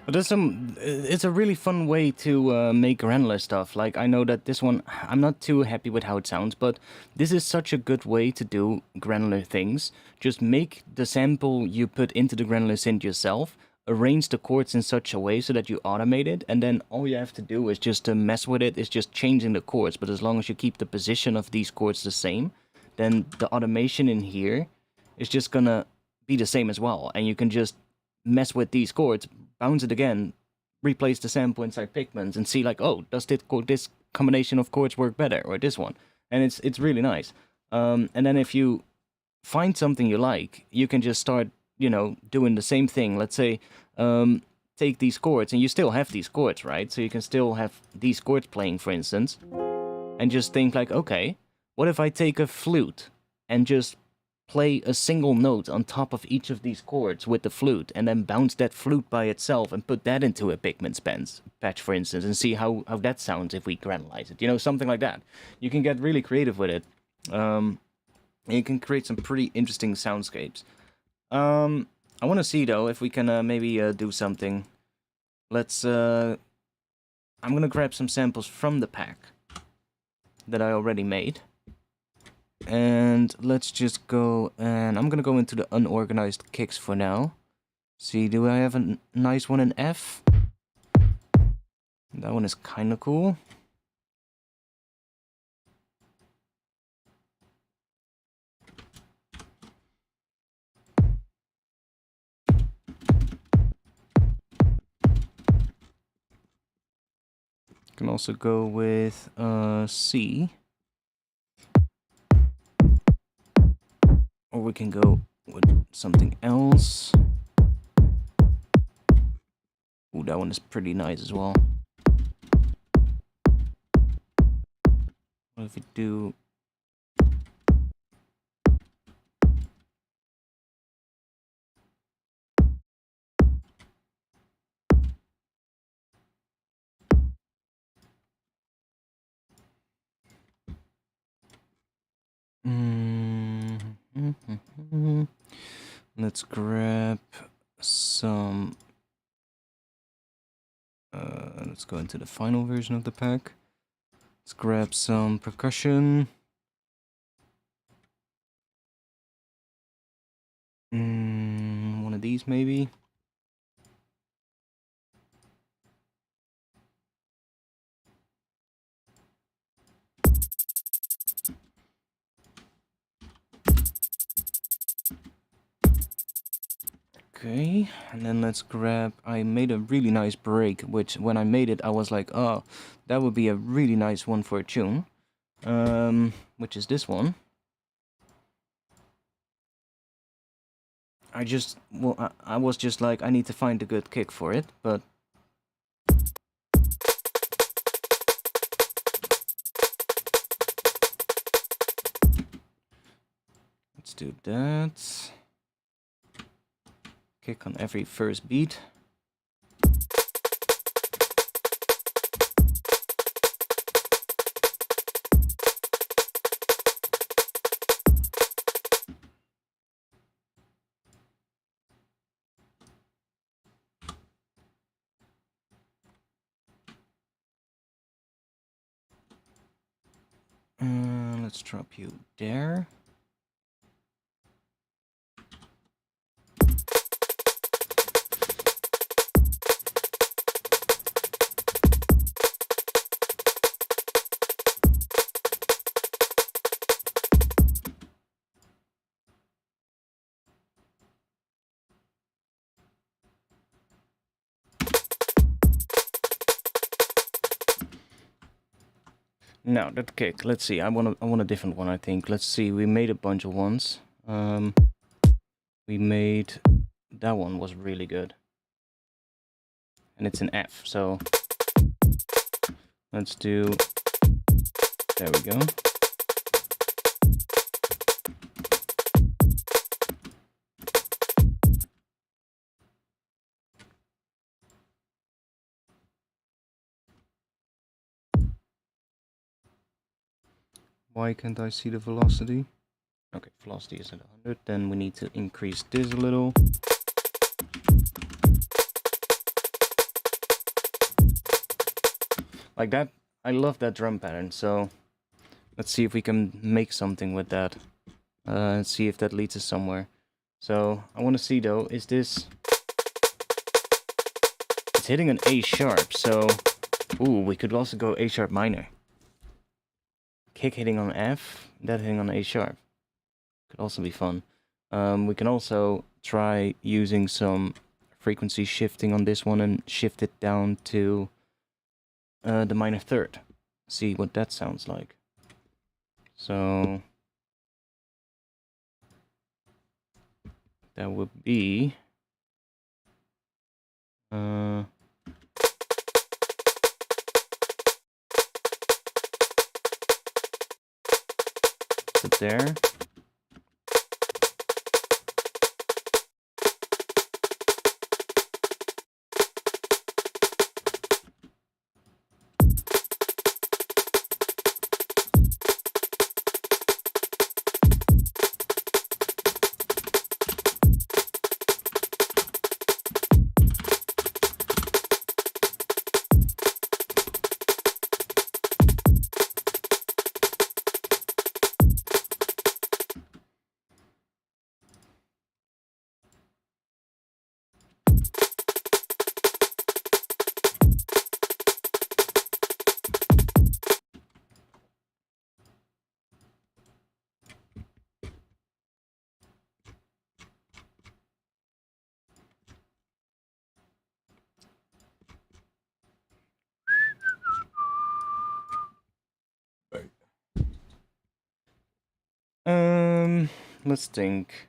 But it's a really fun way to make granular stuff. Like, I know that this one, I'm not too happy with how it sounds, but this is such a good way to do granular things. Just make the sample you put into the granular synth yourself, arrange the chords in such a way so that you automate it, and then all you have to do is just to mess with it, is just changing the chords. But as long as you keep the position of these chords the same, then the automation in here is just gonna be the same as well, and you can just mess with these chords, bounce it again, replace the sample inside Pigments, and see like, oh, does this combination of chords work better, or this one? And it's really nice. And then if you find something you like, you can just start, you know, doing the same thing. Let's say, take these chords, and you still have these chords, right? So you can still have these chords playing, for instance, and just think like, okay, what if I take a flute and just play a single note on top of each of these chords with the flute, and then bounce that flute by itself and put that into a Pigments patch, for instance, and see how that sounds if we granulize it. You know, something like that. You can get really creative with it. And you can create some pretty interesting soundscapes. I want to see, though, if we can maybe do something. Let's... I'm going to grab some samples from the pack that I already made. And let's just go, and I'm gonna go into the unorganized kicks for now. See, do I have a nice one in F? That one is kind of cool. Can also go with C. Or we can go with something else. Ooh, that one is pretty nice as well. What if we do... Let's grab some... let's go into the final version of the pack. Let's grab some percussion. One of these maybe. Okay, and then let's grab... I made a really nice break, which when I made it, I was like, oh, that would be a really nice one for a tune. Which is this one. I was just like, I need to find a good kick for it, but... Let's do that. kick on every first beat. Let's drop you there. Now that kick, let's see. I want a different one. I think. Let's see. We made a bunch of ones. We made that one was really good, and it's an F. So let's do. There we go. Why can't I see the velocity? Okay, velocity is at 100. Then we need to increase this a little. Like that. I love that drum pattern. So let's see if we can make something with that. And see if that leads us somewhere. So I want to see though, is this... It's hitting an A sharp, so... Ooh, we could also go A sharp minor. Kick hitting on F, that hitting on A sharp. Could also be fun. We can also try using some frequency shifting on this one and shift it down to the minor third. See what that sounds like. So that would be there. Let's think.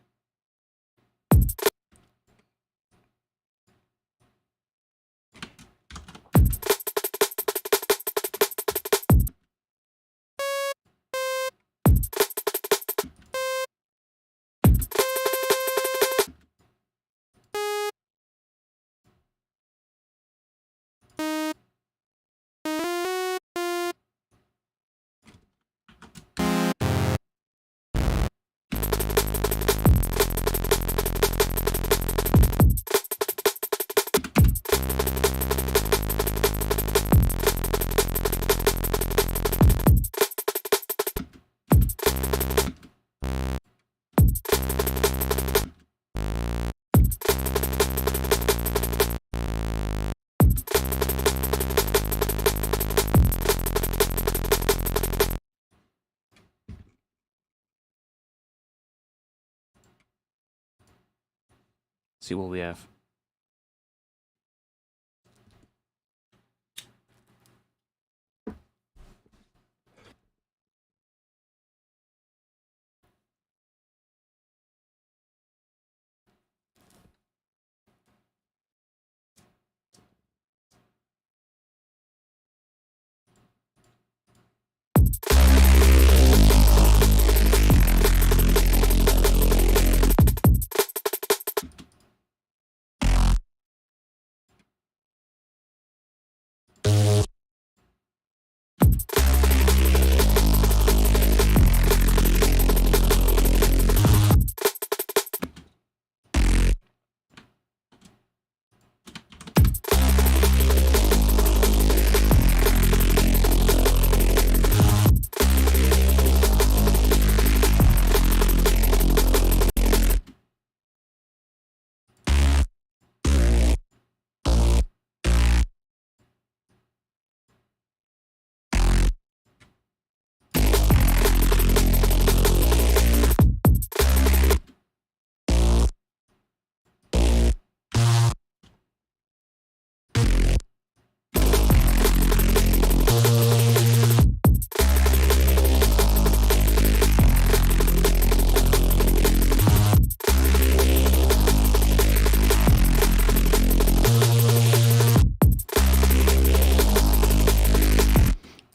See what we have.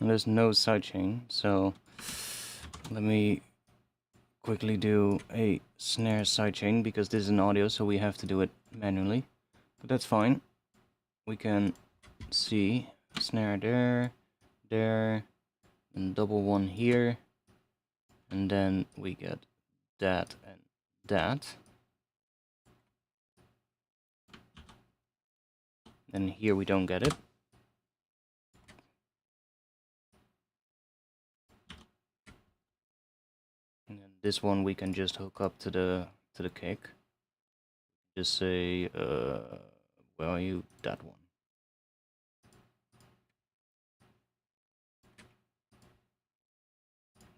and there's no sidechain, so let me quickly do a snare sidechain because this is an audio, so we have to do it manually. But that's fine. We can see snare there, there, and double one here, and then we get that and that. And here we don't get it. And then this one we can just hook up to the kick. Just say, where are you? That one.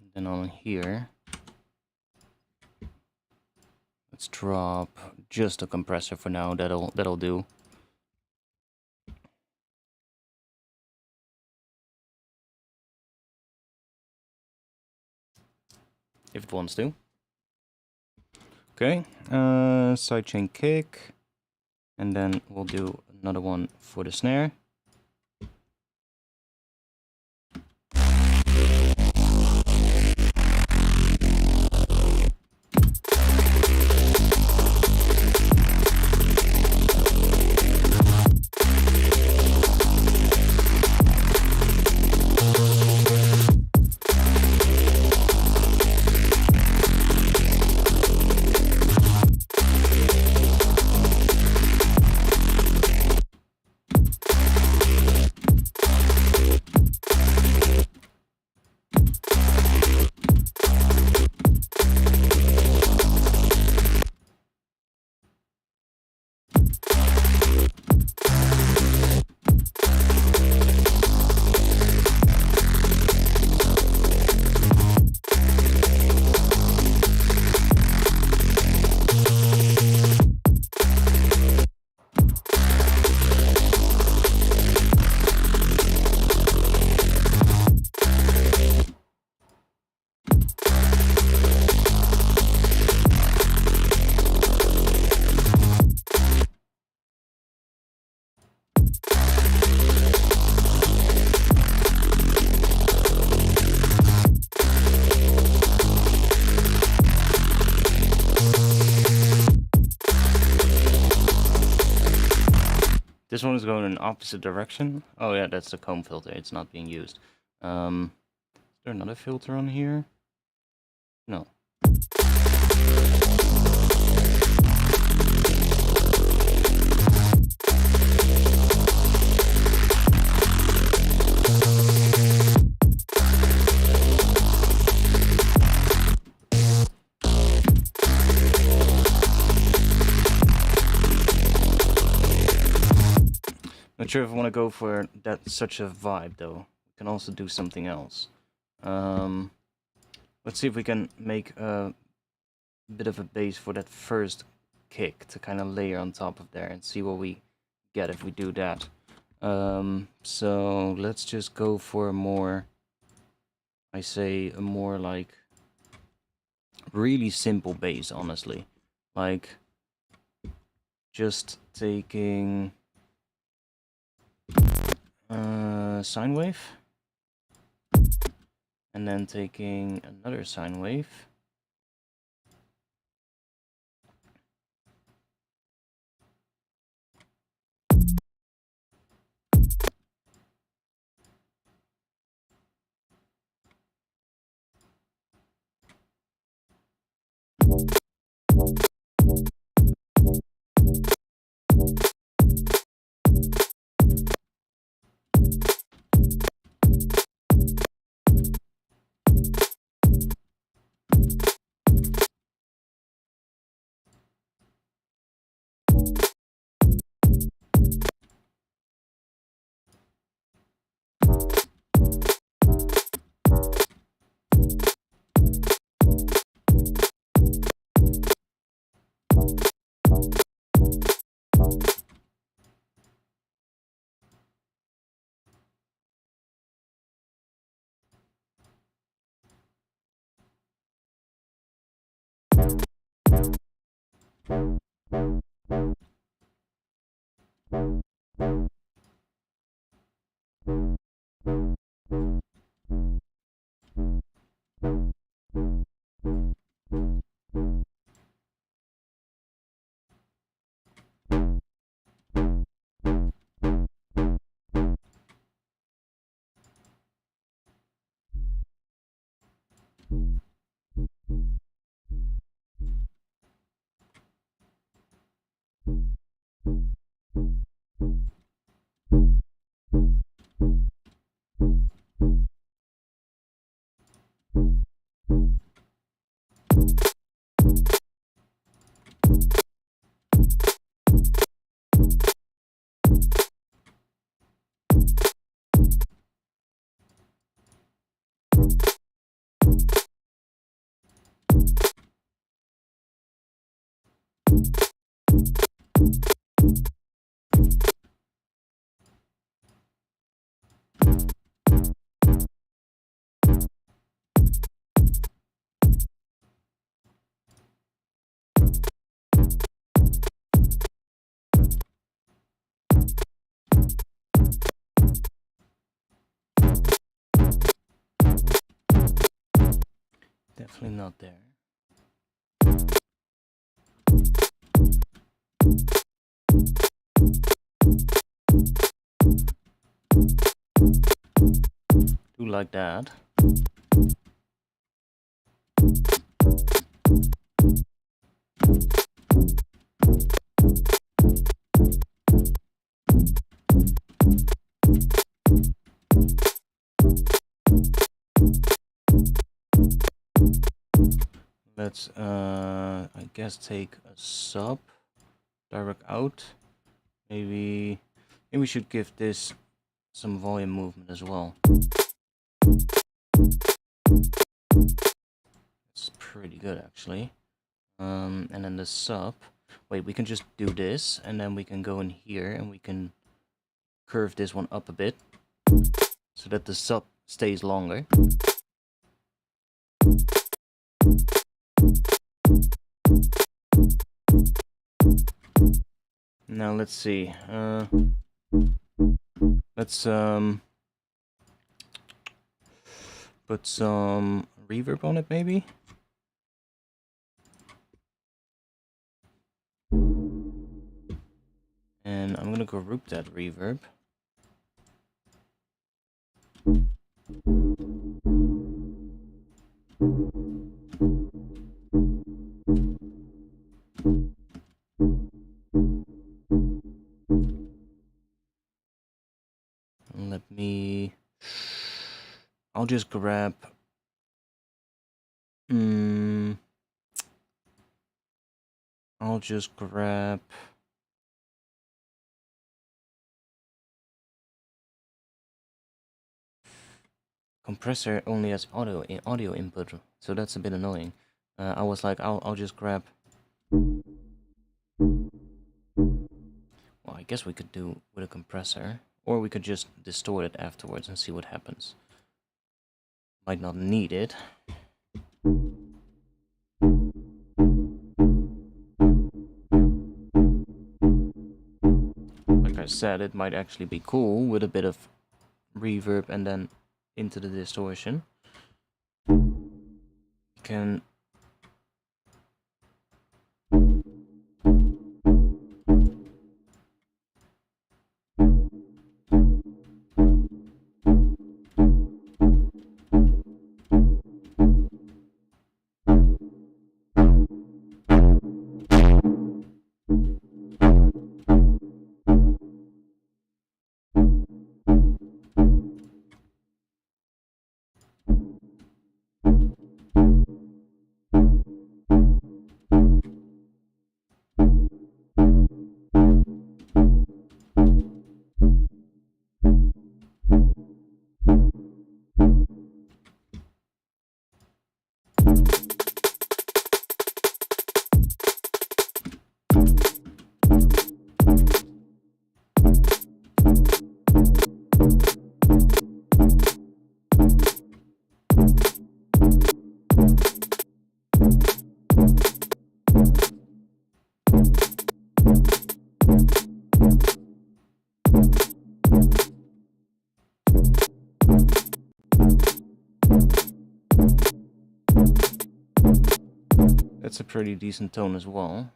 And then on here, let's drop just a compressor for now. That'll do. If it wants to. Okay, sidechain kick, and then we'll do another one for the snare. This one is going in opposite direction. Oh yeah, that's the comb filter. It's not being used. Is there another filter on here? No. Not sure if I want to go for that such a vibe though. We can also do something else. Let's see if we can make a bit of a bass for that first kick to kind of layer on top of there and see what we get if we do that. So let's just go for a more, I say a more like really simple bass, honestly. Like just taking sine wave and then taking another sine wave. Definitely not there. Do like that. Let's I guess take a sub, direct out. Maybe we should give this some volume movement as well. It's pretty good actually. And then the sub. Wait, we can just do this, and then we can go in here and we can curve this one up a bit so that the sub stays longer. Now let's see. Let's put some reverb on it maybe. And I'm gonna group that reverb. Let me... I'll just grab... I'll just grab... Compressor only has audio input, so that's a bit annoying. I was like, I'll just grab... Well, I guess we could do with a compressor, or we could just distort it afterwards and see what happens. Might not need it. Like I said, it might actually be cool with a bit of reverb and then into the distortion. Can That's a pretty decent tone as well.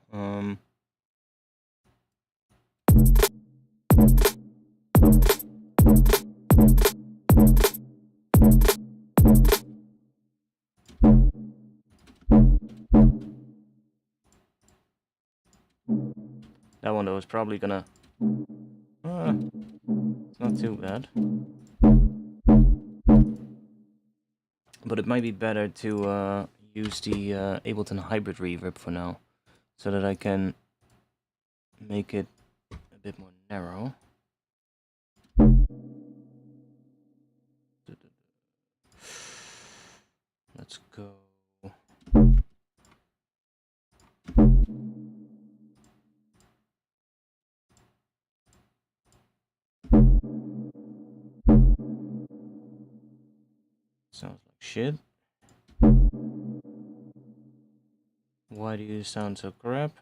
That one though is probably gonna... it's not too bad. But it might be better to use the Ableton Hybrid Reverb for now, so that I can make it a bit more narrow. Let's go. Sounds like shit. Why do you sound so crap?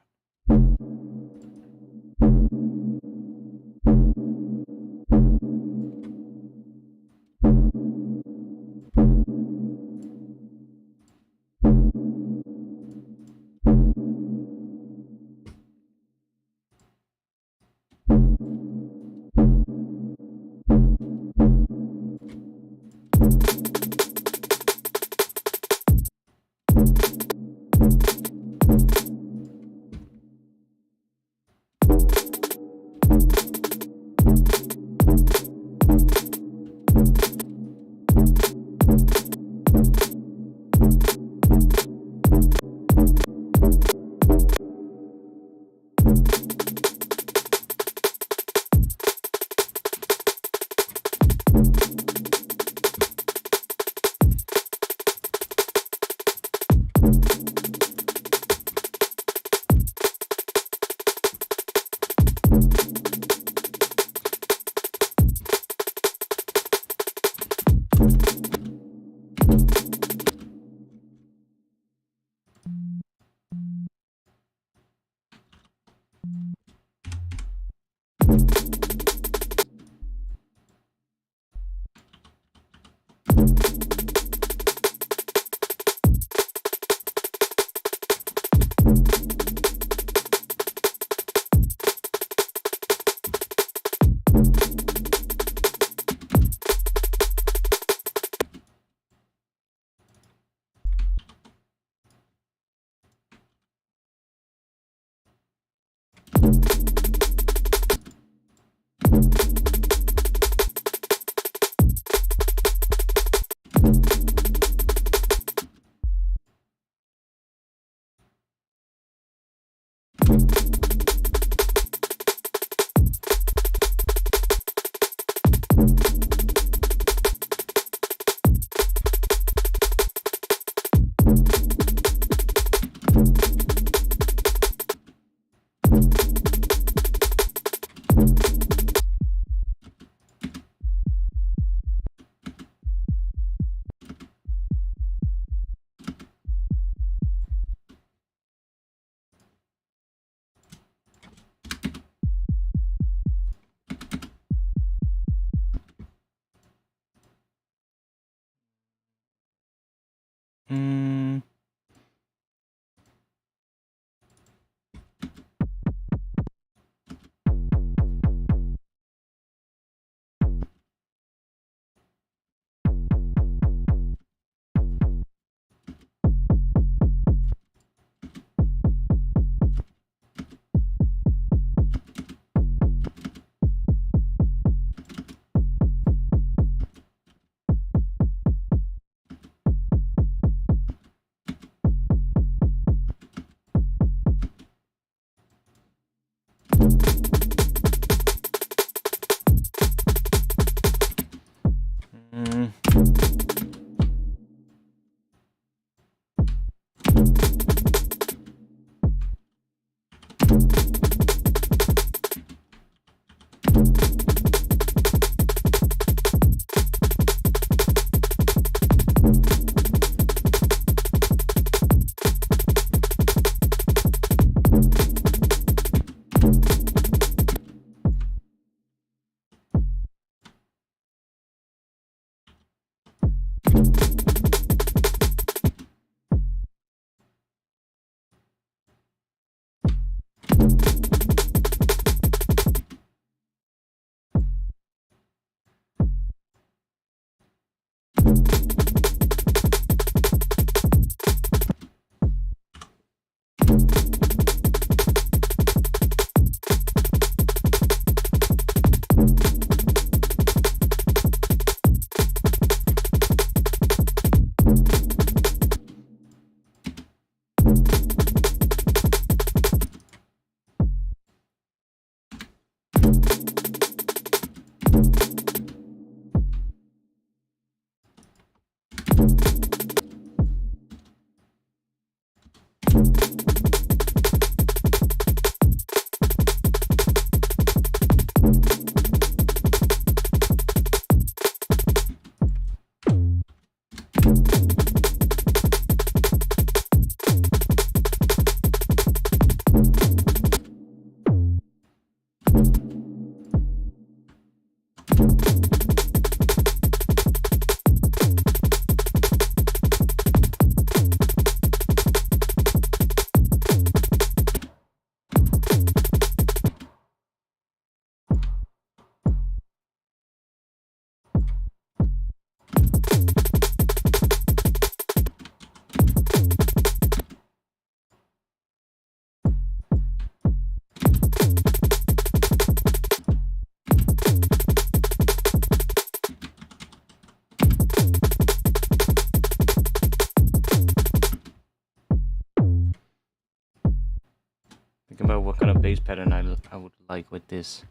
Think about what kind of bass pattern I would like with this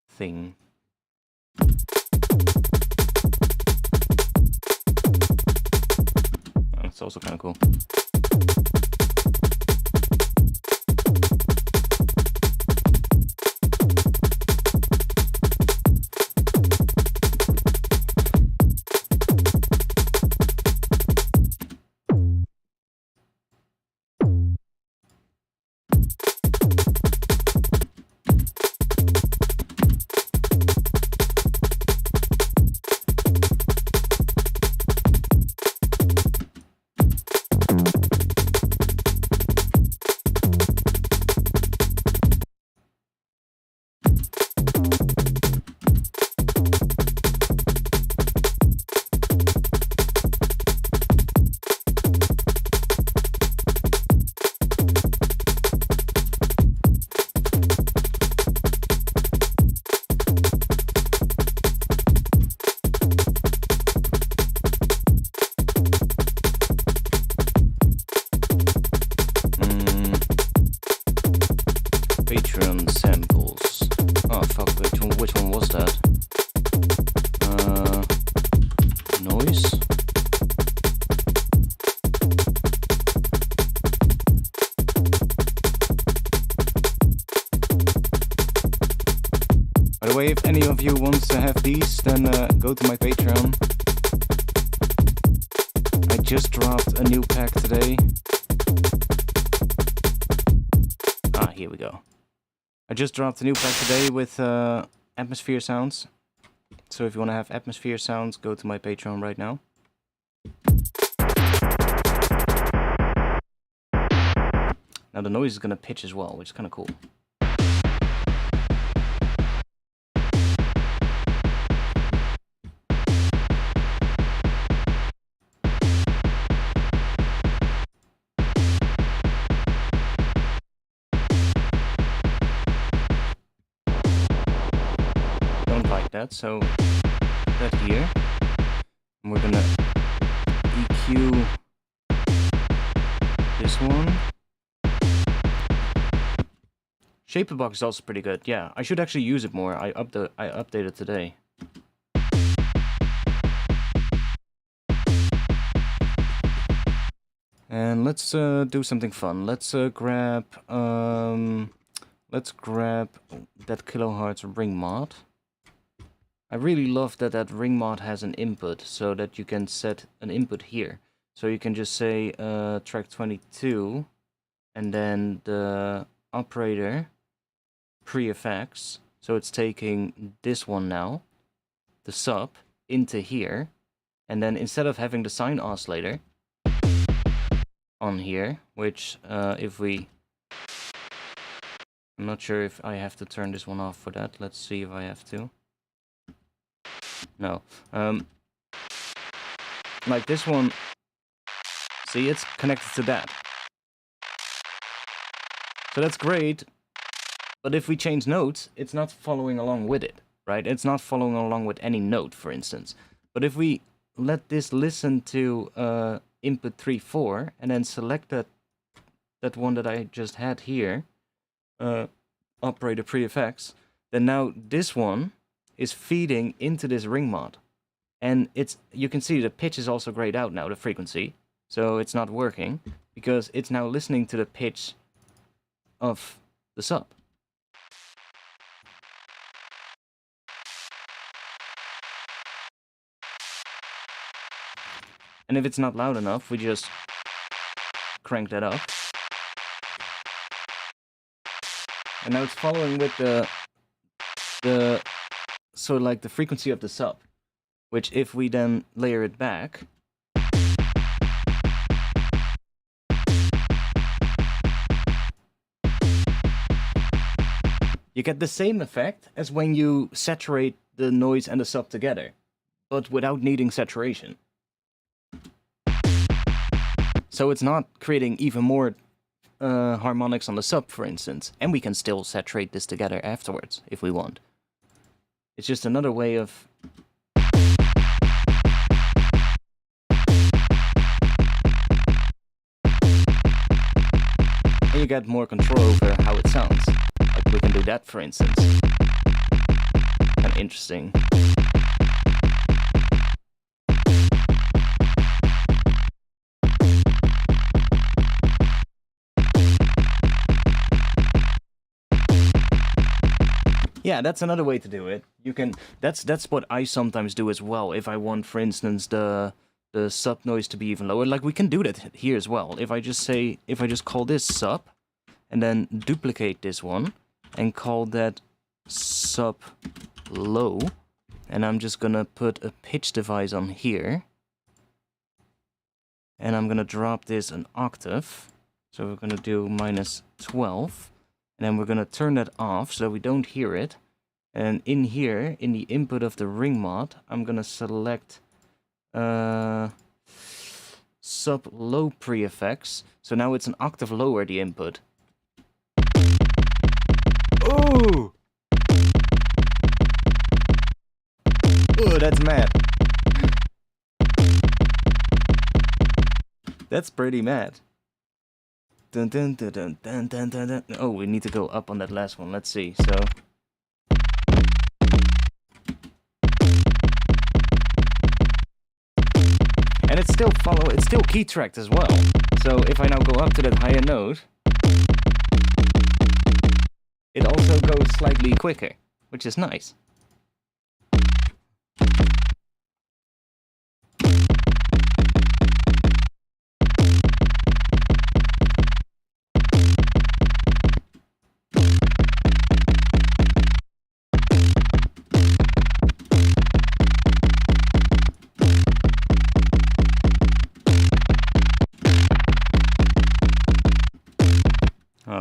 thing. Oh, it's also kind of cool. Patreon samples. Oh fuck, which one was that? Noise? By the way, if any of you wants to have these, then go to my Patreon. I just dropped a new pack today. Ah, here we go. I just dropped a new pack today with atmosphere sounds. So if you want to have atmosphere sounds, go to my Patreon right now. Now the noise is gonna pitch as well, which is kind of cool. That, so that here, and we're gonna EQ this one. Shaper box is also pretty good. Yeah, I should actually use it more. I updated today. And let's do something fun. Let's grab that kilohertz ring mod. I really love that ring mod has an input, so that you can set an input here. So you can just say track 22, and then the operator pre-effects. So it's taking this one now, the sub, into here, And then instead of having the sine oscillator on here, which if we... I'm not sure if I have to turn this one off for that. Let's see if I have to. No. Like this one, see, it's connected to that. So that's great, but if we change notes, it's not following along with it, right? It's not following along with any note, for instance. But if we let this listen to input 3, 4, and then select that one that I just had here, operator pre-effects, then now this one is feeding into this ring mod. And you can see the pitch is also grayed out now, the frequency. So it's not working, because it's now listening to the pitch of the sub. And if it's not loud enough, we just crank that up. And now it's following with the sort of like the frequency of the sub, which if we then layer it back, you get the same effect as when you saturate the noise and the sub together, but without needing saturation. So it's not creating even more harmonics on the sub, for instance, and we can still saturate this together afterwards if we want. It's just another way of... And you get more control over how it sounds. Like we can do that, for instance. Kind of interesting. Yeah, that's another way to do it. You can. That's what I sometimes do as well. If I want, for instance, the sub noise to be even lower, like we can do that here as well. If I just call this sub, and then duplicate this one, and call that sub low, and I'm just gonna put a pitch device on here, and I'm gonna drop this an octave. So we're gonna do -12. And then we're going to turn that off so we don't hear it. And in here, in the input of the ring mod, I'm going to select sub low pre-effects. So now it's an octave lower, the input. Ooh! Ooh, that's mad. That's pretty mad. Dun, dun, dun, dun, dun, dun, dun, dun. Oh, we need to go up on that last one. Let's see. So, and it's still key tracked as well. So if I now go up to that higher note, it also goes slightly quicker, which is nice.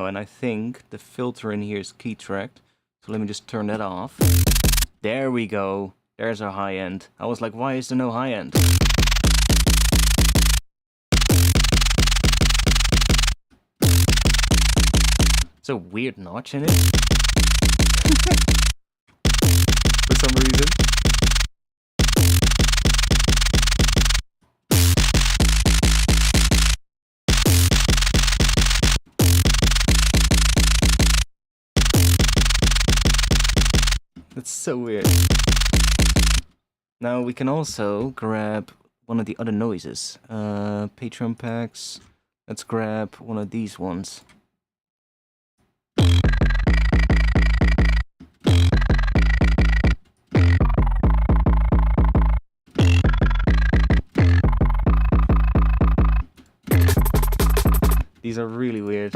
And I think the filter in here is key tracked. So let me just turn that off. There we go. There's our high end. I was like, why is there no high end? It's a weird notch in it. For some reason. That's so weird. Now we can also grab one of the other noises. Patreon packs. Let's grab one of these ones. These are really weird.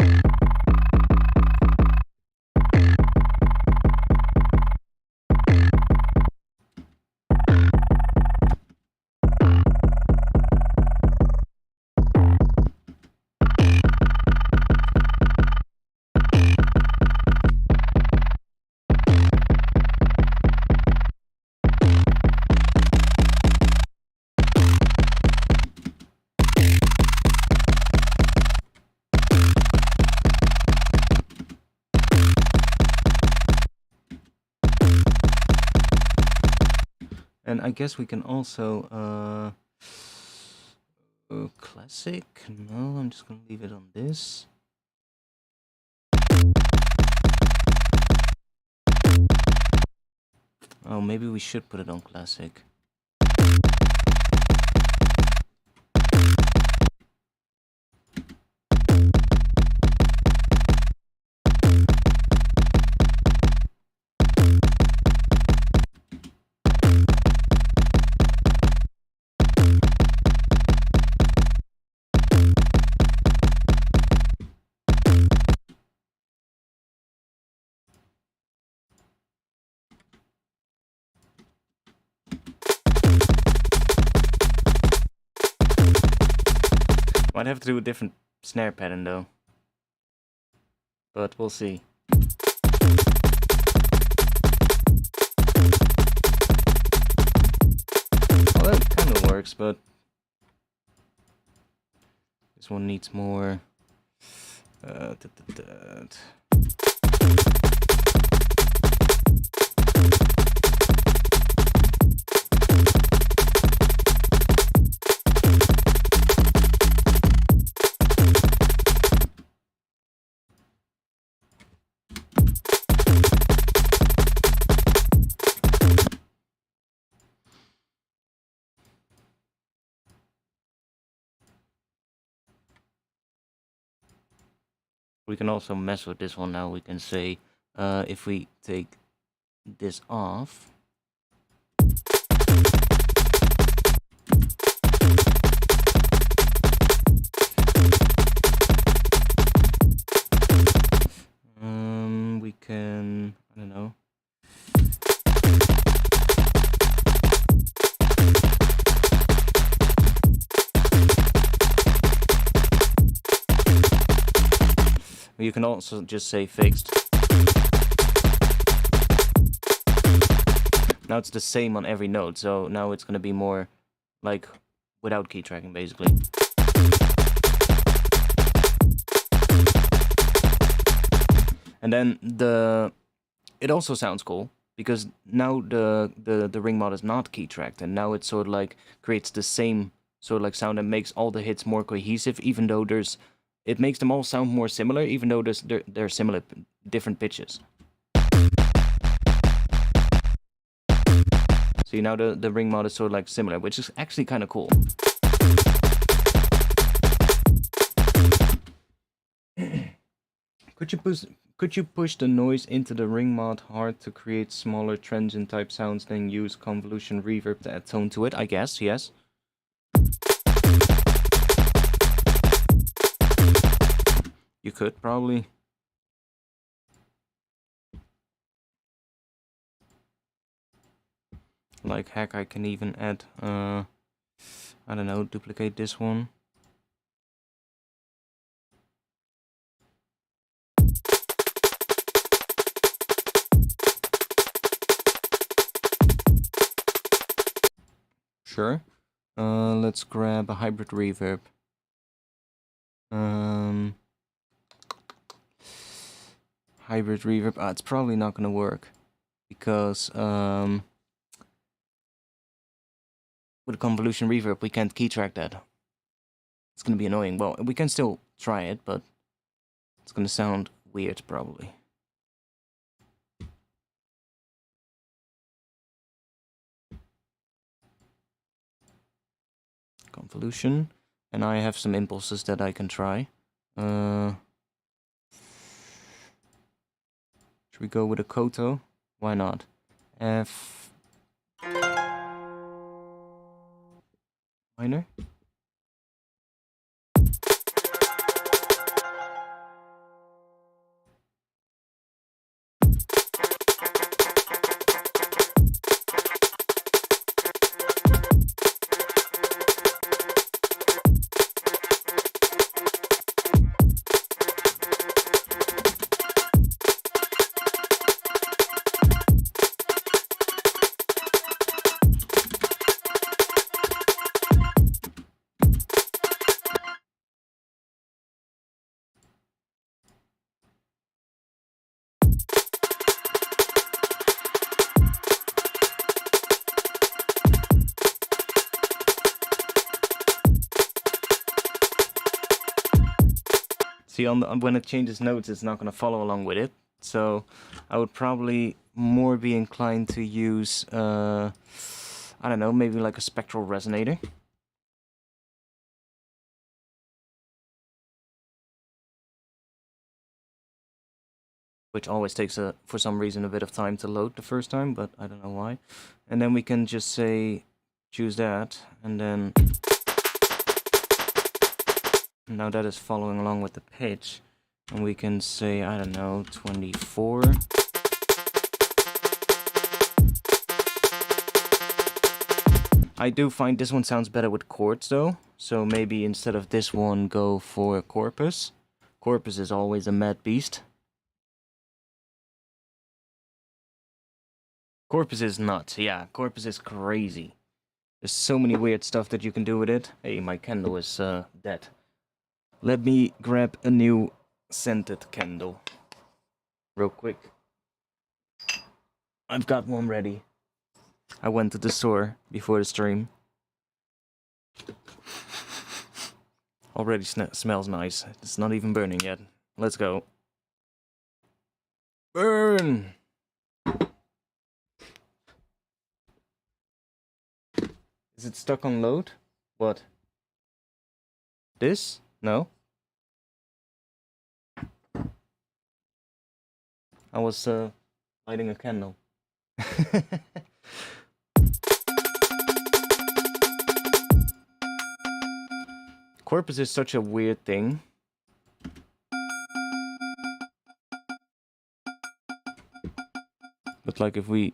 And I guess we can also classic. No, I'm just gonna leave it on this. Oh, maybe we should put it on classic. Might have to do a different snare pattern though. But we'll see. Well, that kind of works, but this one needs more. We can also mess with this one now. We can say if we take this off. We can, I don't know. You can also just say fixed. Now it's the same on every note, so now it's going to be more like without key tracking, basically. And then it also sounds cool because now the ring mod is not key tracked, and now it sort of like creates the same sort of like sound and makes all the hits more cohesive, even though it makes them all sound more similar, even though they're similar, different pitches. See, now the ring mod is sort of like similar, which is actually kind of cool. Could you push the noise into the ring mod hard to create smaller transient type sounds, then use convolution reverb to add tone to it? I guess, yes. You could probably. Like heck, I can even add, I don't know, duplicate this one. Sure. Let's grab a hybrid reverb. Hybrid reverb. It's probably not gonna work because with a convolution reverb we can't key track that. It's gonna be annoying. Well, we can still try it, but it's gonna sound weird probably. Convolution, and I have some impulses that I can try. Should we go with a koto? Why not? F minor. See, when it changes notes, it's not going to follow along with it. So I would probably more be inclined to use, I don't know, maybe like a spectral resonator. Which always takes, for some reason, a bit of time to load the first time, but I don't know why. And then we can just say, choose that, and then... Now that is following along with the pitch. And we can say, I don't know, 24. I do find this one sounds better with chords though. So maybe instead of this one, go for Corpus. Corpus is always a mad beast. Corpus is nuts, yeah, Corpus is crazy. There's so many weird stuff that you can do with it. Hey, my candle is dead. Let me grab a new scented candle. Real quick. I've got one ready. I went to the store before the stream. Already smells nice. It's not even burning yet. Let's go. Burn! Is it stuck on load? What? This? No. I was lighting a candle. Corpus is such a weird thing. But like if we...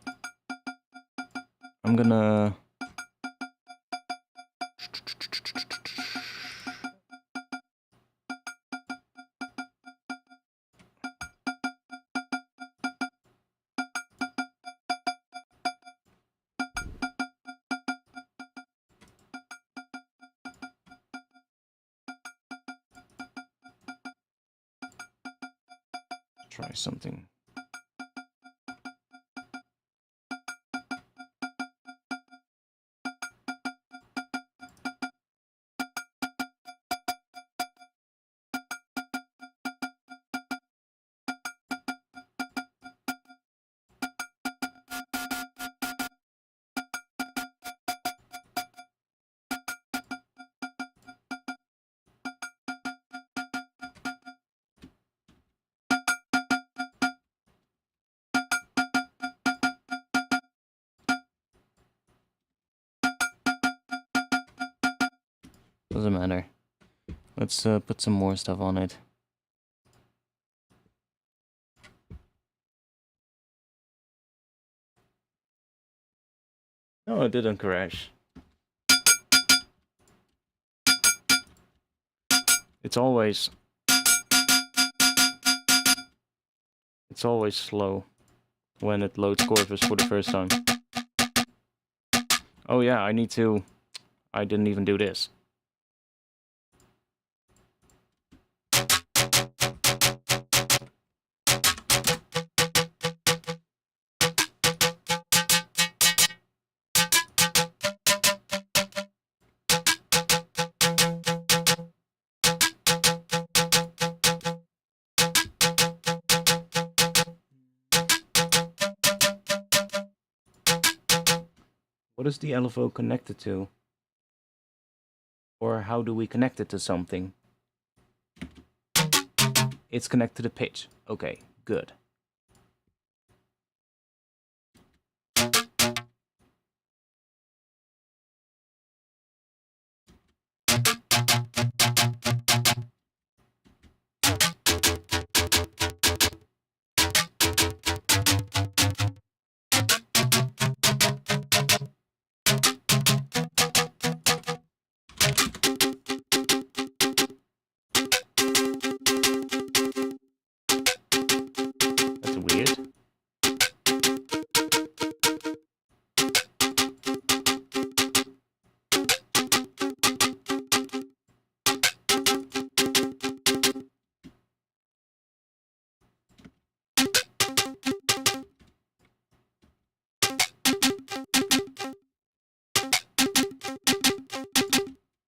I'm gonna... try something. Doesn't matter. Let's put some more stuff on it. No, it didn't crash. It's always slow when it loads Corpus for the first time. Oh yeah, I didn't even do this. What is the LFO connected to? Or how do we connect it to something? It's connected to pitch. Okay, good. That's weird.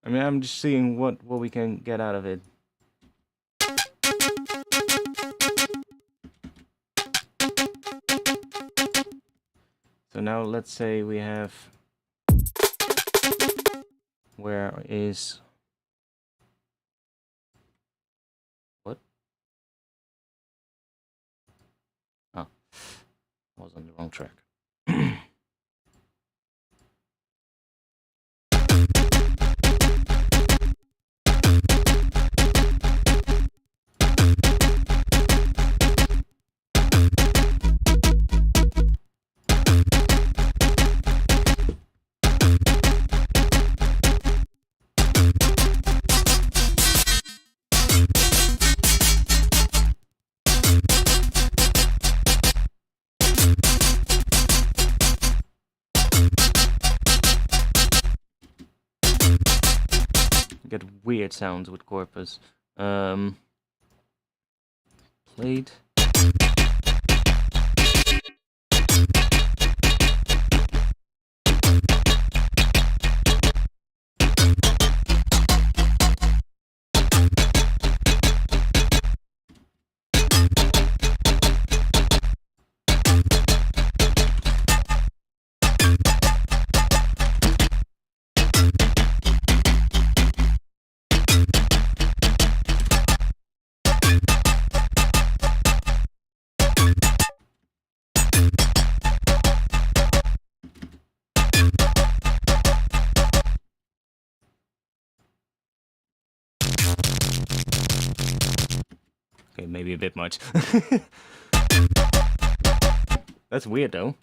I mean, I'm just seeing what we can get out of it. So now let's say we have, where is, what? Oh, I was on the wrong track. Get weird sounds with corpus. Played. Okay, maybe a bit much. That's weird though.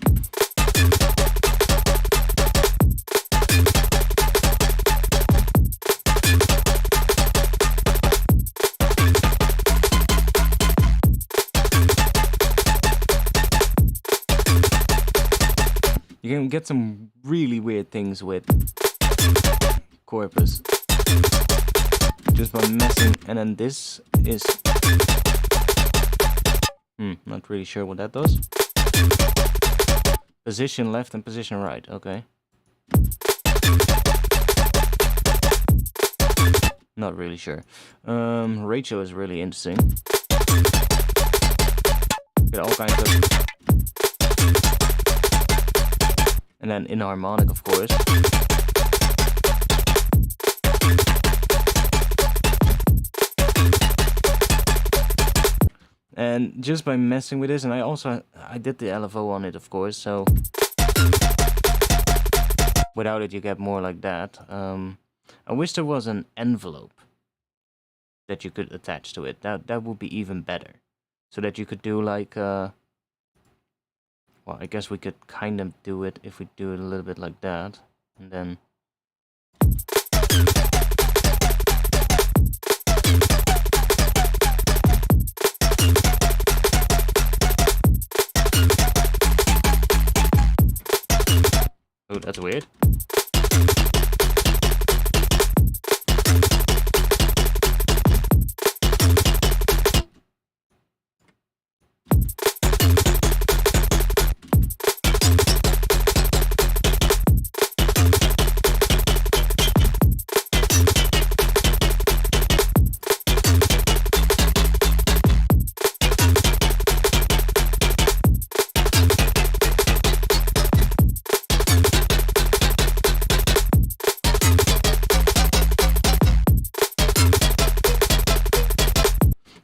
You can get some really weird things with corpus just by messing, and then this is not really sure what that does. Position left and position right, okay. Not really sure. Ratio is really interesting. Get all kinds of, and then inharmonic, of course. And just by messing with this, and I did the LFO on it, of course, so without it you get more like that. I wish there was an envelope that you could attach to it. That would be even better. So that you could do like, well, I guess we could kind of do it if we do it a little bit like that, and then oh, that's weird.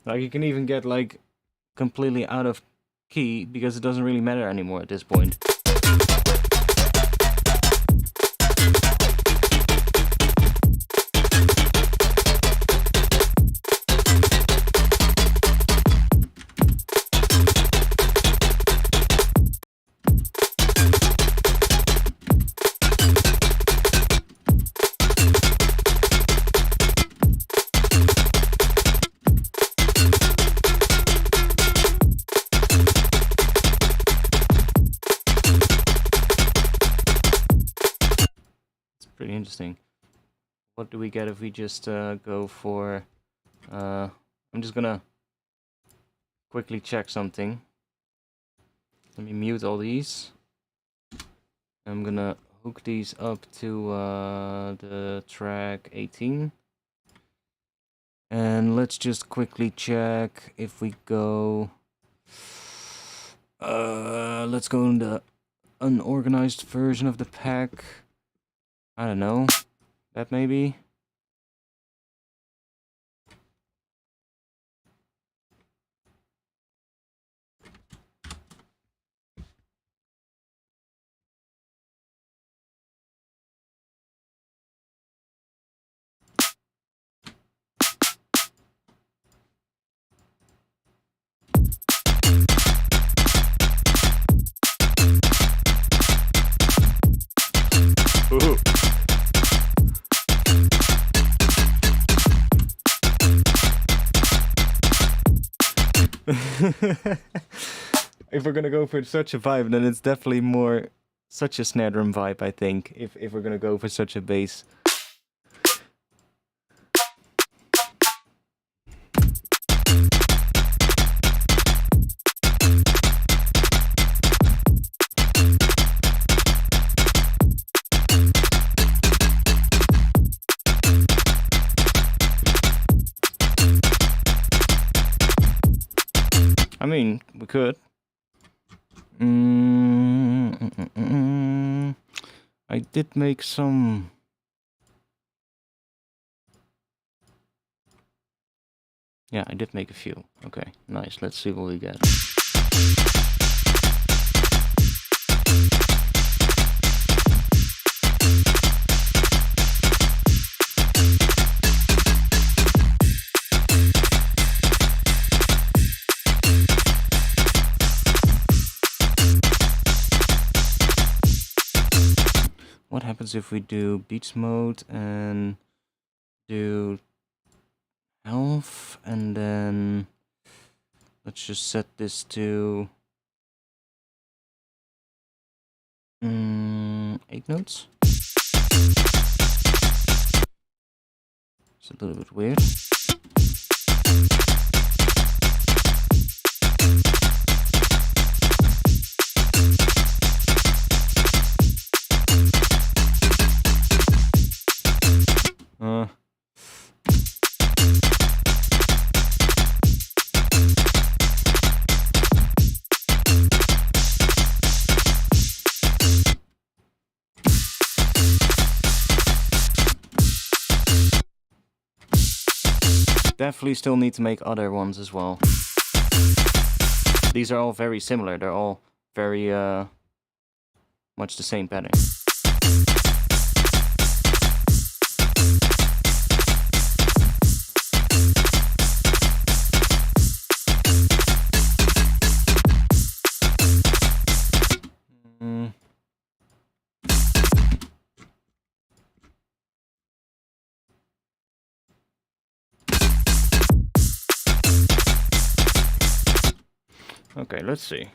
Like, you can even get like completely out of key because it doesn't really matter anymore at this point. Pretty interesting. What do we get if we just go for... I'm just gonna quickly check something. Let me mute all these. I'm gonna hook these up to the track 18. And let's just quickly check if we go... let's go in the unorganized version of the pack. I don't know. That maybe. Ooh. If we're gonna go for such a vibe, then it's definitely more such a snare drum vibe, I think, if we're gonna go for such a bass. I mean, we could. I did make some... Yeah, I did make a few. Okay, nice. Let's see what we get. What happens if we do beats mode and do health, and then let's just set this to 8 notes. It's a little bit weird. Definitely still need to make other ones as well. These are all very similar. They're all very much the same pattern. Okay, let's see.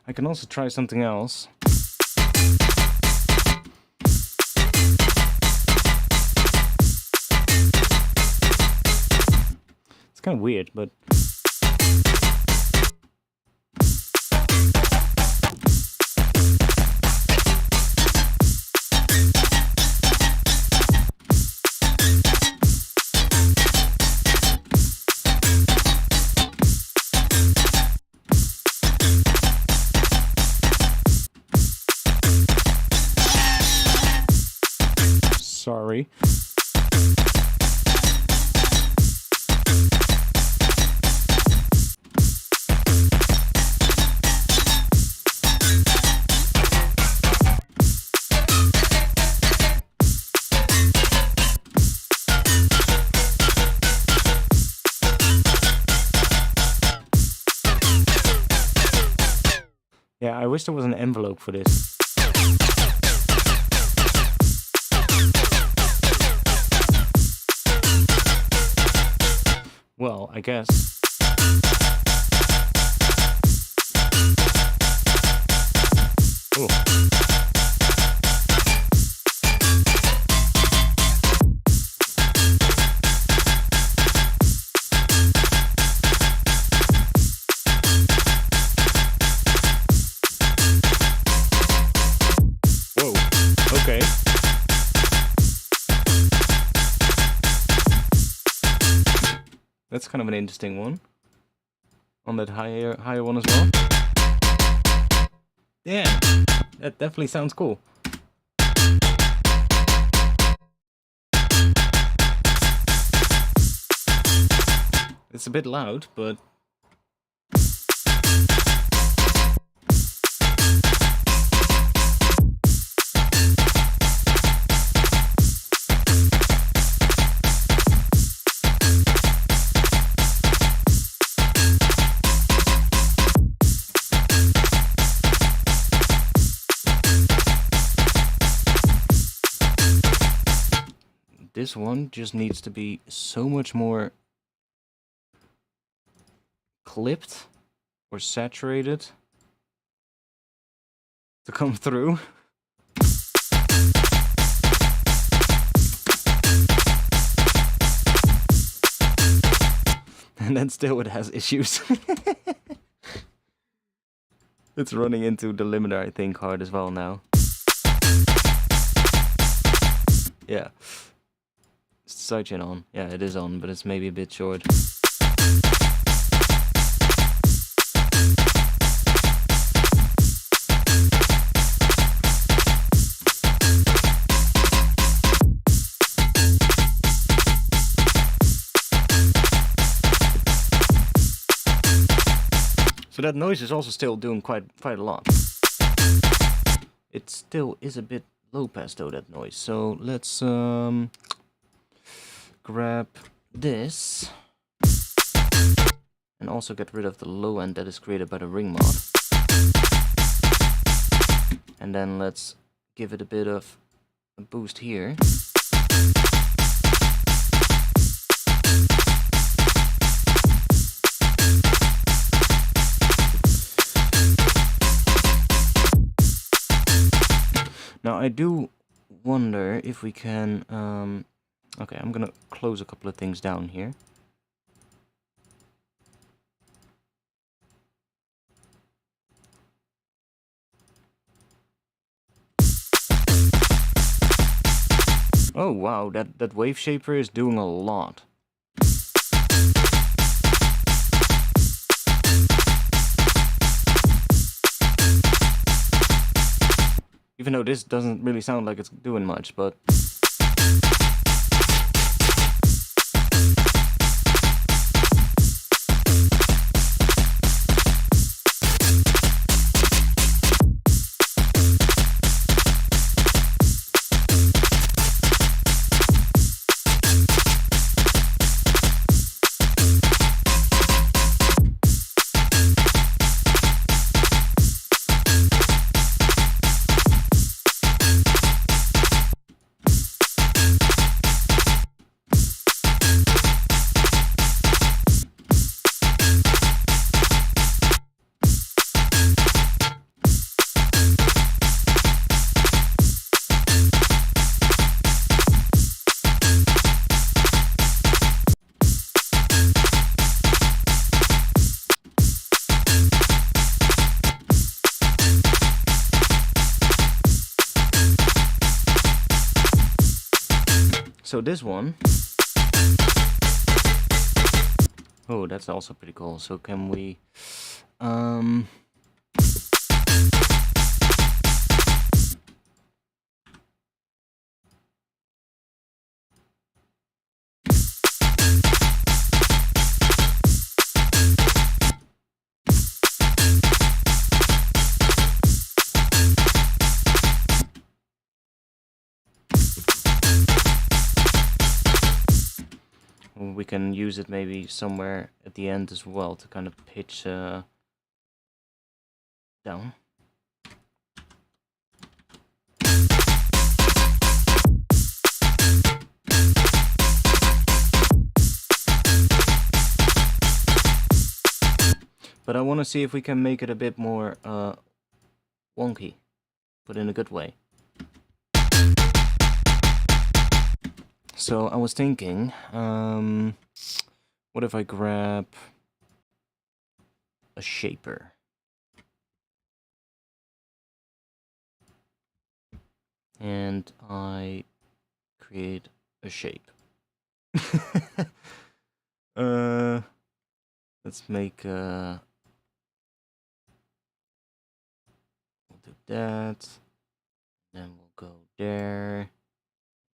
I can also try something else. It's kind of weird, but... Sorry. I wish there was an envelope for this. Well, I guess. Ooh. Whoa, okay. That's kind of an interesting one. On that higher one as well. Yeah, that definitely sounds cool. It's a bit loud, but this one just needs to be so much more clipped or saturated to come through. And then still it has issues. It's running into the limiter, I think, hard as well now. Yeah. Sidechain on. Yeah, it is on, but it's maybe a bit short. So that noise is also still doing quite a lot. It still is a bit low pass though, that noise. So let's grab this and also get rid of the low end that is created by the ring mod. And then let's give it a bit of a boost here. Now I do wonder if we can okay, I'm gonna close a couple of things down here. Oh wow, that wave shaper is doing a lot. Even though this doesn't really sound like it's doing much, but so this one, oh, that's also pretty cool. So can we, we can use it maybe somewhere at the end as well to kind of pitch down. but I want to see if we can make it a bit more wonky, but in a good way. So I was thinking, what if I grab a shaper? And I create a shape. Let's make we'll do that. Then we'll go there.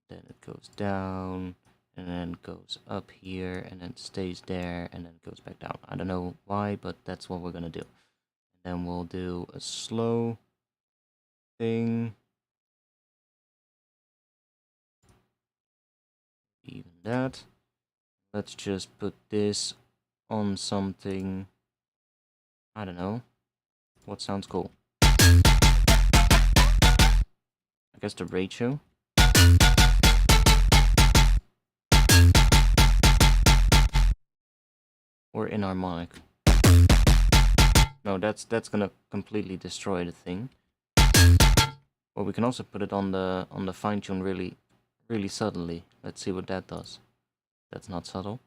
Then it goes down, and then goes up here, and then stays there, and then goes back down. I don't know why, but that's what we're gonna do. And then we'll do a slow thing. Even that. Let's just put this on something. I don't know. What sounds cool? I guess the ratio. Or inharmonic. No, that's gonna completely destroy the thing. Or we can also put it on the fine tune really subtly. Let's see what that does. That's not subtle.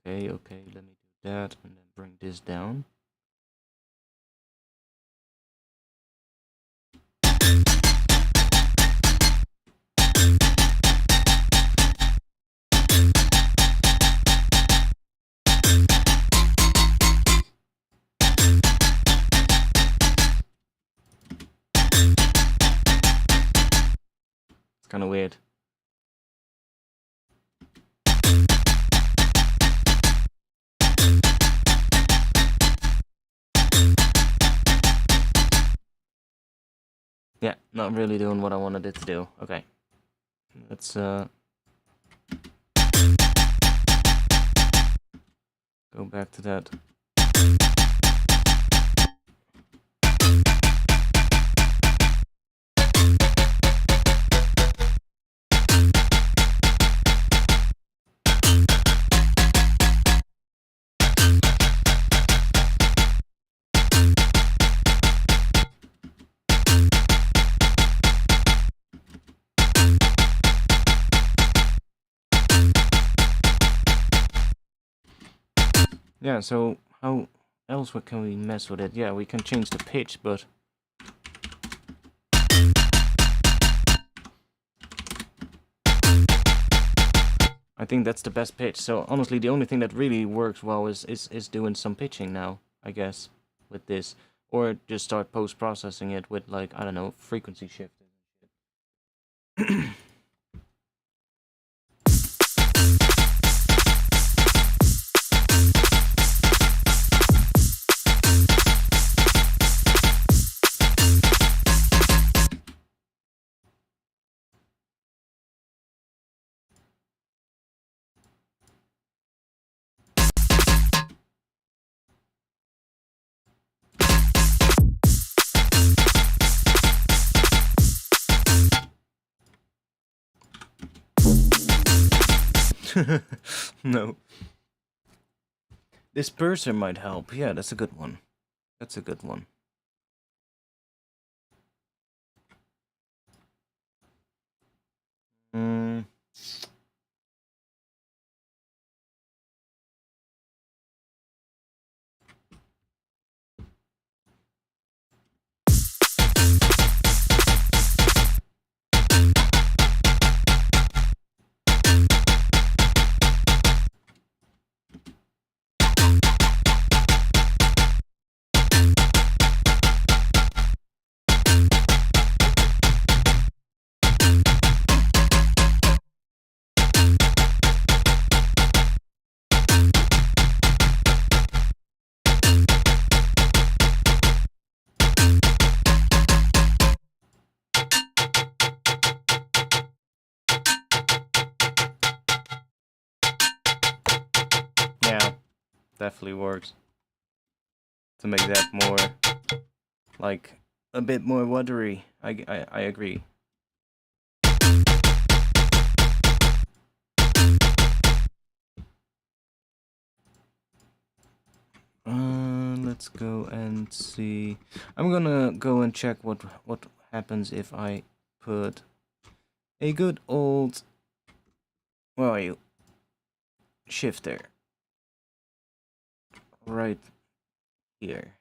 Okay, let me do that and then bring this down. It's kind of weird. Yeah, not really doing what I wanted it to do. Okay. Let's go back to that. Yeah, so how else can we mess with it? Yeah, we can change the pitch, but I think that's the best pitch. So honestly, the only thing that really works well is doing some pitching now, I guess, with this. Or just start post-processing it with, like, I don't know, frequency shift. No. Disperser might help. Yeah, that's a good one. That's a good one. definitely works. To make that more, like, a bit more watery. I agree. Let's go and see. I'm gonna go and check what happens if I put a good old, where are you? Shifter. Right here.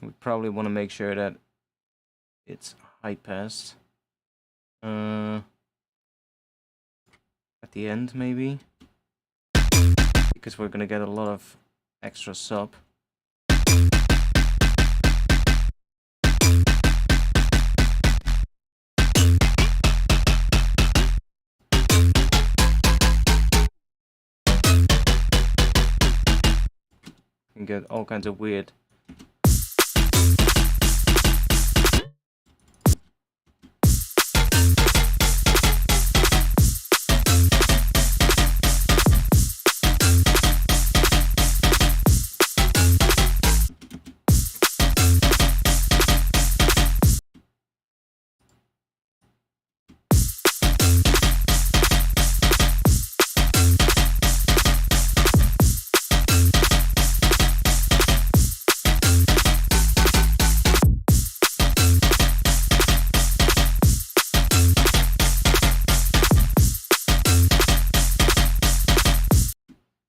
We probably want to make sure that it's high pass. At the end, maybe? Because we're gonna get a lot of extra sub. You can get all kinds of weird.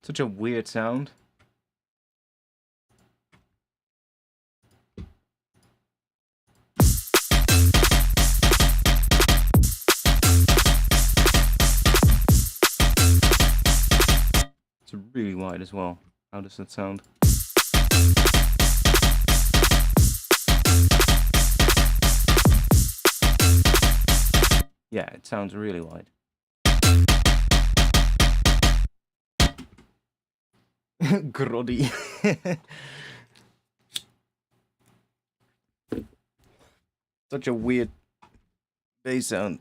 Such a weird sound. It's really wide as well. How does that sound? Yeah, it sounds really wide. Grody. Such a weird bass sound.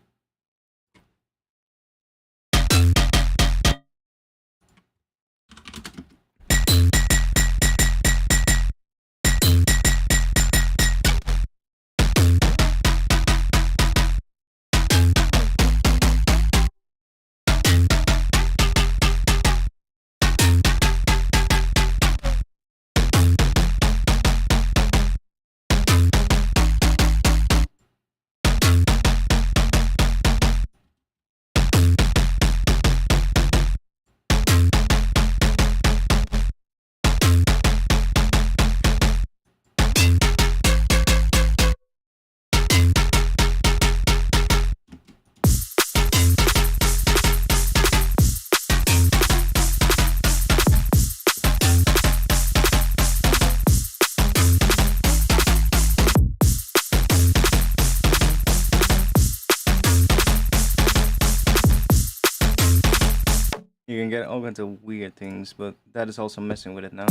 You can get all kinds of weird things, but that is also messing with it now.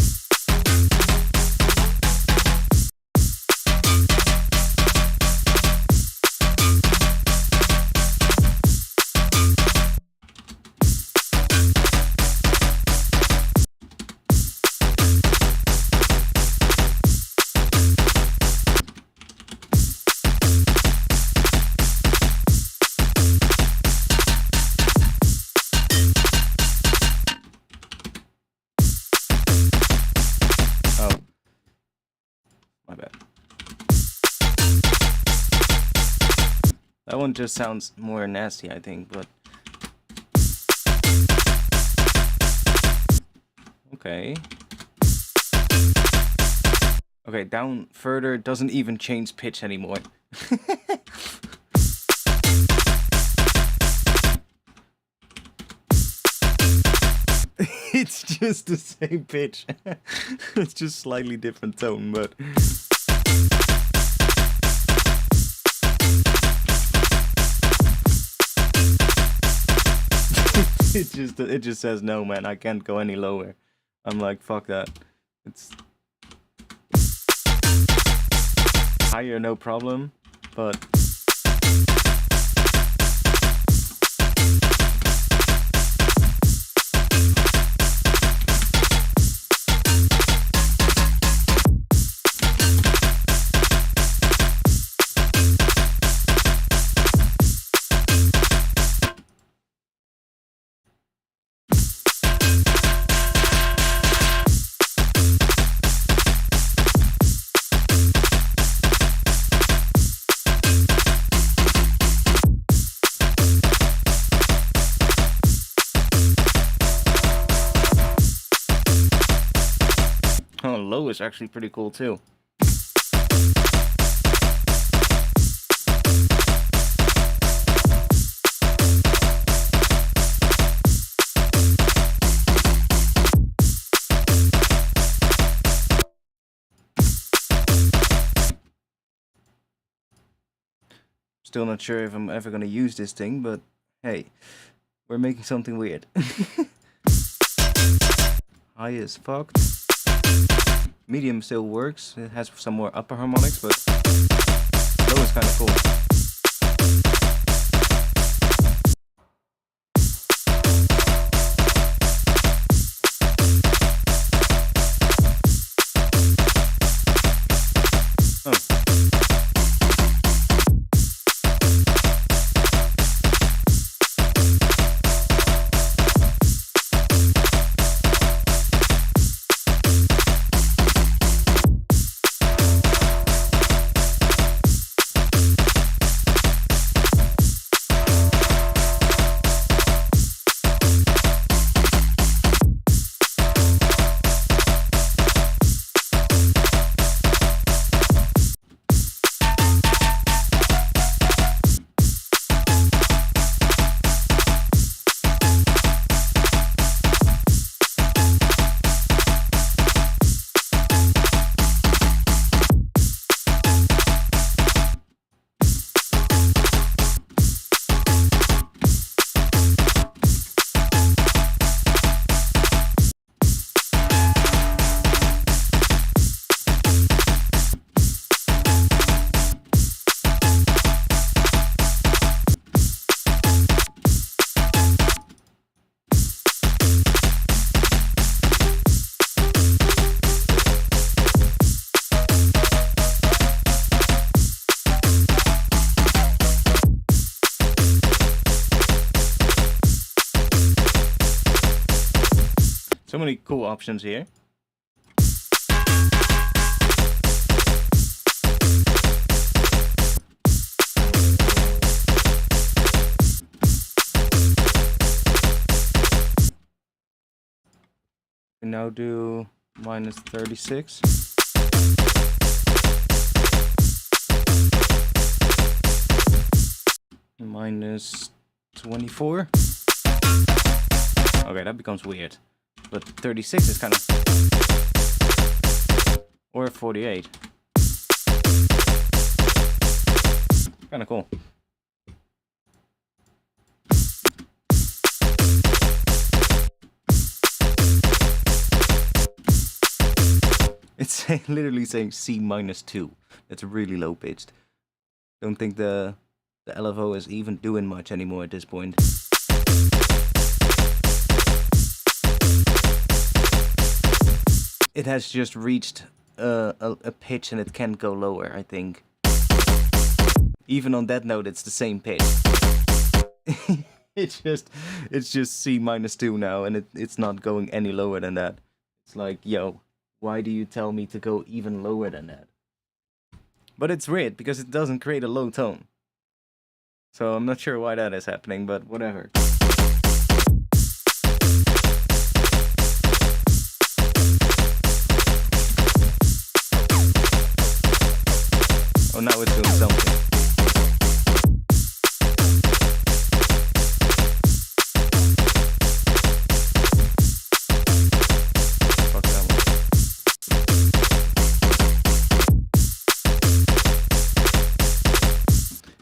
My bad. That one just sounds more nasty, I think, but... Okay. Okay, down further doesn't even change pitch anymore. It's just the same pitch. It's just slightly different tone, but... it just says no, man. I can't go any lower. I'm like, fuck that. It's higher, no problem, but low is actually pretty cool too. Still not sure if I'm ever gonna use this thing, but hey, we're making something weird. High is fucked. Medium still works, it has some more upper harmonics, but low is kind of cool. So many cool options here. We now do minus 36. Minus 24. Okay, that becomes weird. But 36 is kind of... Or 48. Kind of cool. It's literally saying C minus 2. That's really low pitched. Don't think the LFO is even doing much anymore at this point. It has just reached a pitch and it can't go lower, I think. Even on that note, it's the same pitch. it's just C minus 2 now, and it's not going any lower than that. It's like, yo, why do you tell me to go even lower than that? But it's weird because it doesn't create a low tone. So I'm not sure why that is happening, but whatever. Oh, now it's doing something. Fuck that one.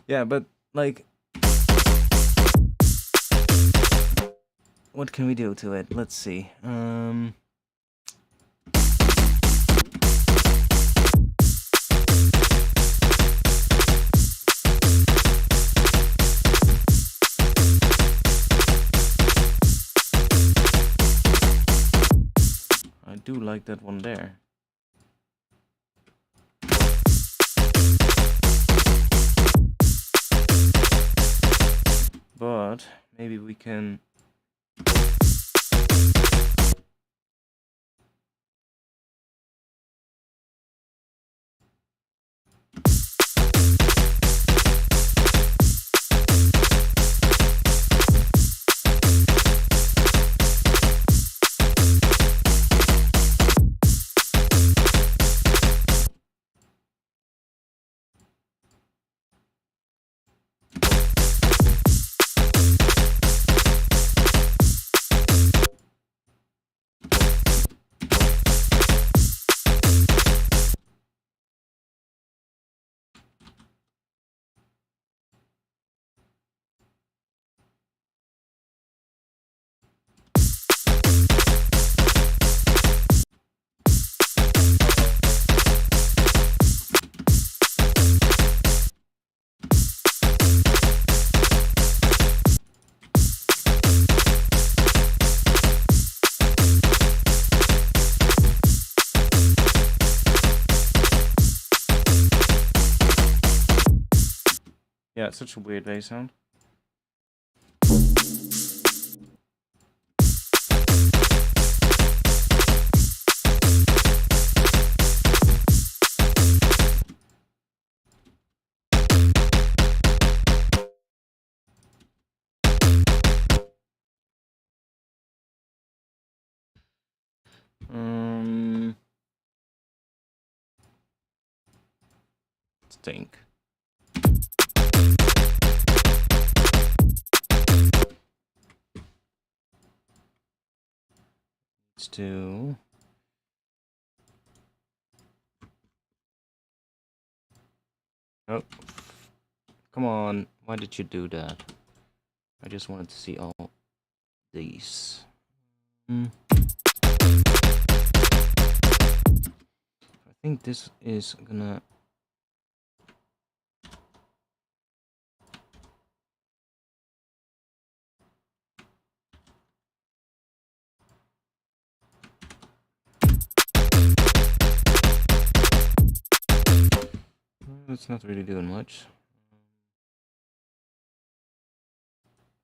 Yeah, but like, what can we do to it? Let's see. do like that one there. But maybe we can... Yeah, it's such a weird bass sound. Let's think. Let's do... Oh, come on. Why did you do that? I just wanted to see all these. I think this is gonna... It's not really doing much.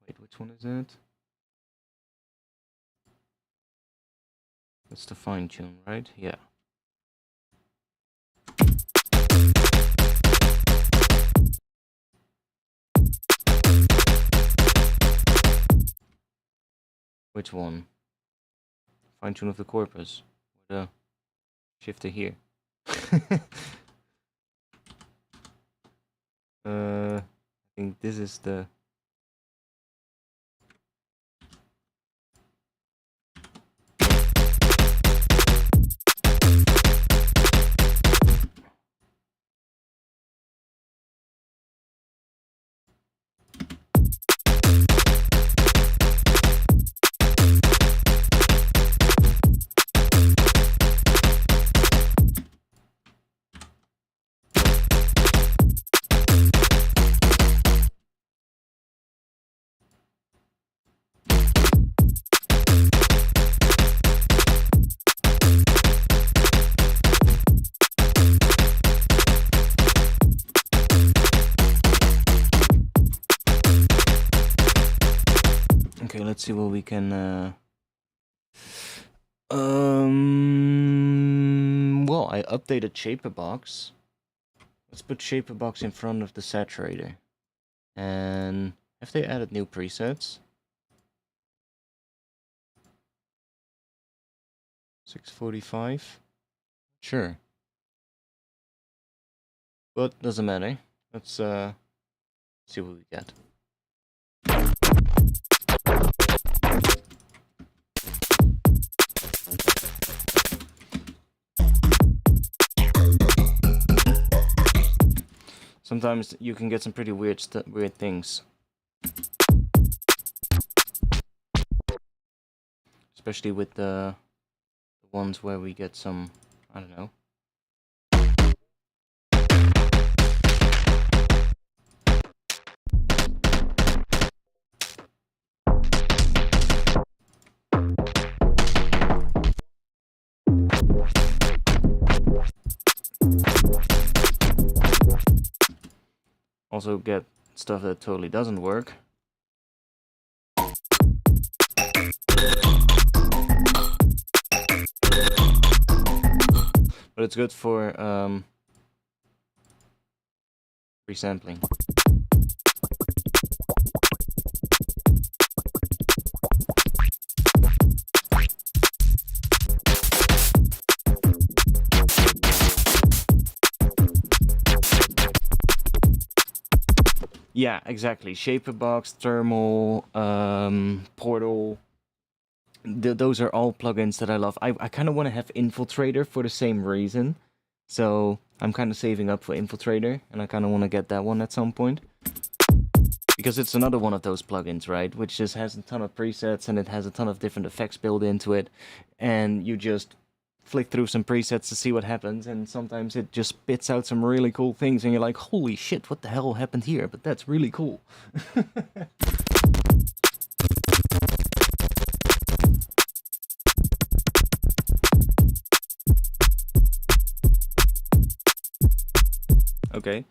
Wait, which one is it? That's the fine tune, right? Yeah. Which one? Fine tune of the corpus. With a shifter here. I think this is the... Okay, let's see what we can... Well, I updated Shaperbox. Let's put Shaperbox in front of the saturator. And have they added new presets? 645? Sure. But doesn't matter. Let's see what we get. Sometimes you can get some pretty weird things. Especially with the ones where we get some, I don't know. also get stuff that totally doesn't work. But it's good for resampling. Yeah, exactly. Shaperbox, Thermal, Portal. Those are all plugins that I love. I kind of want to have Infiltrator for the same reason. So I'm kind of saving up for Infiltrator, and I kind of want to get that one at some point. Because it's another one of those plugins, right? Which just has a ton of presets, and it has a ton of different effects built into it. And you just flick through some presets to see what happens, and sometimes it just spits out some really cool things, and you're like, holy shit, what the hell happened here? But that's really cool. Okay.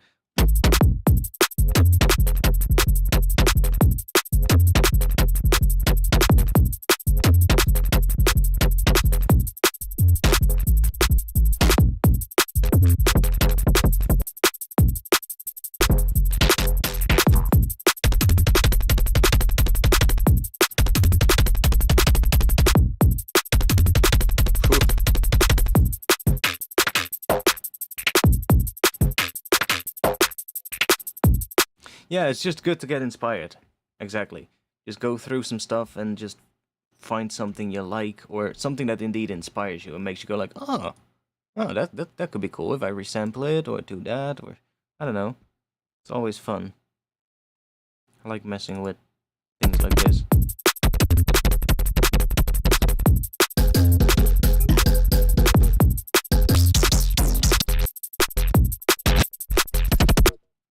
Yeah, it's just good to get inspired. Exactly. Just go through some stuff and just find something you like, or something that indeed inspires you and makes you go like, oh, that could be cool if I resample it or do that, or I don't know. It's always fun. I like messing with things like this.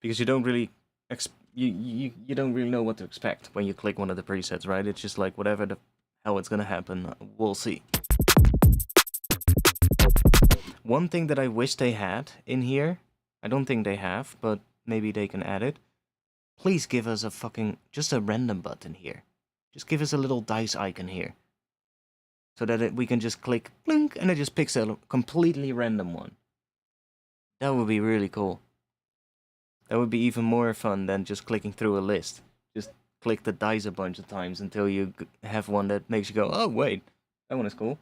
Because you don't really you don't really know what to expect when you click one of the presets, right? It's just like whatever the hell it's gonna happen, we'll see. One thing that I wish they had in here, I don't think they have, but maybe they can add it. Please give us a just a random button here. Just give us a little dice icon here. So that we can just click, blink, and it just picks a completely random one. That would be really cool. That would be even more fun than just clicking through a list. Just click the dice a bunch of times until you have one that makes you go, oh wait, that one is cool.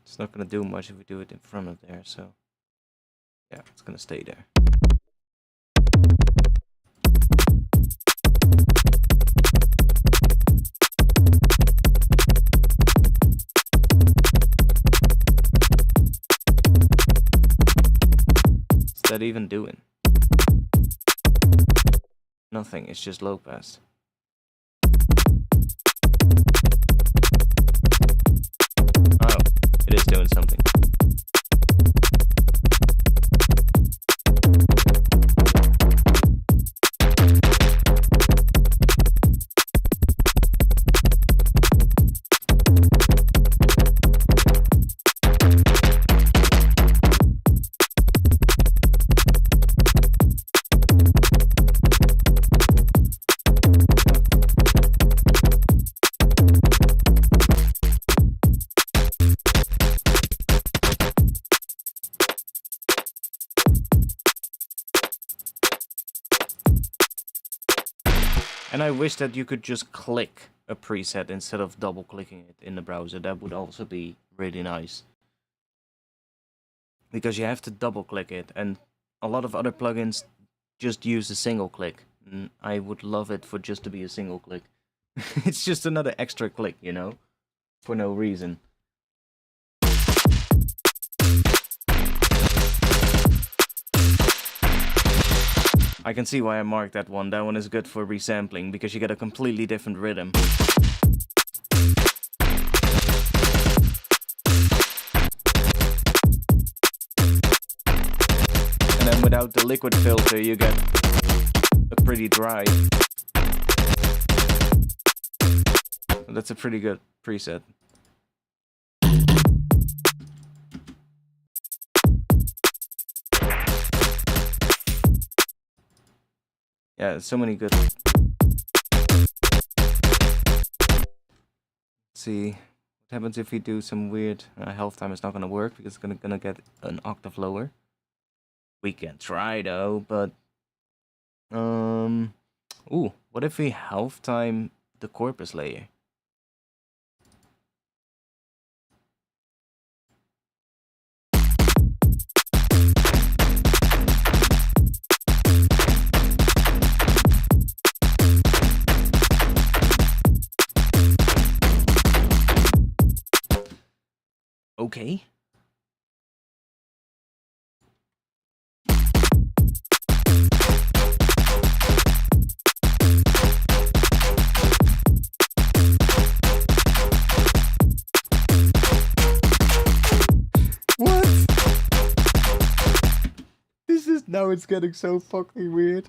It's not gonna do much if we do it in front of there, so yeah, it's gonna stay there. What's that even doing? Nothing, it's just low pass. Oh, it is doing something. And I wish that you could just click a preset instead of double clicking it in the browser. That would also be really nice. Because you have to double click it, and a lot of other plugins just use a single click. And I would love it for just to be a single click. It's just another extra click, you know? For no reason. I can see why I marked that one. That one is good for resampling, because you get a completely different rhythm. And then without the liquid filter, you get a pretty dry. That's a pretty good preset. Yeah, so many good. Let's see what happens if we do some weird health time. Is not gonna work because it's gonna get an octave lower. We can try though, but ooh, what if we health time the corpus layer? Okay. What? This is now it's getting so fucking weird.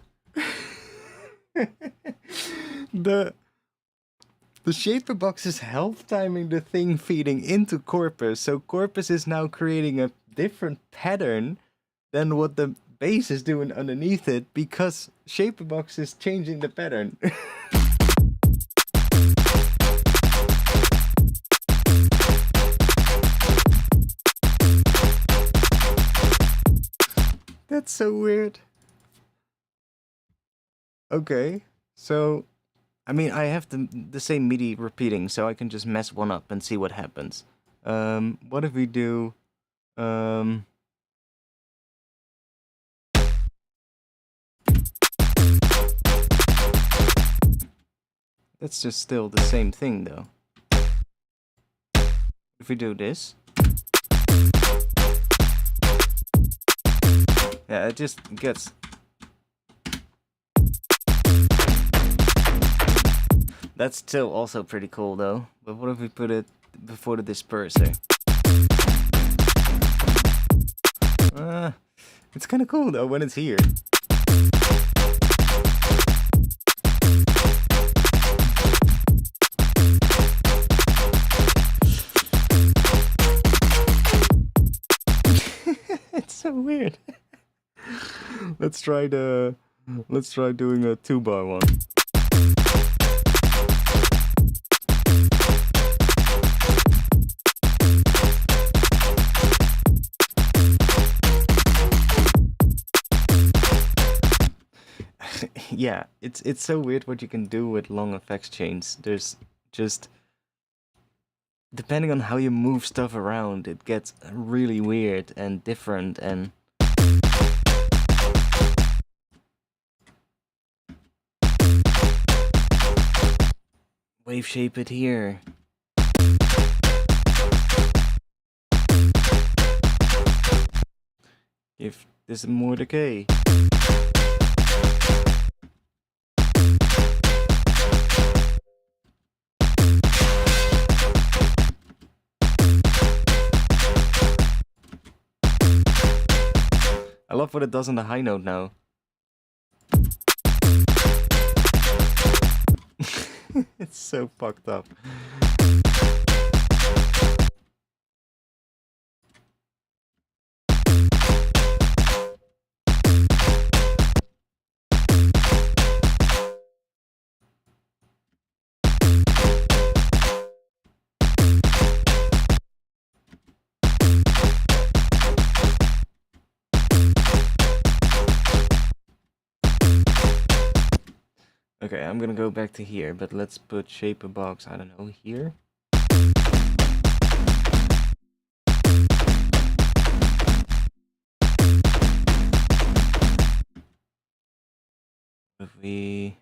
The shaper box is health timing the thing feeding into corpus, so corpus is now creating a different pattern than what the bass is doing underneath it, because shaper box is changing the pattern. That's so weird. Okay, so I mean, I have the same MIDI repeating, so I can just mess one up and see what happens. What if we do... That's just still the same thing, though. If we do this... Yeah, it just gets... That's still also pretty cool though. But what if we put it before the disperser? It's kind of cool though when it's here. It's so weird. Let's try doing a 2-bar one. Yeah, it's so weird what you can do with long effects chains. There's just... Depending on how you move stuff around, it gets really weird and different and... Wave shape it here. Give this more decay. I love what it does on the high note now. It's so fucked up. Okay, I'm gonna go back to here, but let's put shaper box, I don't know, here. If we...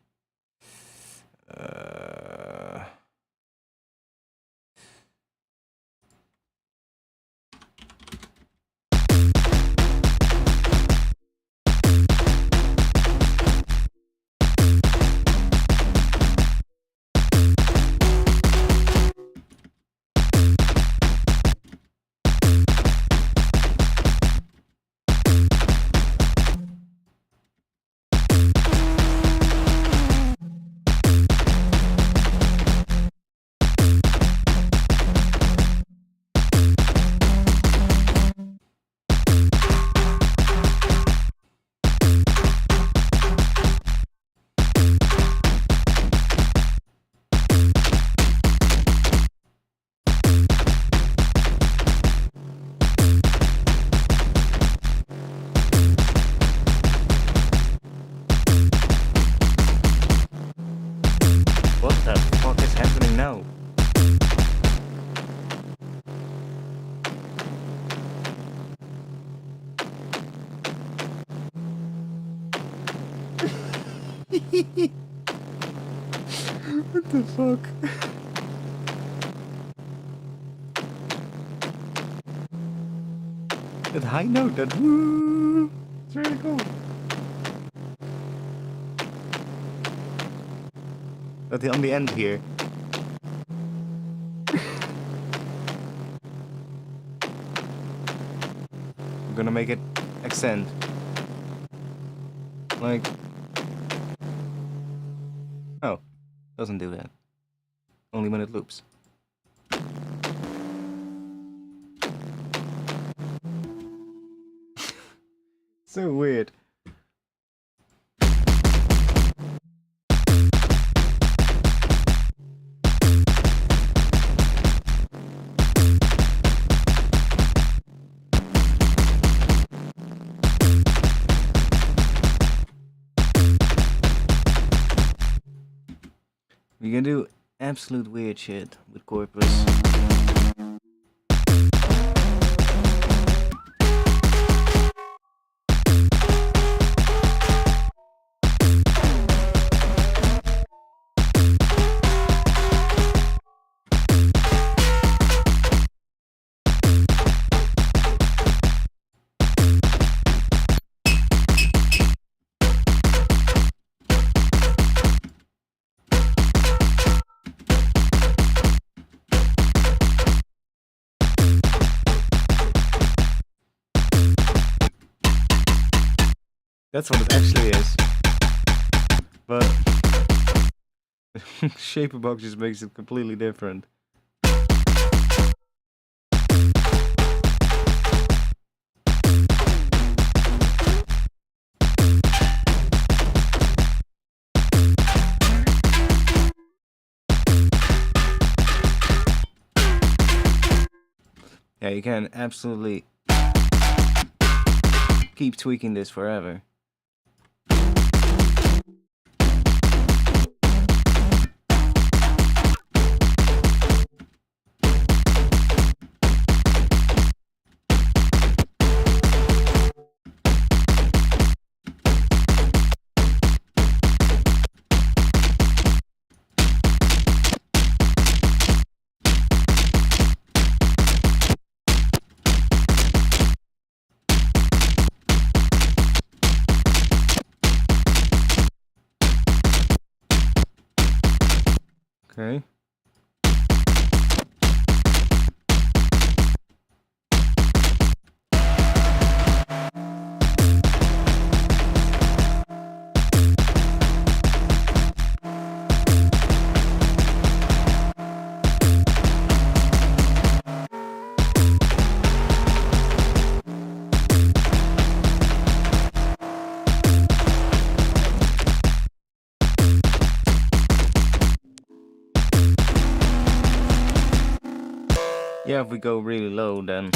What the fuck? That high note, that woo, it's really cool. But on the end here. I'm gonna make it accent. Like, oh, doesn't do that. Only when it loops. So weird. We can do absolute weird shit with corpus. That's what it actually is. But Shaperbox just makes it completely different. Yeah, you can absolutely keep tweaking this forever. Okay. Yeah, if we go really low, then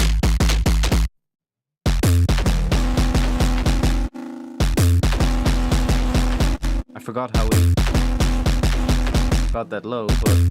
I forgot how we got that low, but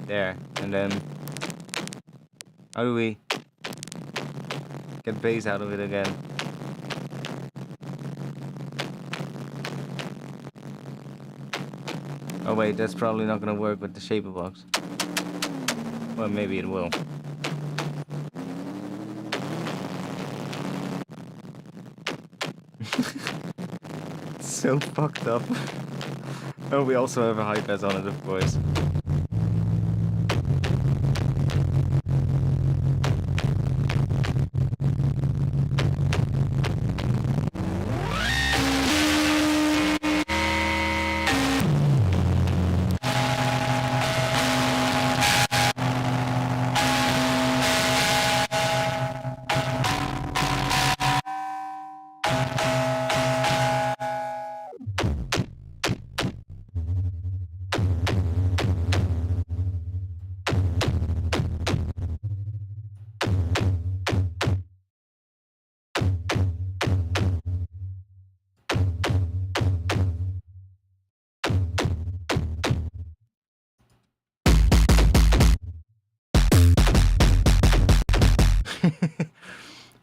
there, and then how do we get bass out of it again? Oh wait, that's probably not gonna work with the Shaperbox. Well, maybe it will. So fucked up. Oh, we also have a high pass on it, of course.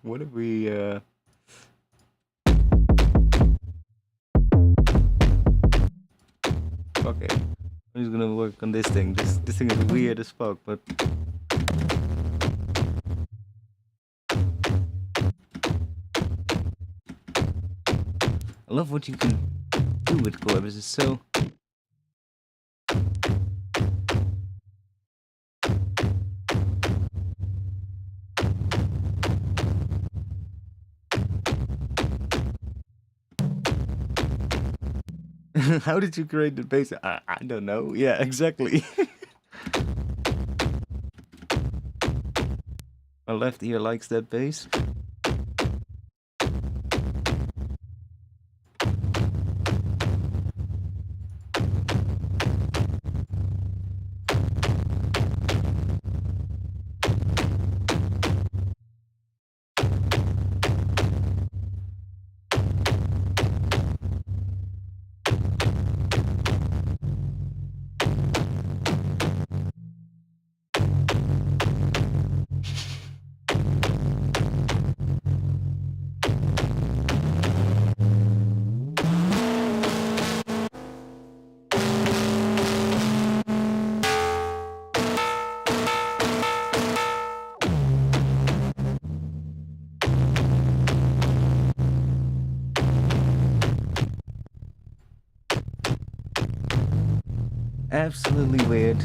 What if we okay. I'm just gonna work on this thing. This thing is weird as fuck, but I love what you can do with chords. It's so how did you create the bass? I don't know. Yeah, exactly. My left ear likes that bass. Absolutely weird.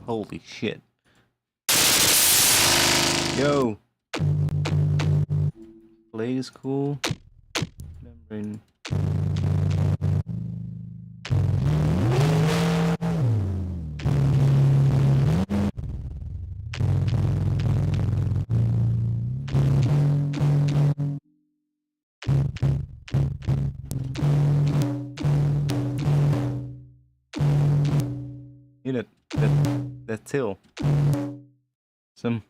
Holy shit. Yo. Play is cool. Membrane. You know, that till. Some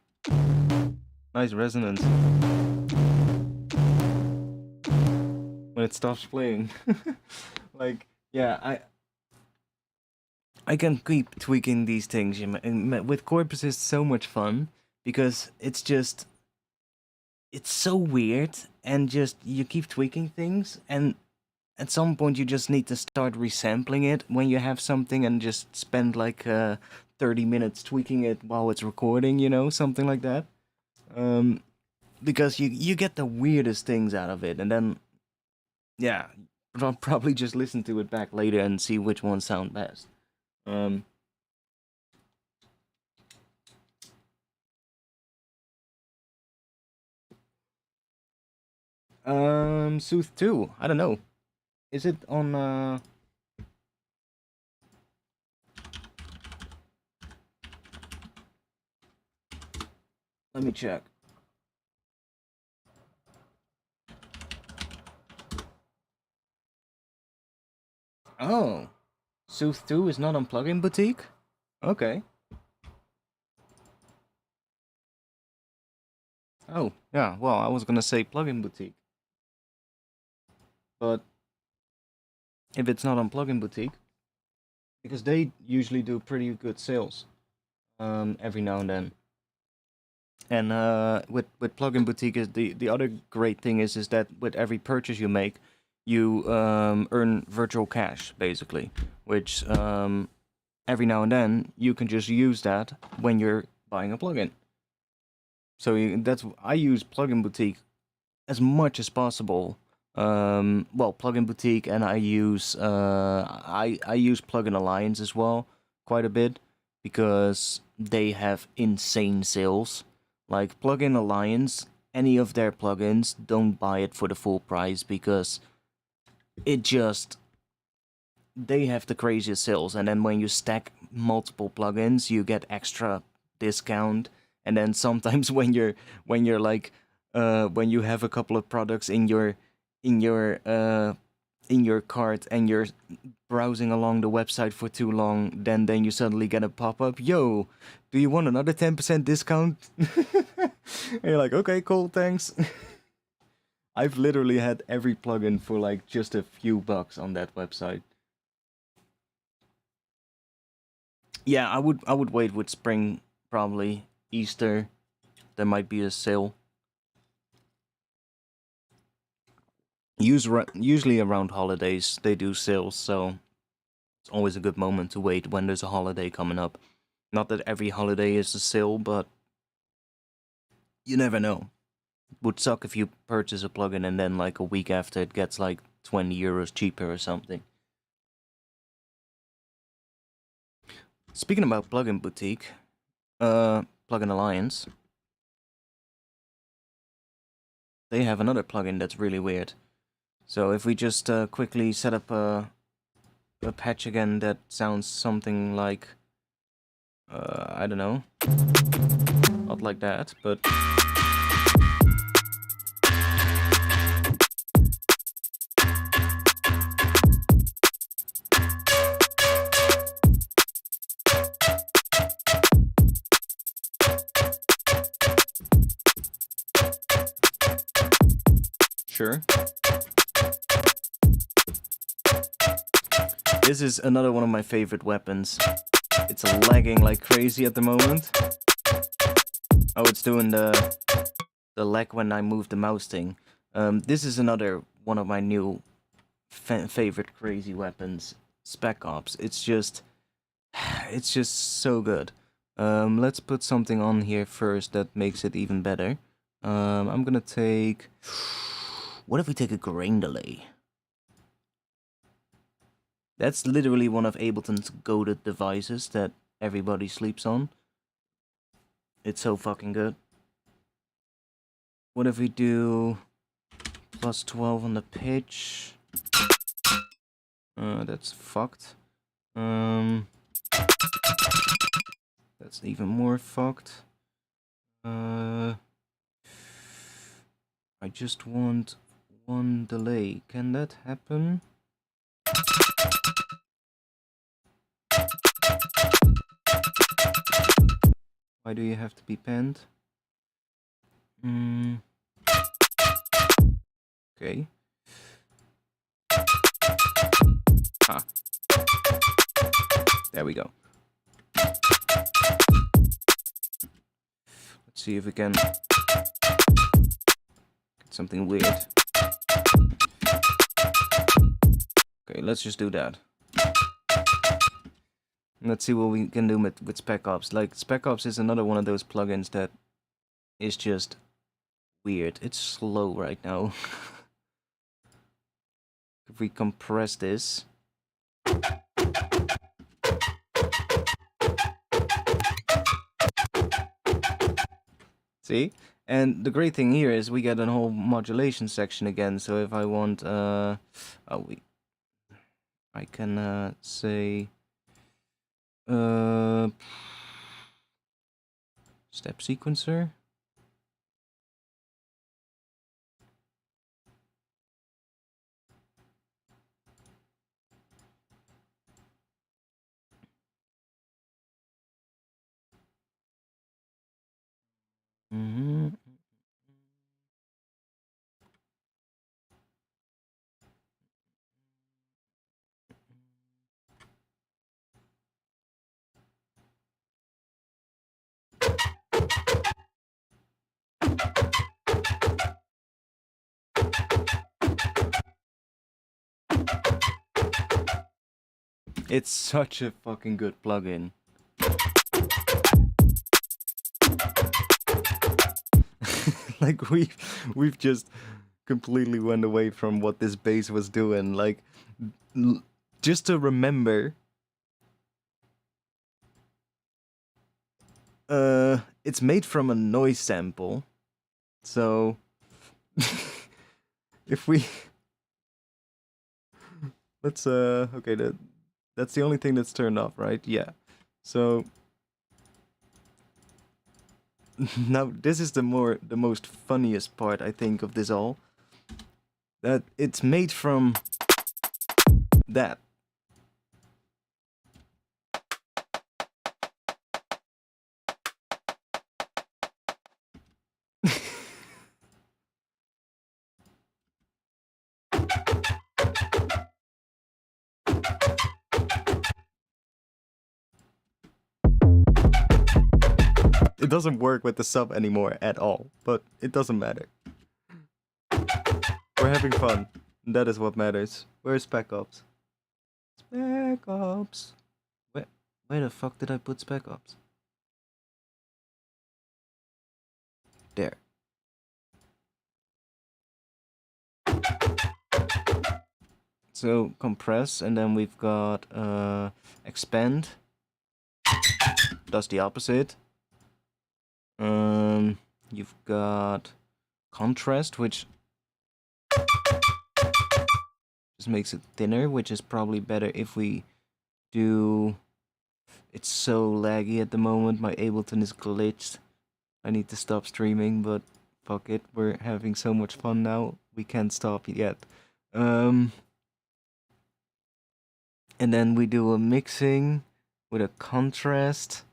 nice resonance when it stops playing. Like, yeah, I can keep tweaking these things. And with Corpus, it's so much fun because it's so weird, and just you keep tweaking things, and at some point you just need to start resampling it when you have something, and just spend like 30 minutes tweaking it while it's recording, something like that. Because you get the weirdest things out of it, and then yeah, I'll probably just listen to it back later and see which ones sound best. Sooth 2, I don't know. Is it on let me check. Oh, Sooth 2 is not on Plugin Boutique? Okay. Oh, yeah, well, I was gonna say Plugin Boutique. But if it's not on Plugin Boutique, because they usually do pretty good sales every now and then. And with Plugin Boutique, is the other great thing is that with every purchase you make, you earn virtual cash, basically, which every now and then you can just use that when you're buying a plugin. So I use Plugin Boutique as much as possible. Well, Plugin Boutique, and I use I use Plugin Alliance as well quite a bit, because they have insane sales. Like Plugin Alliance, any of their plugins, don't buy it for the full price, because it just they have the craziest sales, and then when you stack multiple plugins, you get extra discount. And then sometimes when you're like when you have a couple of products in your in your cart and you're browsing along the website for too long, then you suddenly get a pop-up, yo, do you want another 10% discount? And you're like, okay, cool, thanks. I've literally had every plugin for like just a few bucks on that website. Yeah, I would wait with spring, probably Easter. There might be a sale. Usually around holidays they do sales, so it's always a good moment to wait when there's a holiday coming up. Not that every holiday is a sale, but you never know. Would suck if you purchase a plugin and then like a week after it gets like 20 euros cheaper or something. Speaking about Plugin Boutique, Plugin Alliance, they have another plugin that's really weird. So if we just quickly set up a patch again that sounds something like, I don't know, not like that, but... Sure. This is another one of my favorite weapons. It's lagging like crazy at the moment. Oh, it's doing the lag when I move the mouse thing. This is another one of my new favorite crazy weapons, Spec Ops. It's just so good. Let's put something on here first that makes it even better. I'm gonna take... What if we take a grain delay? That's literally one of Ableton's goated devices that everybody sleeps on. It's so fucking good. What if we do plus 12 on the pitch? That's fucked. That's even more fucked. I just want one delay. Can that happen? Why do you have to be penned? Okay. Ah. There we go. Let's see if we can get something weird. Okay, let's just do that. Let's see what we can do with Spec Ops. Like, Spec Ops is another one of those plugins that is just weird. It's slow right now. If we compress this... See? And the great thing here is we get a whole modulation section again. So if I want, I can say step sequencer. It's such a fucking good plugin. Like we've just completely went away from what this bass was doing. Like just to remember, it's made from a noise sample. So if we let's okay, that's the only thing that's turned off, right? Yeah. So now this is the most funniest part, I think, of this all. that it's made from that. It doesn't work with the sub anymore at all, but it doesn't matter. We're having fun. That is what matters. Where's Spec Ops? Spec Ops. Where the fuck did I put Spec Ops? There. So compress, and then we've got expand. Does the opposite. You've got contrast, which just makes it thinner, which is probably better if we do... It's so laggy at the moment, my Ableton is glitched. I need to stop streaming, but fuck it, we're having so much fun now, we can't stop yet. And then we do a mixing with a contrast.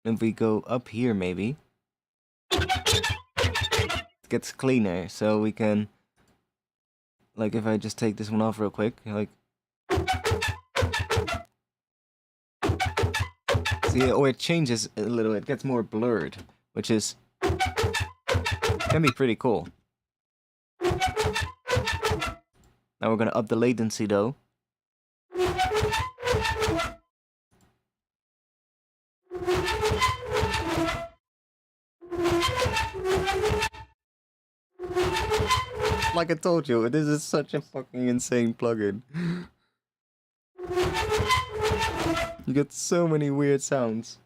If we go up here, maybe it gets cleaner, so we can, like, if I just take this one off real quick, like, see, or it changes a little, it gets more blurred, which is, can be pretty cool. Now we're gonna up the latency though. Like I told you, this is such a fucking insane plugin. You get so many weird sounds.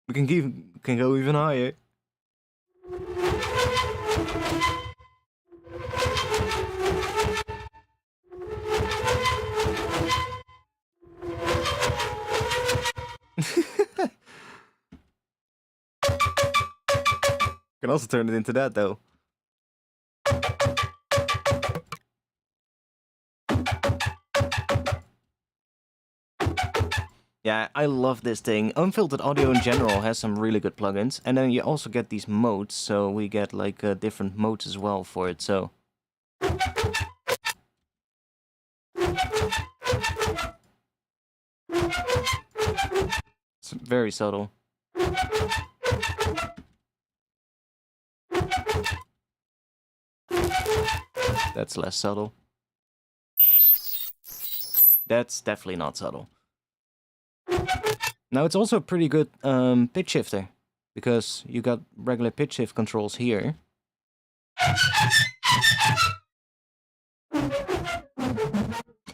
We can go even higher. Can also turn it into that though. Yeah, I love this thing. Unfiltered audio in general has some really good plugins, and then you also get these modes, so we get like different modes as well for it, so... It's very subtle. That's less subtle. That's definitely not subtle. Now it's also a pretty good pitch shifter, because you got regular pitch shift controls here.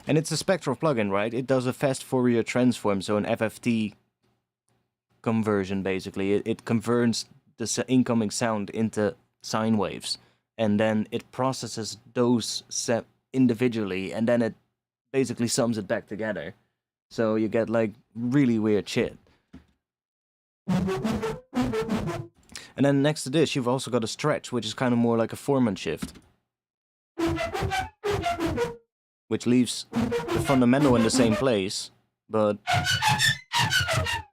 And it's a spectral plugin, right? It does a fast Fourier transform, so an FFT conversion basically. It converts the incoming sound into sine waves, and then it processes those individually, and then it basically sums it back together. So you get like really weird shit. And then next to this, you've also got a stretch, which is kind of more like a Foreman shift, which leaves the fundamental in the same place, but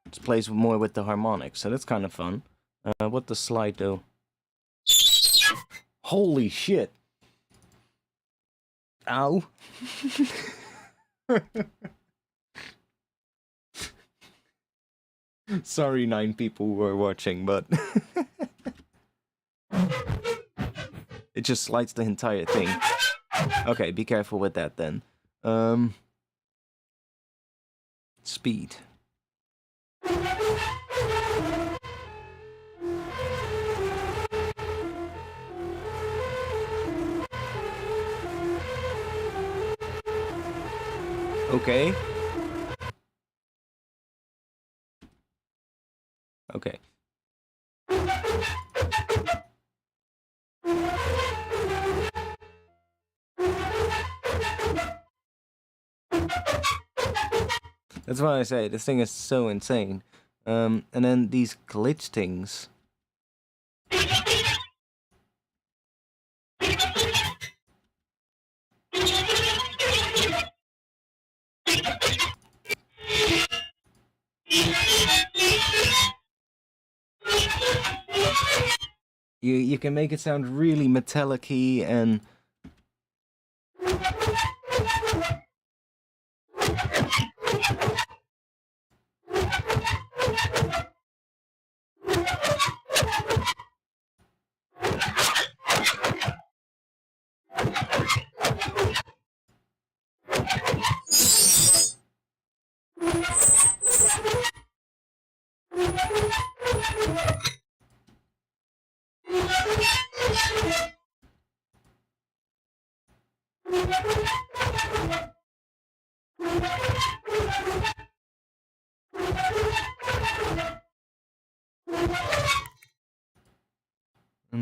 it plays more with the harmonics, so that's kind of fun. What does slide do? Holy shit! Ow! Sorry, 9 people who are watching, but it just slides the entire thing. Okay, be careful with that then. Speed. Okay. Okay. That's why I say this thing is so insane. And then these glitch things. You can make it sound really metallic-y and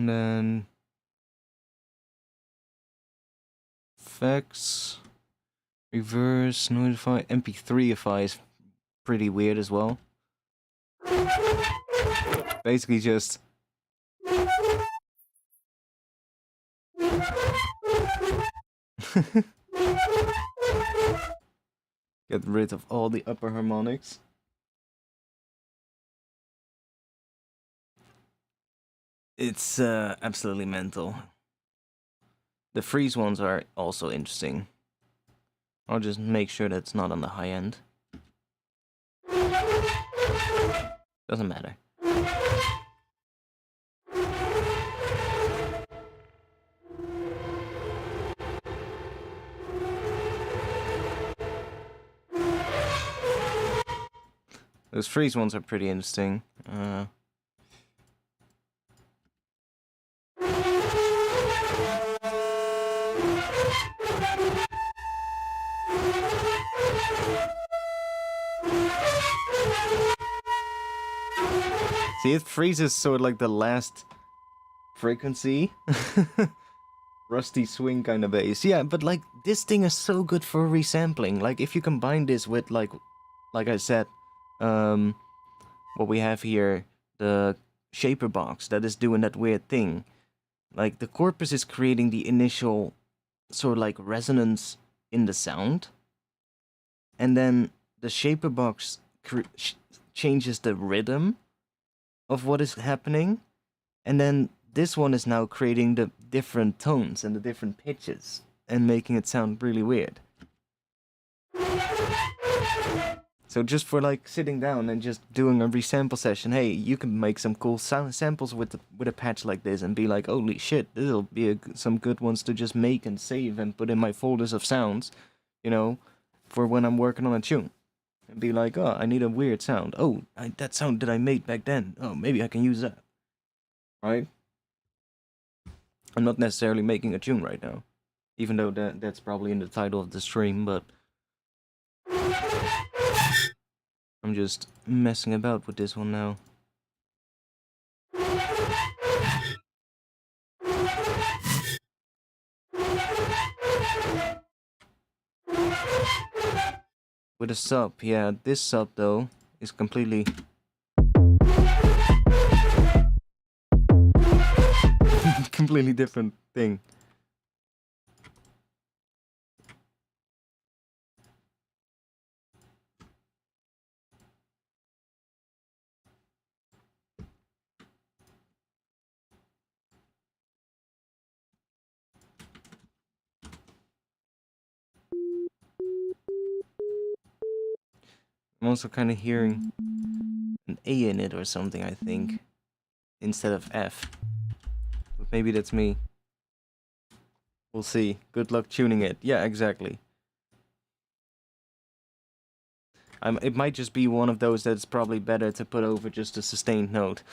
then effects, reverse, notify, MP3ify is pretty weird as well. Basically just get rid of all the upper harmonics. It's absolutely mental. The freeze ones are also interesting. I'll just make sure that it's not on the high end. Doesn't matter. Those freeze ones are pretty interesting. See, it freezes sort of like the last frequency. Rusty swing kind of bass. Yeah, but like this thing is so good for resampling. Like if you combine this with like I said, what we have here, the shaper box that is doing that weird thing. Like the corpus is creating the initial sort of like resonance in the sound. And then the shaper box changes the rhythm of what is happening. And then this one is now creating the different tones and the different pitches and making it sound really weird. So just for like sitting down and just doing a resample session, hey, you can make some cool samples with a patch like this and be like, holy shit, this'll be some good ones to just make and save and put in my folders of sounds, you know, for when I'm working on a tune. And be like, oh, I need a weird sound. Oh, that sound that I made back then. Oh, maybe I can use that. Right? I'm not necessarily making a tune right now. Even though that's probably in the title of the stream, but I'm just messing about with this one now. With a sub, yeah, this sub though is completely completely different thing. I'm also kind of hearing an A in it or something, I think, instead of F. But maybe that's me. We'll see. Good luck tuning it. Yeah, exactly. It might just be one of those that's probably better to put over just a sustained note.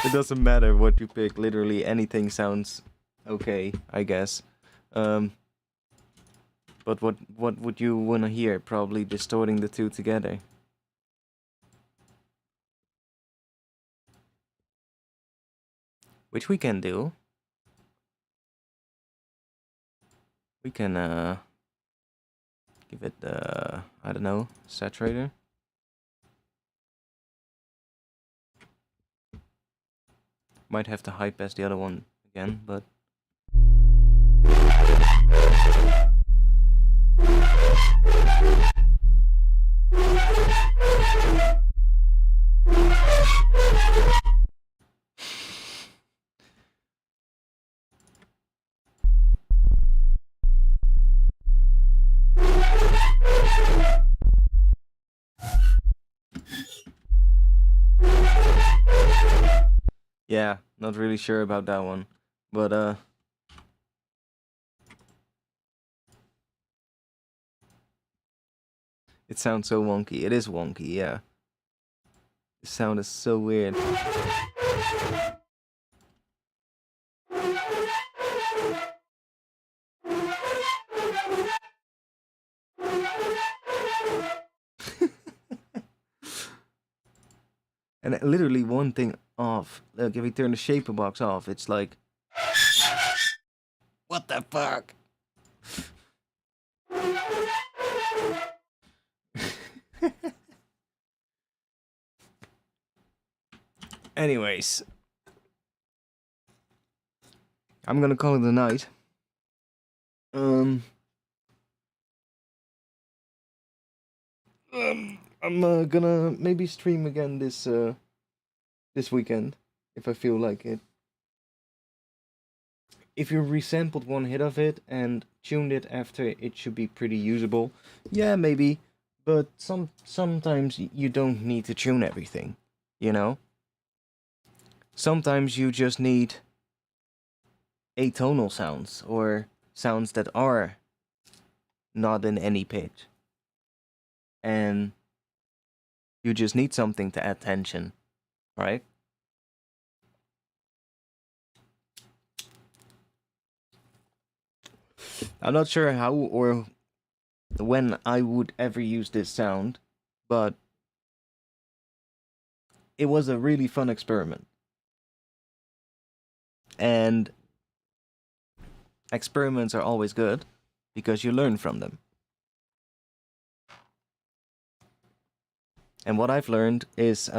It doesn't matter what you pick. Literally anything sounds okay, I guess. But what would you want to hear? Probably distorting the two together. Which we can do. We can give it I don't know, saturator. Might have to high pass the other one again, but yeah, not really sure about that one. But it sounds so wonky. It is wonky, yeah. The sound is so weird. And literally one thing off. Look, if we turn the shaper box off, it's like... What the fuck? Anyways. I'm gonna call it a night. I'm gonna maybe stream again this weekend, if I feel like it. If you resampled one hit of it and tuned it after, it should be pretty usable. Yeah, maybe, but sometimes you don't need to tune everything, you know? Sometimes you just need atonal sounds, or sounds that are not in any pitch. And you just need something to add tension, right? I'm not sure how or when I would ever use this sound, but it was a really fun experiment. And experiments are always good because you learn from them. And what I've learned is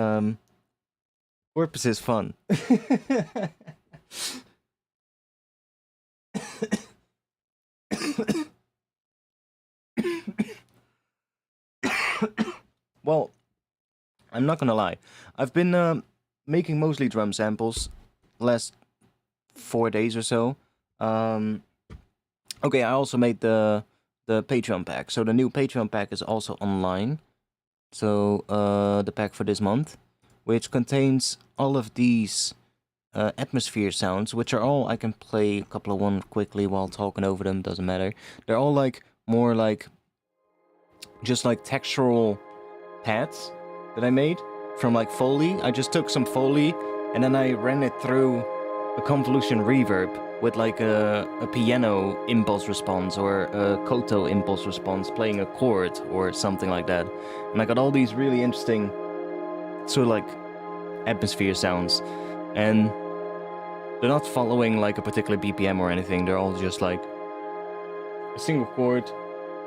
corpus is fun. Well, I'm not gonna lie. I've been making mostly drum samples last 4 days or so. Okay, I also made the Patreon pack. So the new Patreon pack is also online. So the pack for this month, which contains all of these atmosphere sounds, which are all, I can play a couple of one quickly while talking over them, doesn't matter. They're all like more like just like textural pads that I made from like Foley. I just took some Foley and then I ran it through a convolution reverb with like a piano impulse response or a koto impulse response playing a chord or something like that. And I got all these really interesting sort of like atmosphere sounds, and they're not following like a particular BPM or anything. They're all just like a single chord,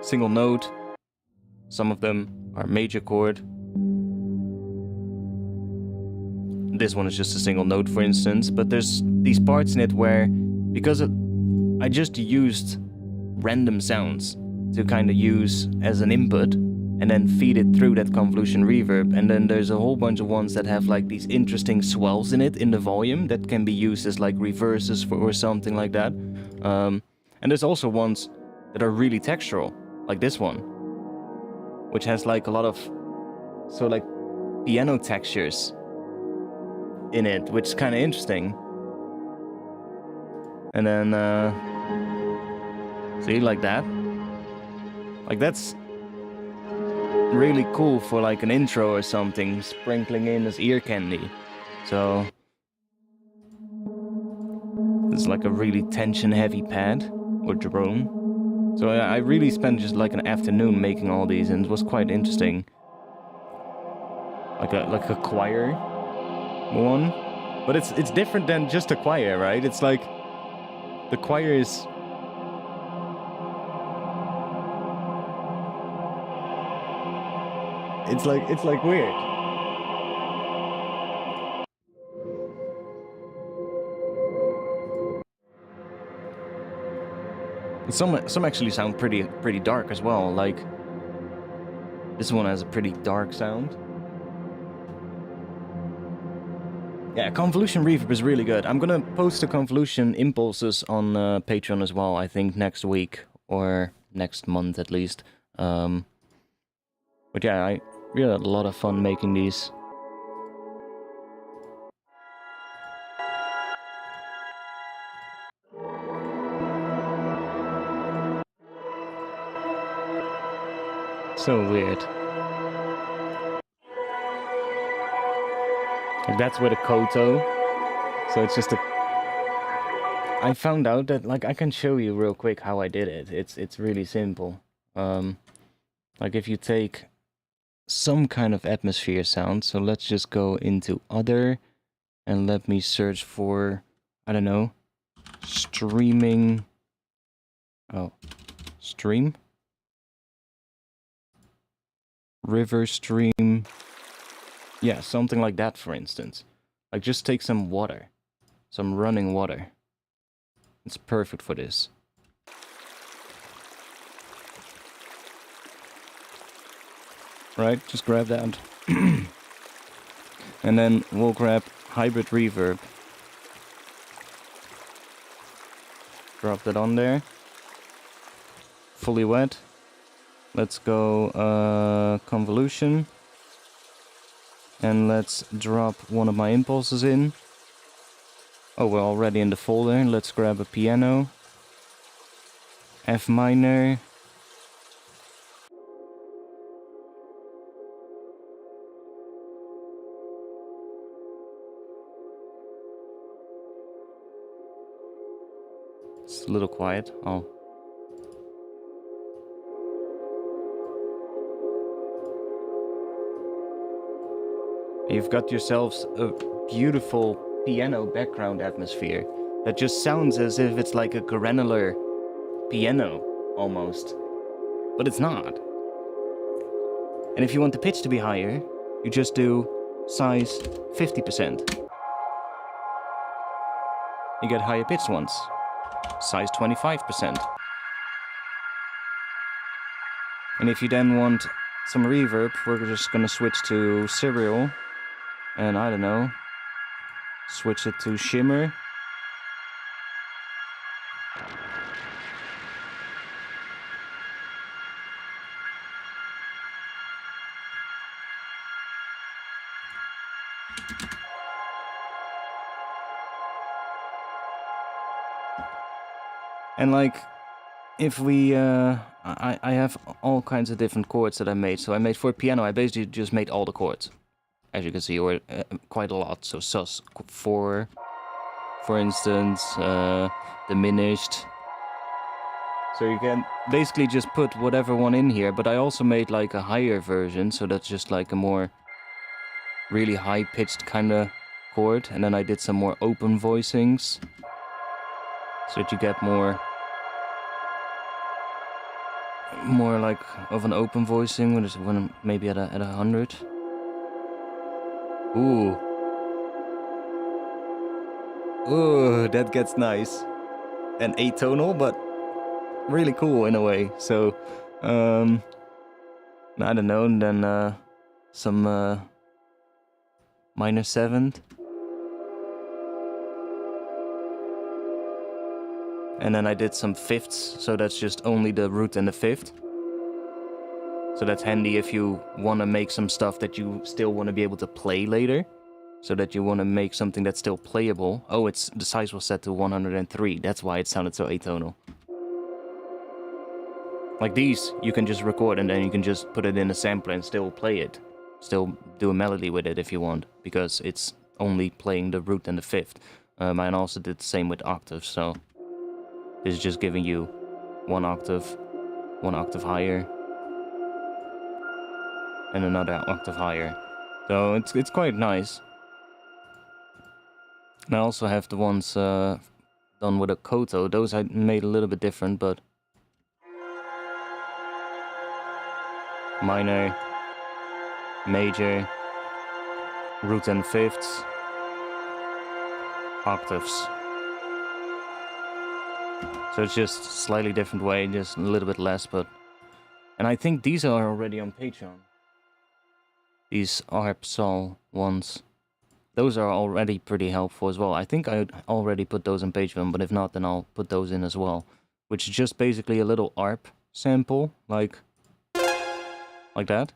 single note. Some of them are major chord. This one is just a single note, for instance, but there's these parts in it where, because I just used random sounds to kind of use as an input and then feed it through that convolution reverb, and then there's a whole bunch of ones that have like these interesting swells in it in the volume that can be used as like reverses for or something like that. And there's also ones that are really textural, like this one, which has like a lot of so like piano textures in it, which is kind of interesting. And then see, like that, like that's really cool for like an intro or something, sprinkling in as ear candy. So it's like a really tension-heavy pad or drone. So I really spent just like an afternoon making all these, and it was quite interesting. Like a choir one, but it's different than just a choir, right? It's like the choir is. It's like weird. Some actually sound pretty dark as well. Like this one has a pretty dark sound. Yeah, convolution reverb is really good. I'm gonna post the convolution impulses on Patreon as well. I think next week or next month at least. But yeah, I really had a lot of fun making these. So weird. Like that's with a koto. So it's just a... I found out that, like, I can show you real quick how I did it. It's really simple. Like if you take some kind of atmosphere sound, so let's just go into other, and let me search for, I don't know, streaming. Oh, stream? River stream. Yeah, something like that, for instance. Like just take some water. Some running water. It's perfect for this. Right, just grab that. And then we'll grab hybrid reverb. Drop that on there. Fully wet. Let's go convolution. And let's drop one of my impulses in. Oh, we're already in the folder. Let's grab a piano. F minor. It's a little quiet. Oh. You've got yourselves a beautiful piano background atmosphere that just sounds as if it's like a granular piano, almost. But it's not. And if you want the pitch to be higher, you just do size 50%. You get higher pitched ones. Size 25%. And if you then want some reverb, we're just gonna switch to serial. And I don't know, switch it to shimmer. And like, if we, I have all kinds of different chords that I made. So I made for piano, I basically just made all the chords. As you can see, or quite a lot. So sus 4, for instance, diminished. So you can basically just put whatever one in here. But I also made like a higher version, so that's just like a more really high-pitched kind of chord. And then I did some more open voicings, so that you get more like of an open voicing when I'm maybe at 100. Ooh. Ooh, that gets nice. And atonal, but really cool in a way. So, I don't know, and then some minor 7th. And then I did some 5ths, so that's just only the root and the 5th. So that's handy if you want to make some stuff that you still want to be able to play later. So that you want to make something that's still playable. Oh, the size was set to 103. That's why it sounded so atonal. Like these, you can just record and then you can just put it in a sampler and still play it. Still do a melody with it if you want, because it's only playing the root and the fifth. Mine also did the same with octaves, so this is just giving you one octave higher, and another octave higher. So it's quite nice. And I also have the ones done with a koto. Those I made a little bit different, but minor, major, root and fifths, octaves. So it's just slightly different way, just a little bit less, but... And I think these are already on Patreon. These ARP Sol ones. Those are already pretty helpful as well. I think I already put those on Patreon, but if not, then I'll put those in as well. Which is just basically a little ARP sample, like that.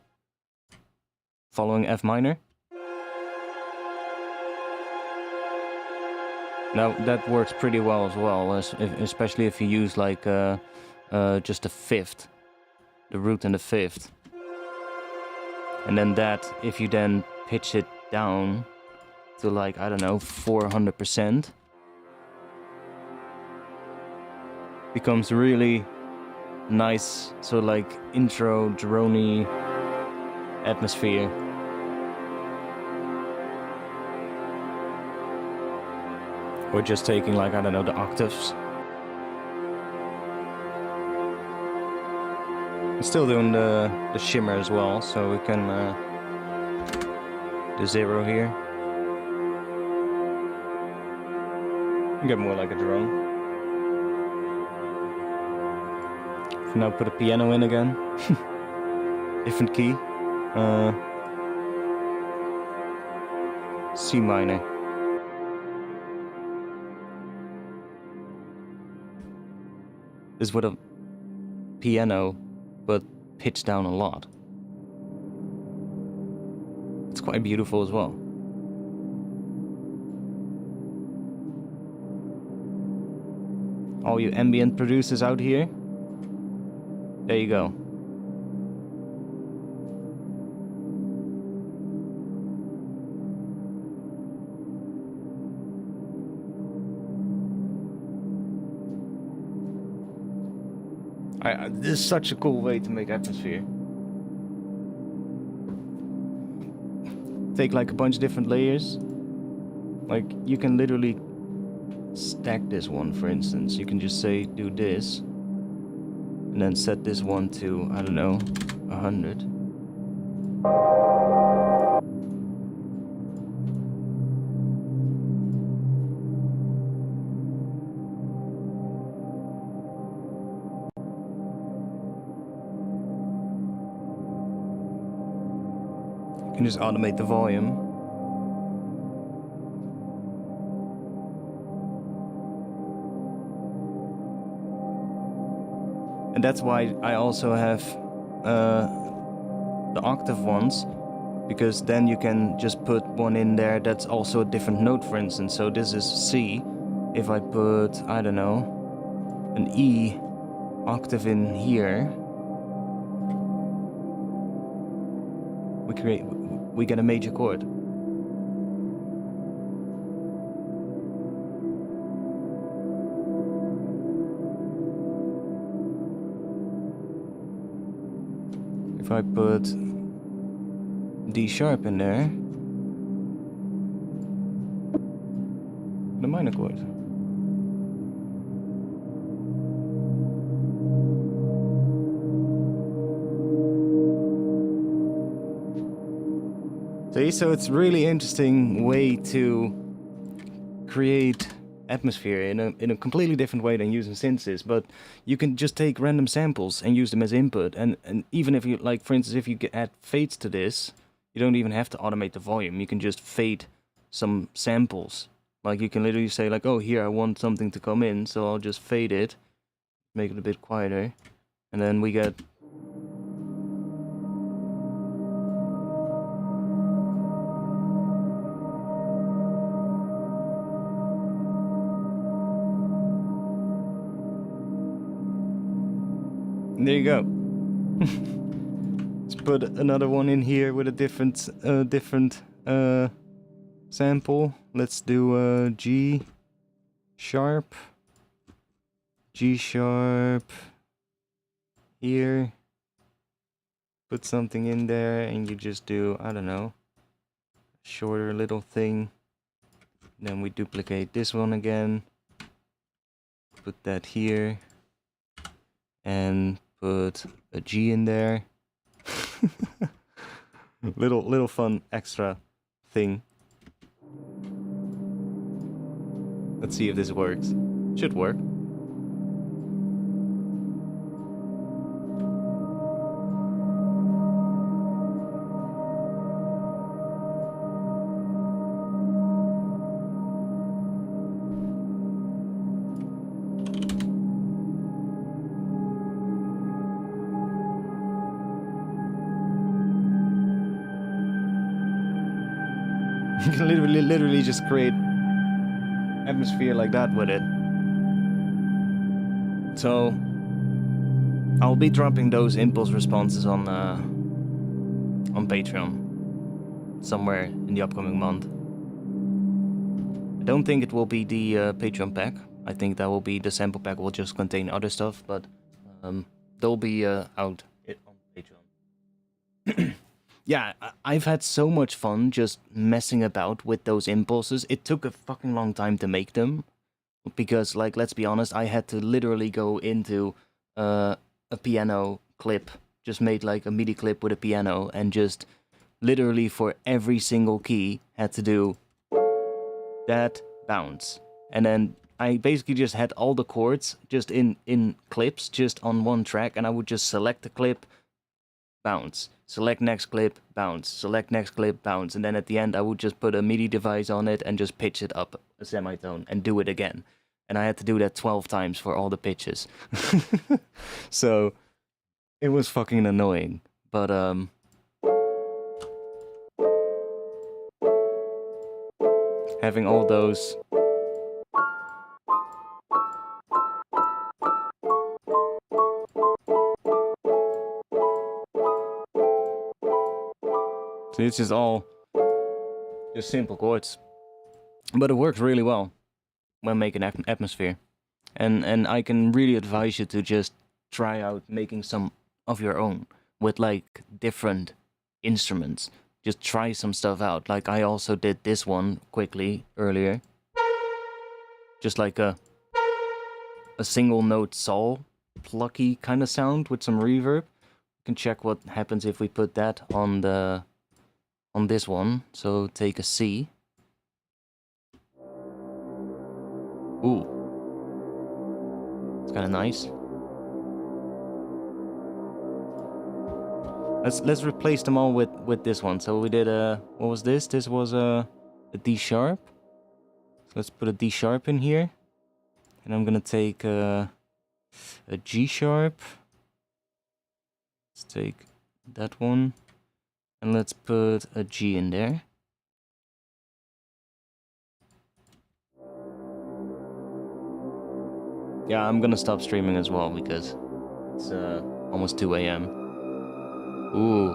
Following F minor. Now, that works pretty well as well, especially if you use like just a fifth. The root and the fifth. And then that, if you then pitch it down to like, I don't know, 400%, becomes really nice, so like intro, droney atmosphere. We're just taking like, I don't know, the octaves. I'm still doing the shimmer as well, so we can the zero here. Get more like a drone. If now put a piano in again. Different key. C minor. This is with a piano, but pitched down a lot. It's quite beautiful as well. All you ambient producers out here, there you go. This is such a cool way to make atmosphere. Take like a bunch of different layers. Like you can literally stack this one, for instance. You can just say do this and then set this one to, I don't know, 100. You can just automate the volume. And that's why I also have the octave ones, because then you can just put one in there that's also a different note, for instance. So this is C. If I put, I don't know, an E octave in here, we get a major chord. If I put D sharp in there, the minor chord. See, so it's really interesting way to create atmosphere in a completely different way than using synths, but you can just take random samples and use them as input, and even if you, like, for instance, if you add fades to this, you don't even have to automate the volume. You can just fade some samples. Like, you can literally say, like, oh, here I want something to come in, so I'll just fade it, make it a bit quieter, and then we get... There you go. Let's put another one in here with a different sample. Let's do G sharp here. Put something in there and you just do, I don't know, a shorter little thing. Then we duplicate this one again. Put that here. And put a G in there. little fun extra thing. Let's see if this works. Should work. You can literally just create atmosphere like that with it. So I'll be dropping those impulse responses on Patreon somewhere in the upcoming month. I don't think it will be the Patreon pack. I think that will be the sample pack will just contain other stuff, but they'll be out on Patreon. Yeah, I've had so much fun just messing about with those impulses. It took a fucking long time to make them. Because, like, let's be honest, I had to literally go into a piano clip. Just made, like, a MIDI clip with a piano. And just literally for every single key had to do that bounce. And then I basically just had all the chords just in clips, just on one track. And I would just select the clip, bounce. Select next clip, bounce. Select next clip, bounce. And then at the end, I would just put a MIDI device on it and just pitch it up a semitone and do it again. And I had to do that 12 times for all the pitches. So it was fucking annoying. But having all those so it's just all just simple chords, but it works really well when making atmosphere, and I can really advise you to just try out making some of your own with like different instruments. Just try some stuff out. Like I also did this one quickly earlier, just like a single note sol plucky kind of sound with some reverb. You can check what happens if we put that on this one. So take a C. Ooh. It's kind of nice. Let's replace them all with this one. So we did what was this? This was a D sharp. So let's put a D sharp in here. And I'm gonna take a G sharp. Let's take that one. And let's put a G in there. Yeah, I'm gonna stop streaming as well because it's almost 2 a.m. Ooh.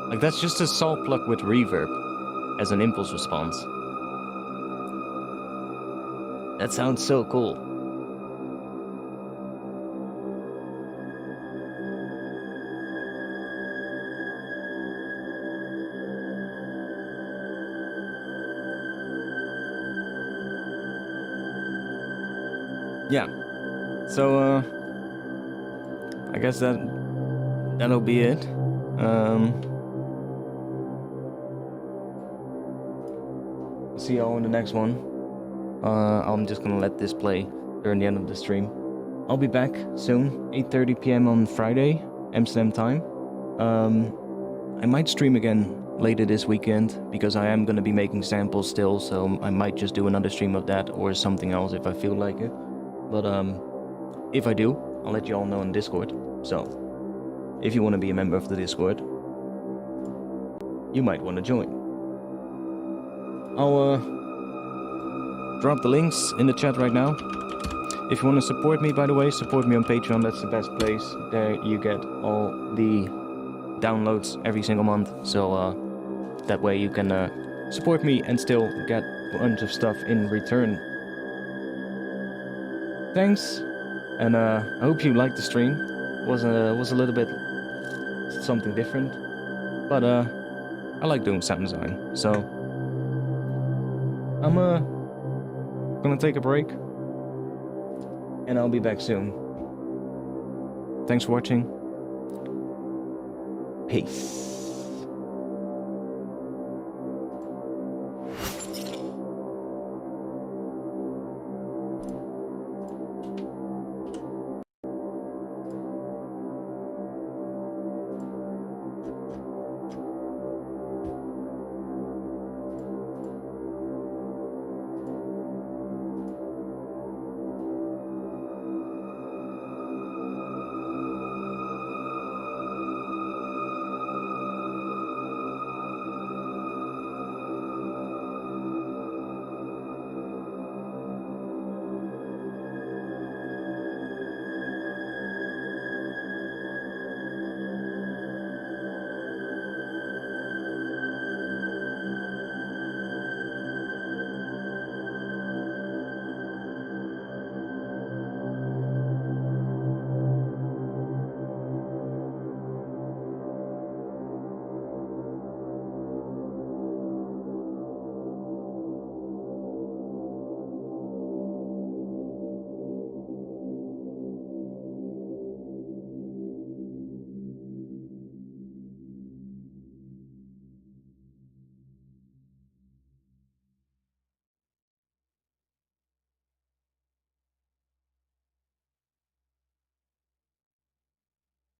Like that's just a sol pluck with reverb as an impulse response. That sounds so cool. Yeah, so I guess that'll be it. See y'all in the next one. I'm just gonna let this play during the end of the stream. I'll be back soon, 8:30 p.m. on Friday, Amsterdam time. I might stream again later this weekend because I am gonna be making samples still, so I might just do another stream of that or something else if I feel like it. But if I do, I'll let you all know on Discord. So, if you want to be a member of the Discord, you might want to join. I'll drop the links in the chat right now. If you want to support me, by the way, support me on Patreon. That's the best place. There you get all the downloads every single month. So that way you can support me and still get a bunch of stuff in return. Thanks, and I hope you liked the stream. Was a little bit something different, but I like doing sound design. So I'm gonna take a break, and I'll be back soon. Thanks for watching. Peace.